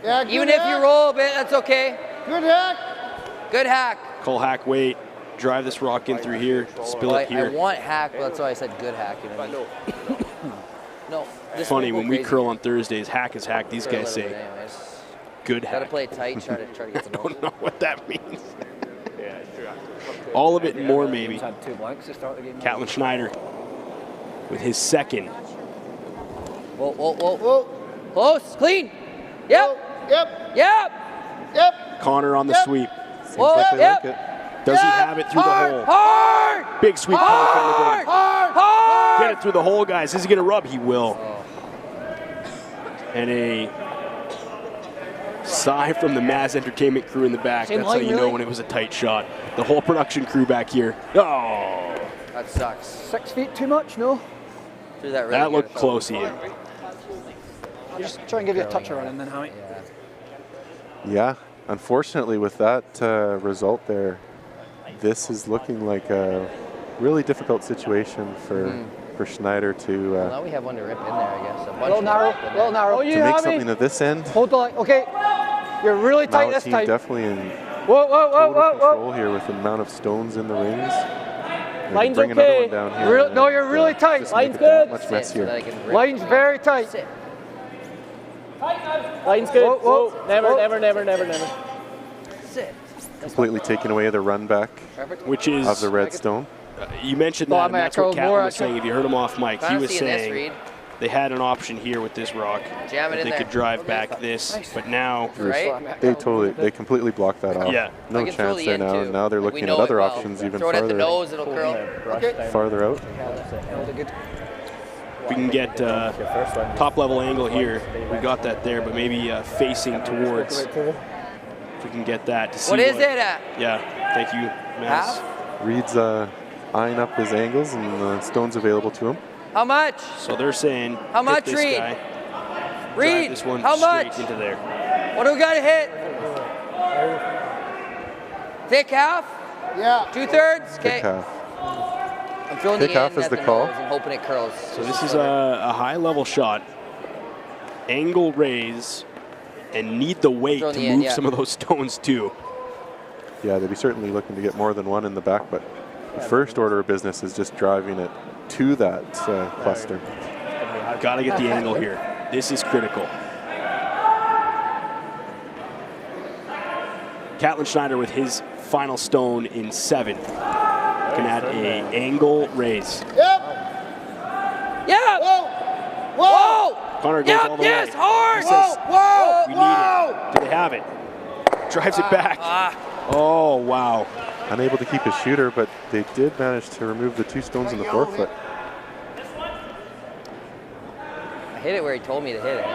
Yeah, Even if you roll a bit, that's okay. Good hack. Good hack. Call hack weight. Drive this rock in through here. Spill Well, it here. I want hack, but that's why I said good hack. You know what I mean? No. this Funny, will go when we crazy. curl on Thursdays, hack is hack. These For a guys little say bit anyways. good Gotta hack. play it tight, try to get the I don't know what that means. All of it and more, maybe. Had 2 blanks to start the game. Catlin Schneider with his 2nd. Whoa. Close, clean. Yep. Yep. Yep. Connor on the sweep. Seems like they like it. Does he have it through the hole? Hard! Big sweep. Hard! Get it through the hole, guys. Is he going to rub? He will. And a sigh from the Maz Entertainment crew in the back. Same That's how line, you know really? when it was a tight shot. The whole production crew back here. Oh, That sucks. 6 feet too much, no? Threw that really that good. looked close, Ian. You just try and give you a touch around and then how it. Yeah, unfortunately with that result there, this is looking like a really difficult situation for Schneider to Well, now we have one to rip in there, I guess. A bunch Little of narrow, rip in there. little narrow. to make something of this end. Hold the line. Okay. You're really tight Mouat this team time. definitely in Whoa, whoa, whoa, total whoa, control whoa. here with the amount of stones in the rings. They can Line's bring another okay. one down here. No, you're really tight. Just make Line's it that good. much Sit messier. so that I can rip. Line's very tight. Sit. Line's good. Whoa, whoa, Never, whoa. never, never, never, never. Sit. Completely taking away the run back Which is, of the red stone. you mentioned Oh, that, I and might that's curl what Catlin more, was saying. If you heard him off mic, he Kinda was seeing this, saying Reid. they had an option here with this rock. Jam it that in they there. could drive back this, but now Right? They completely blocked that off. Yeah. No I can throw chance the there end, now. too. Now they're Like, we looking know at other it well. options even Throw it at the farther, nose, it'll curl. farther out. we can get top level angle here. We got that there, but maybe facing towards. If we can get that to see What is it at? Yeah, thank you, Maz. Half? Reid's eyeing up his angles and the stones available to him. How much? So they're saying, How much, hit this Reid? guy, drive Reid, this one how straight much? into there. What do we got to hit? Thick half? Yeah. 2/3? Okay. Thick half. I'm throwing Thick the half end is at the the call. nose. I'm hoping it curls. So this is a high level shot. Angle raise and need the weight Throw to the end, move yeah. some of those stones too. Yeah, they'd be certainly looking to get more than one in the back, but the first order of business is just driving it to that cluster. Got to get the angle here. This is critical. Catlin Schneider with his final stone in 7. Looking at a angle raise. Yep. Whoa. Whoa. Connor goes all the Yes. way. Hard. He says, Whoa. we need it. Do they have it? Drives it back. Oh, wow. Unable to keep his shooter, but they did manage to remove the 2 stones in the forefoot. I hit it where he told me to hit it.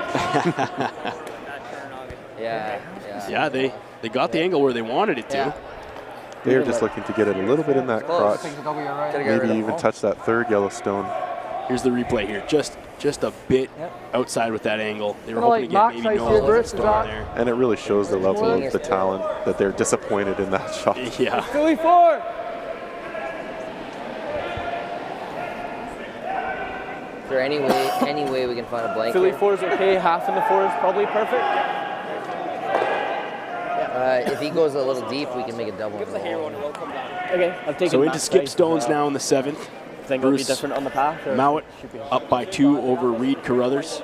Yeah. Yeah, they got the angle where they wanted it to. Yeah. They're just looking to get it a little bit in that crotch. Maybe even touch that 3rd yellow stone. Here's the replay here. Just a bit outside with that angle. They were Kinda hoping to like get Max maybe ice no here, Bruce, stone is that- there. And it really shows the level of the talent that they're disappointed in that shot. Yeah. Philly 4. Is there any way we can find a blank? Philly here? 4 is okay. Half in the 4 is probably perfect. If he goes a little deep, we can make a double. Okay, I've taken So into Max skip ice. stones now in the 7th. Think it'll be Bruce different on the path? Or Mouat should be- up by 2 over Reid Carruthers.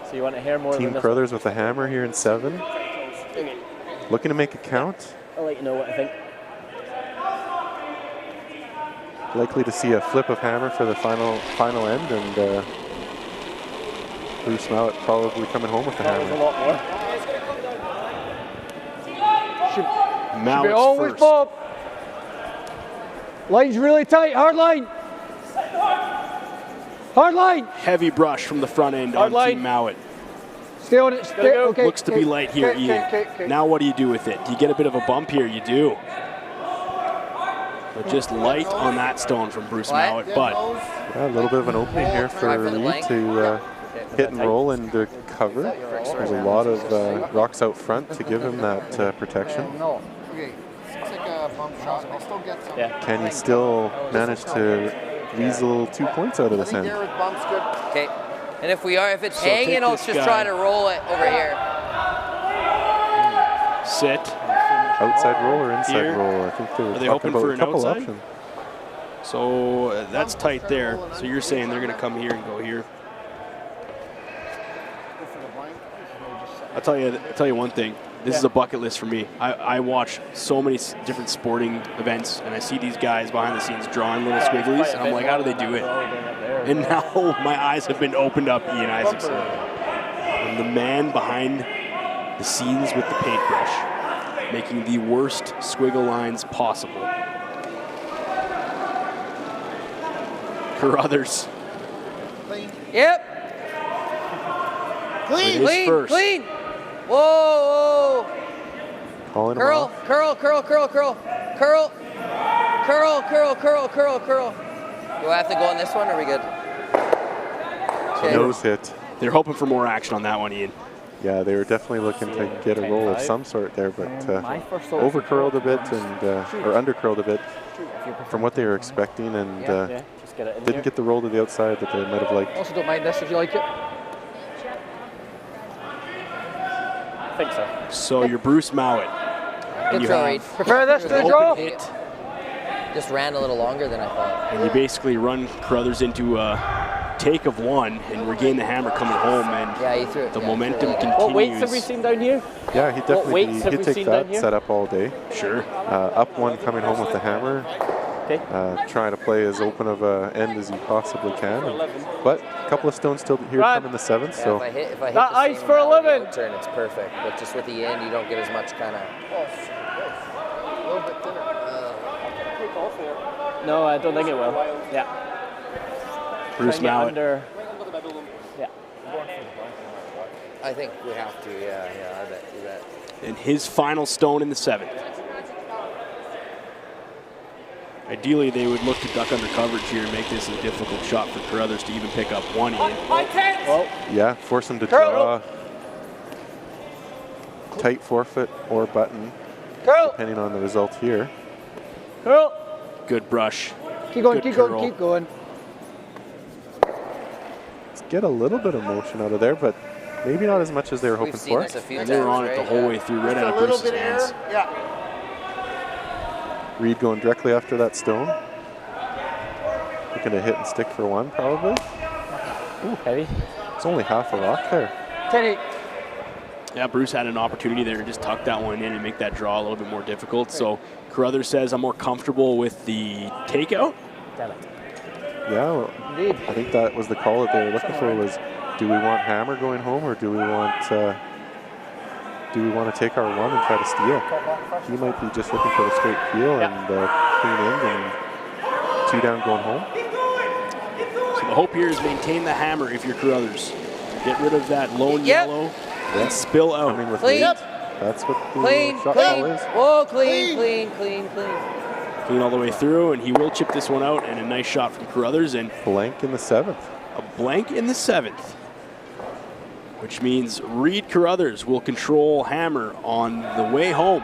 So you want to hear more Team than this? Carruthers with a hammer here in 7. Okay. Looking to make a count. I'll let you know what I think. Likely to see a flip of hammer for the final end, and Bruce Mouat probably coming home with the That was a hammer. lot more. Should be Mouat's always first. Bob. Line's really tight. Hard line. Hard line. Heavy brush from the front end Hard on line. Team Mouat. Stay on it. Stay. Okay. Looks to be light here, Ian. Now what do you do with it? Do you get a bit of a bump here? You do. But just light on that stone from Bruce Mouat. But Yeah, a little bit of an opening here for Reid to hit and roll and to cover. There's a lot of rocks out front to give him that protection. No. Okay. Take a bump shot. I'll still get some. Can he still manage to weasel 2 points out of this end? Bump's good. Okay. And if it's So take hanging, I'll this just guy. try to roll it over here. sit. Outside roll or inside Here. roll? I think they were Are they talking hoping about for a an couple outside? options. So that's tight there. So you're saying they're going to come here and go here. I'll tell you one thing. This is a bucket list for me. I watch so many different sporting events, and I see these guys behind the scenes drawing little squigglies, and I'm like, how do they do it? And now my eyes have been opened up, Ian Isaacson. And the man behind the scenes with the paintbrush, making the worst squiggle lines possible. Carruthers. Yep. Clean, clean. Whoa. Calling him Curl, off. curl. Do I have to go on this one, or are we good? Okay. Nose hit. They're hoping for more action on that one, Ian. Yeah, they were definitely looking to get a roll of some sort there, but over curled a bit and or under curled a bit from what they were expecting, and didn't get the roll to the outside that they might have liked. Also, don't mind this if you like it. I think so. So you're Bruce Mouat. Good throw, Reid. Prepare this to the draw. Just ran a little longer than I thought. And you basically run Carruthers into a take of one and regain the hammer coming home, and he threw it. the momentum continues. What weights have we seen down here? Yeah, he definitely he'd take that here? setup all day. Sure. Up one coming home with the hammer. Okay. Trying to play as open of an end as you possibly can. But a couple of stones still here come in the 7th. Yeah, so if I hit that the ice same for amount on the 11. outturn, it's perfect. But just with the end, you don't get as much kind of. A little bit thinner. No, I don't think it will. Yeah. Bruce Mouat. Yeah. I think we have to. Yeah. I bet you bet. And his final stone in the 7th. Ideally, they would look to duck under coverage here and make this a difficult shot for Carruthers to even pick up one, Ian. Well, yeah, force him to draw. Tight forfeit or button, depending on the result here. Curl. Good brush. Keep going, Good keep curl. going, keep going. Let's get a little bit of motion out of there, but maybe not as much as they were hoping seen for. this a few And they were on it the whole way through, right out of Bruce's hands. Yeah. Reid going directly after that stone. Looking to hit and stick for one, probably. Ooh, heavy. It's only half a rock there. 10-8. Yeah, Bruce had an opportunity there to just tuck that one in and make that draw a little bit more difficult. So Carruthers says, I'm more comfortable with the takeout. Damn it. Yeah, well, I think that was the call that they were looking for, was do we want hammer going home, or do we want to take our one and try to steal? He might be just looking for a straight peel and clean end and 2 down going home. So the hope here is maintain the hammer if you're Carruthers. Get rid of that lone yellow and spill out. I mean, with Clean. Reid, that's what the shot clean. call is. Whoa, clean. Clean all the way through, and he will chip this one out, and a nice shot from Carruthers. And blank in the 7th. A blank in the 7th. Which means Reid Carruthers will control hammer on the way home.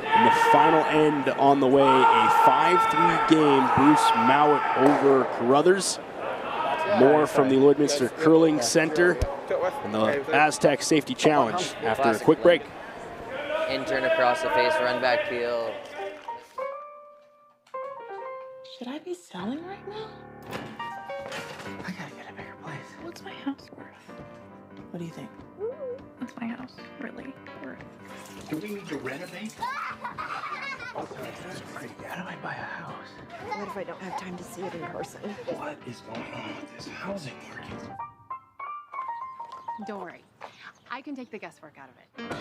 In the final end on the way, a 5-3 game, Bruce Mouat over Carruthers. More from the Lloydminster Curling Center and the Astec Safety Challenge after a quick break. In turn across the face, run back peel. Should I be selling right now? I gotta get a bigger place. What's my house worth? What do you think? What's my house really worth? Do we need to renovate? How do I buy a house? What if I don't have time to see it in person? What is going on with this housing market? Don't worry. I can take the guesswork out of it.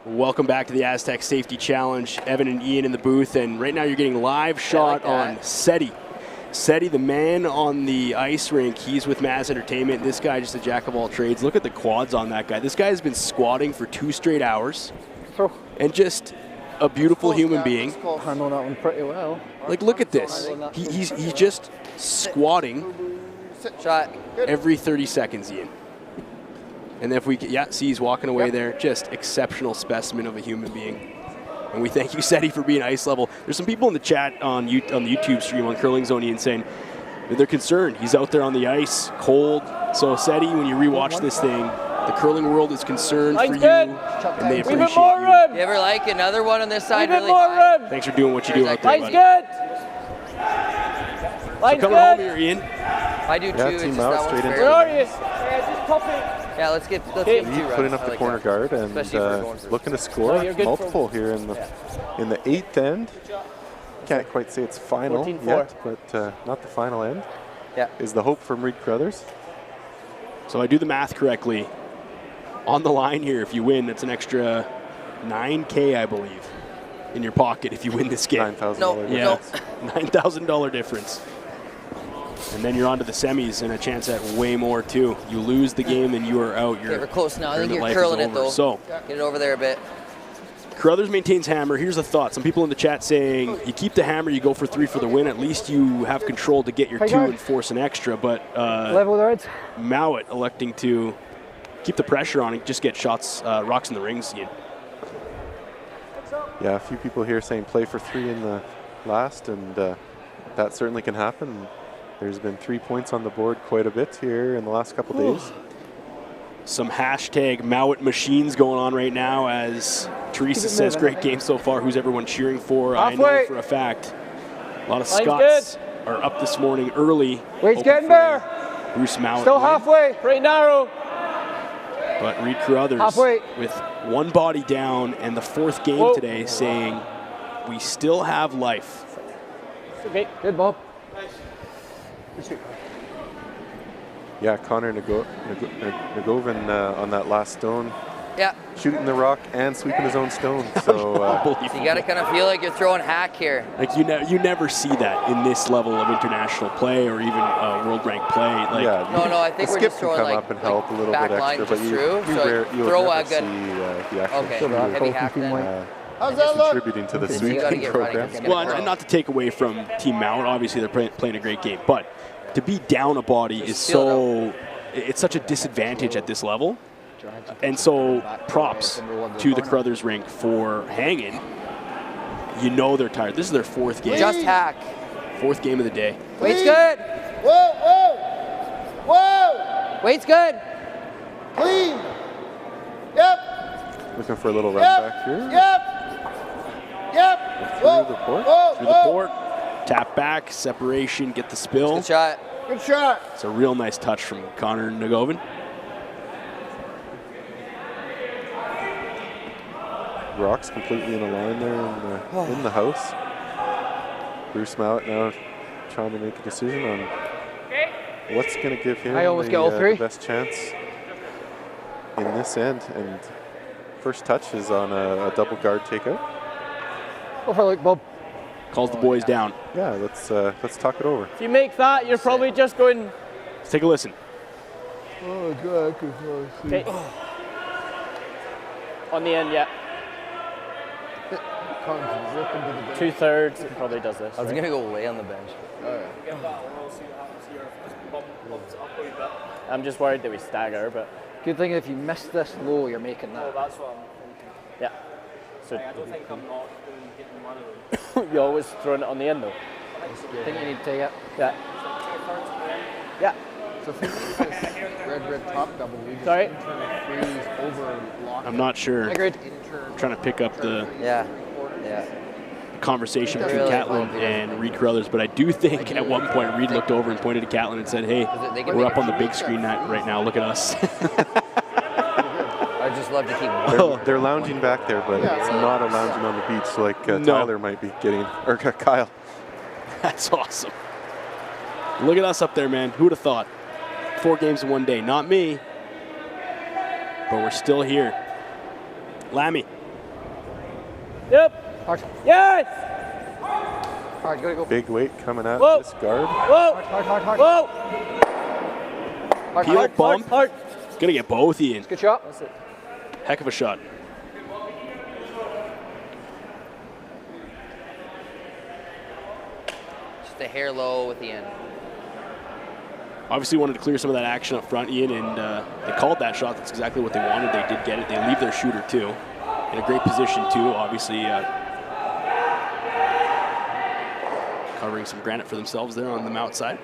Welcome back to the Astec Safety Challenge. Evan and Ian in the booth, and right now you're getting live shot on Seti. Seti, the man on the ice rink, he's with Mass Entertainment. This guy just a jack of all trades. Look at the quads on that guy. This guy has been squatting for 2 straight hours and just a beautiful human being. I know that one pretty well. Like, look at this. He's just squatting Shot. every 30 seconds, Ian. And if we, see he's walking away there. Just exceptional specimen of a human being. And we thank you, Seti, for being ice level. There's some people in the chat on the YouTube stream on Curling Zone saying they're concerned. He's out there on the ice, cold. So, Seti, when you rewatch this thing, the curling world is concerned for you, and they appreciate you. You ever like another one on this side really more high? Thanks for doing what you do out there, buddy. Good. So coming home here, Ian. I do too. It's Team just Mouat that straight one's into fair. Where are you? Yeah, just top it. Yeah, let's get Reid two putting runs. up I the like corner that. guard and Especially if we're going for looking to No, score you're good multiple here in the 8th end. Can't quite say it's final 14-4. yet, but not the final end. Yeah. Is the hope from Reid Carruthers. So I do the math correctly. On the line here, if you win, it's an extra $9K, I believe, in your pocket if you win this game. $9,000 Yeah, $9,000 difference. And then you're on to the semis and a chance at way more too. You lose the game and you are out. Okay, we're close now. I think you're life is curling it over. though. So Get it over there a bit. Carruthers maintains hammer. Here's a thought. Some people in the chat saying you keep the hammer, you go for 3 for the win. At least you have control to get your 2 and force an extra. But level the reds. Mouat electing to keep the pressure on and just get shots, rocks in the rings. Ian. Yeah, a few people here saying play for 3 in the last, and that certainly can happen. There's been 3 points on the board quite a bit here in the last couple days. Some hashtag Mouat machines going on right now as Teresa says, great game so far. Who's everyone cheering for? I know for a fact a lot of Scots are up this morning early. Weight's getting there. Bruce Mouat. Still halfway, pretty narrow. But Reid Carruthers with 1 body down and the 4th game today saying we still have life. Okay, good Bob. Yeah, Connor Nagovin on that last stone. Yeah. Shooting the rock and sweeping his own stone. So So you got to kind of feel like you're throwing hack here. Like you never see that in this level of international play or even world rank play. Like, No, I think we're just throwing come like up and help a little bit extra, but you throw a good. the actual Heavy hack then. How's that look? Contributing to the sweeping program. Well, and not to take away from Team Mouat, obviously they're playing a great game, but to be down a body is it's such a disadvantage at this level. And so props to the Carruthers rink for hanging. You know they're tired. This is their 4th game. Just hack. 4th game of the day. Weight's good. Whoa! Weight's good. Clean. Yep. Looking for a little run back here. Yep. Through the port. Through the port. Tap back, separation, get the spill. Good shot. Good shot. It's a real nice touch from Connor Nagovin. Rocks completely in a line there in the house. Bruce Mouat now trying to make a decision on what's going to give him the best chance in this end. And first touch is on a double guard takeout. Go for a look, Bob. Calls the boys down. Yeah, let's talk it over. If you make that, you're probably just going. Let's take a listen. Oh, God. Okay. On the end, yeah. 2/3 probably does this. I was going to go lay on the bench. I'm just worried that we stagger, but. Good thing if you miss this low, you're making that. That's what I'm thinking. Yeah. So I don't think I'm not getting one of them. You're always throwing it on the end though. I think you need to take it. Yeah. Yeah. So if you make this red top double, we just Sorry? freeze over lock. I'm not sure. Agreed. I'm trying to pick up the conversation between Catlin and Reid Carruthers, but I do think at one point Reid looked over and pointed to Catlin and said, hey, we're up on the big screen right now, look at us. I just love to keep They're lounging back there, but it's not a lounging on the beach like Tyler might be getting, or Kyle. That's awesome. Look at us up there, man. Who would have thought? 4 games in one day. Not me, but we're still here. Lammy. Yep. Hard. Yes! Hard, gotta go. Big weight coming at this guard. Whoa! Hard. Whoa! Peel bump. Hard. Gonna get both, Ian. Good shot. That's it. Heck of a shot. Just a hair low with the end. Obviously wanted to clear some of that action up front, Ian, and they called that shot. That's exactly what they wanted. They did get it. They leave their shooter, too. In a great position, too. Obviously covering some granite for themselves there on the Mouat side.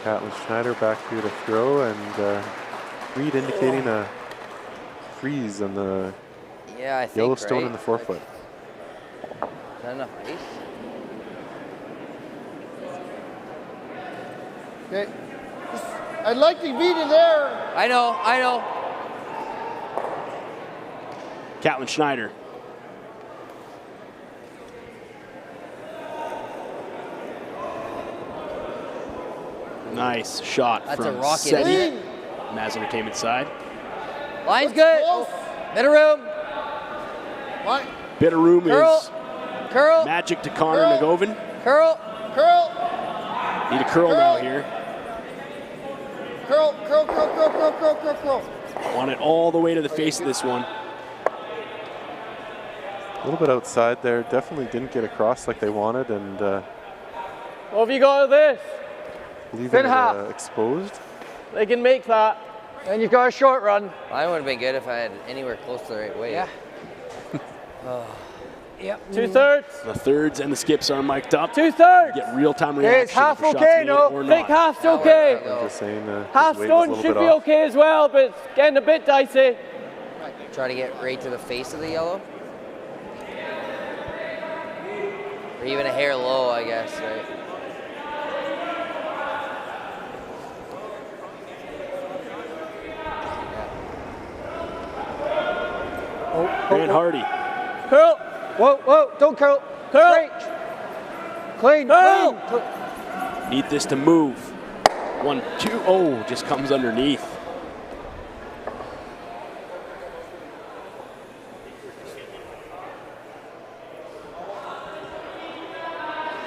Catlin Schneider back here to throw, and Reid indicating a freeze on the yellow stone in the forefoot. Is that enough ice? Okay. I'd like to beat it there. I know. Catlin Schneider. Nice shot That's from a rocket. Seti. Maz Entertainment side. Line's good. Bit of room. Bit of room is curl. magic to Connor McGovern. Curl. Need a curl now here. Curl. Want it all the way to the face of this one. A little bit outside there. Definitely didn't get across like they wanted, and What have you got of this? leaving it exposed. They can make that. And you've got a short run. Mine would have been good if I had anywhere close to the right way. Yeah. Yep. 2/3. The thirds and the skips are mic'd up. 2/3. Get real-time reaction. It's half for shots okay, made no? or Think not. half's okay. I'm just saying, Half his weight was a stone little should bit be off. okay as well, but it's getting a bit dicey. Try to get right to the face of the yellow. Or even a hair low, I guess, right? Grant Hardy. Curl. Whoa, don't curl. Curl. Clean. Need this to move. 1, 2, oh, just comes underneath.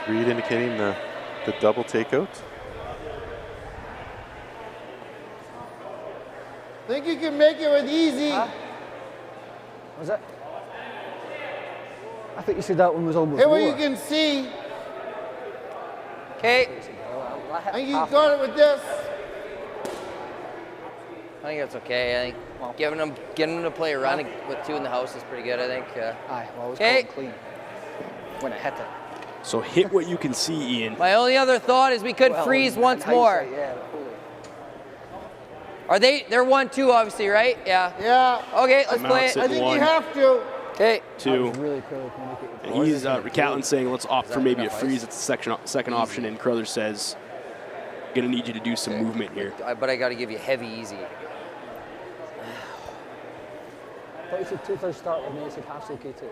Reid indicating the double takeout. Think you can make it with easy. Was it? I think you said that one was almost Here where lower. you can see. Okay. I think you got it with this. I think that's okay. I think getting them to play a run with two in the house is pretty good, I think. Aye, well, I was calling clean when it hit it. So hit what you can see, Ian. My only other thought is we could freeze once more. Are they're 1-2 obviously, right? Yeah. Yeah. Okay, let's play it. I think you have to. Okay. 2. Really and he's Catlin saying let's opt for maybe a freeze. It's the second option, and Carruthers says gonna need you to do some movement here. But I got to give you heavy easy. I thought you said 2/3 start with me, I said half's okay too.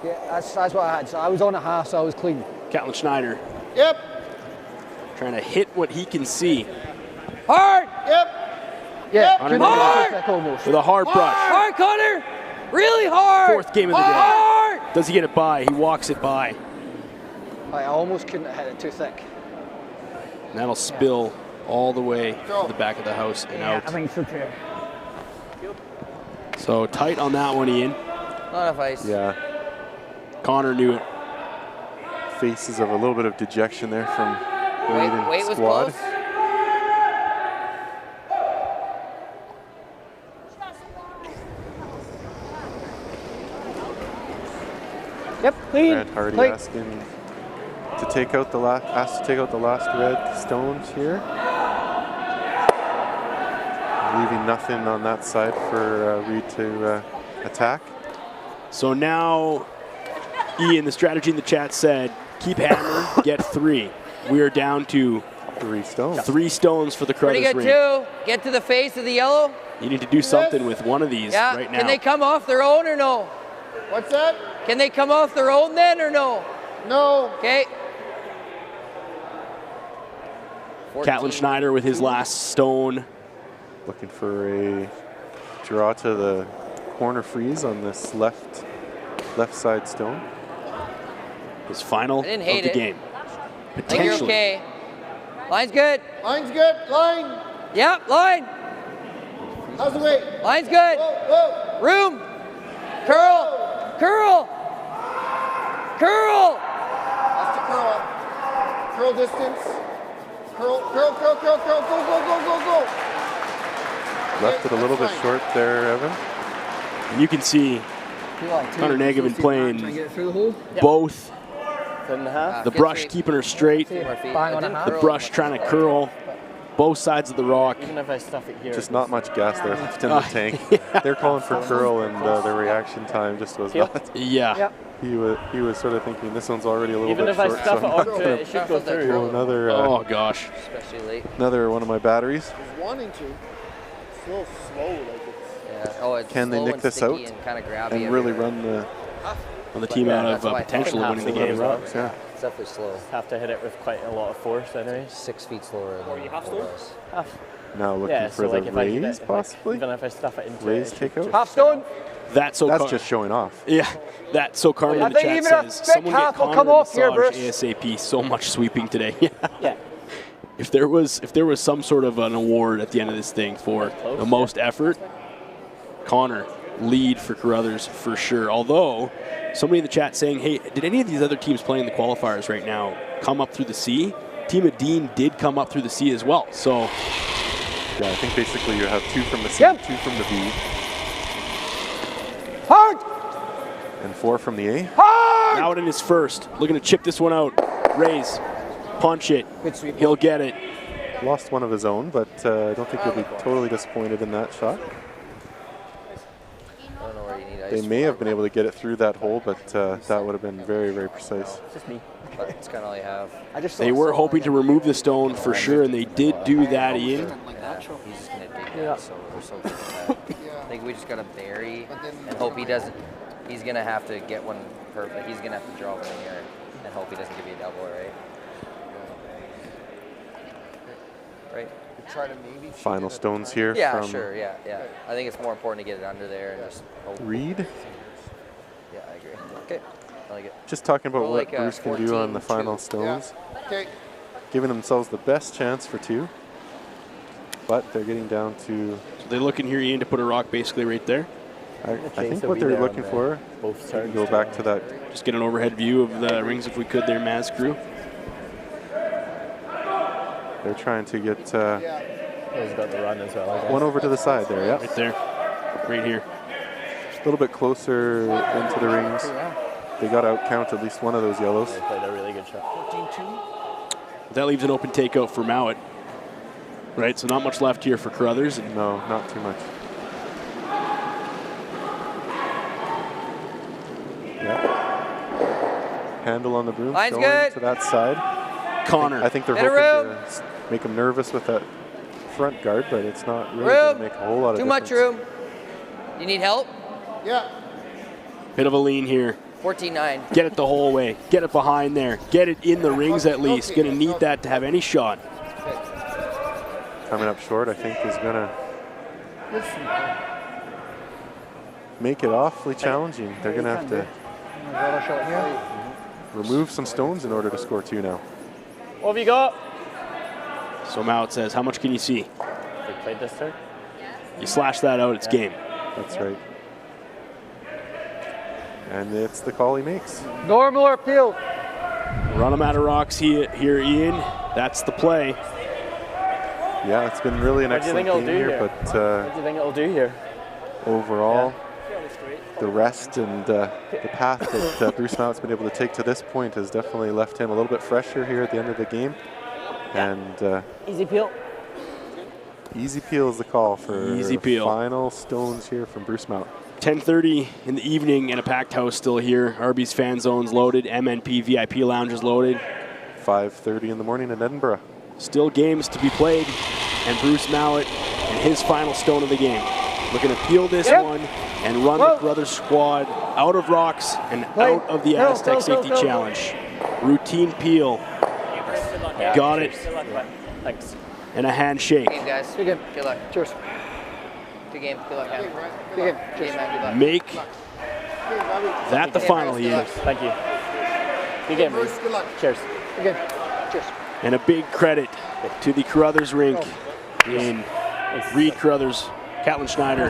Yeah, that's what I had. So I was on a half, so I was clean. Catlin Schneider. Yep. Trying to hit what he can see. Hard. Yep. Yeah. Connor Hard. Almost. with a hard brush. Hard, Connor. Really hard. 4th game of the day. Does he get it by? He walks it by. I almost couldn't have hit it too thick. And that'll spill all the way to the back of the house and out. I think so too. So tight on that one, Ian. Not enough ice. Yeah. Connor knew it. Faces of a little bit of dejection there from Reid and Weight was squad. close. Yep, clean. Grant Hardy asking to take out the last red stones here. Leaving nothing on that side for Reid to attack. So now, Ian, the strategy in the chat said, keep hammer, get 3. We are down to 3 stones. 3 stones for the Carruthers Pretty good ring. too. Get to the face of the yellow. You need to do something with one of these right now. Can they come off their own or no? What's that? Can they come off their own then or no? No. Okay. Catlin Schneider with his last stone. Looking for a draw to the corner freeze on this left side stone. His final of I didn't hate the it. game. I think you're Potentially. okay. Line's good. Line's good. Line. Yep, line. How's the weight? Line's good. Whoa. Room. Curl. Curl. Curl. That's the curl. Curl distance. Curl, curl, curl, curl, curl, go, go, go, go, go. Left it a little bit short there, Evan. And you can see Connor Negavan playing both. The brush keeping her straight, the brush trying to curl both sides of the rock. Even if I stuff it here. Just not much gas there left in the tank. They're calling for curl, and their reaction time just was not. Yeah. He was sort of thinking this one's already a little Even bit if I short. stuff So it I'm onto it, it should go through. pull another. Oh gosh. Especially late. Another one of my batteries. He's wanting to. It's a little slow, like it's. Yeah. Oh, it's Can they slow nick and this out sticky and kind of grabby and really everywhere. run the team out that's of why I potential of winning the game? Rocks, yeah. It's definitely slow. Have to hit it with quite a lot of force, anyway. 6 feet slower than it was. Now looking for the raise, possibly. Even if I stuff it into raise takeout. Half stone. That's just showing off. Yeah, that's so Carmen in the chat says, someone get Connor a massage ASAP, so much sweeping today. Yeah. If there was some sort of an award at the end of this thing for the most effort, Connor, lead for Carruthers for sure. Although, somebody in the chat saying, hey, did any of these other teams playing the qualifiers right now come up through the C? Team of Dean did come up through the C as well, so. Yeah, I think basically you have 2 from the C, 2 from the B. Hard! And 4 from the A. Hard! Mouat in his first, looking to chip this one out. Raise, punch it, he'll get it. Lost one of his own, but I don't think he'll be totally disappointed in that shot. They may have been able to get it through that hole, but that would have been very, very precise. It's just me. But it's kind of all you have. They were hoping to remove the stone for sure, and they did do that, Ian. Yeah, he's just going to dig that, so we're so good at that. I think we just got to bury and hope he doesn't. He's going to have to get one perfect. He's going to have to draw one in here and hope he doesn't give you a double, right? Right? Try to maybe Final stones here. Yeah, from sure, yeah. I think it's more important to get it under there and just hope. Reid. Yeah, I agree. Okay, I like it. Just talking about We're what like, Bruce can do on the final stones. Yeah. Okay. Giving themselves the best chance for 2. But they're getting down to. So they're looking here, Ian, to put a rock basically right there. I think what they're looking for. Both go back to that. Just get an overhead view of the rings if we could there, Maz crew. They're trying to get he's got the run as well, I guess. one over to the side there, yeah. Right there, right here. A little bit closer into the rings. They got to outcount at least one of those yellows. They played a really good shot. That leaves an open takeout for Mouat. Right, so not much left here for Carruthers. No, not too much. Yeah. Handle on the broom. Line's going good. to that side. Connor. I think they're hoping to make him nervous with that front guard, but it's not really going to make a whole lot of difference. Too much room. You need help? Yeah. Bit of a lean here. 14-9. Get it the whole way. Get it behind there. Get it in the rings at least. Going to need that to have any shot. Coming up short, I think, is going to make it awfully challenging. They're going to have to remove some stones in order to score 2 now. What have you got? So Mouat says, how much can you see? They played this turn? You slash that out, it's game. That's right. And it's the call he makes. Normal or appeal? Run them out of rocks here, Ian. That's the play. Yeah, it's been really an excellent game here, but what do you think it'll do here? Overall, the rest and the path that Bruce Mouat's been able to take to this point has definitely left him a little bit fresher here at the end of the game. And easy peel. Easy peel is the call for easy peel. Final stones here from Bruce Mouat. 10:30 in the evening and a packed house still here. Arby's fan zones loaded, MNP VIP lounges loaded. 5:30 in the morning in Edinburgh. Still games to be played, and Bruce Mouat and his final stone of the game. Looking to peel this one and run the Carruthers squad out of rocks and out of the Astec Safety Challenge. Routine peel. Got it. Thanks. And a handshake. Good game, guys. Good game. Good luck. Cheers. Good game. Good luck, man. Good game. Cheers. Good luck. Make that the final, Ian. Thank you. Good game, Bruce. Good luck. Cheers. Good game. Cheers. And a big credit to the Carruthers rink in Reid Carruthers, Catlin Schneider,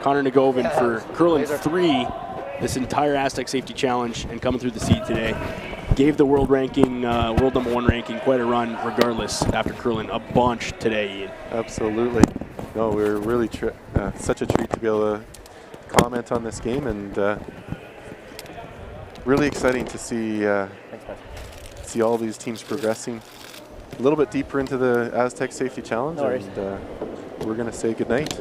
Connor Negavan for curling 3 this entire Astec Safety Challenge and coming through the seat today. gave the world ranking, world number 1 ranking, quite a run regardless after curling a bunch today, Ian. Absolutely. No, we're really such a treat to be able to comment on this game, and really exciting to see all these teams progressing a little bit deeper into the Astec Safety Challenge, and we're going to say goodnight.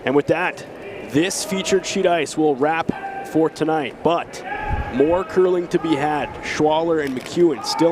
And with that, this featured sheet ice will wrap for tonight, but more curling to be had. Schwaller and McEwen still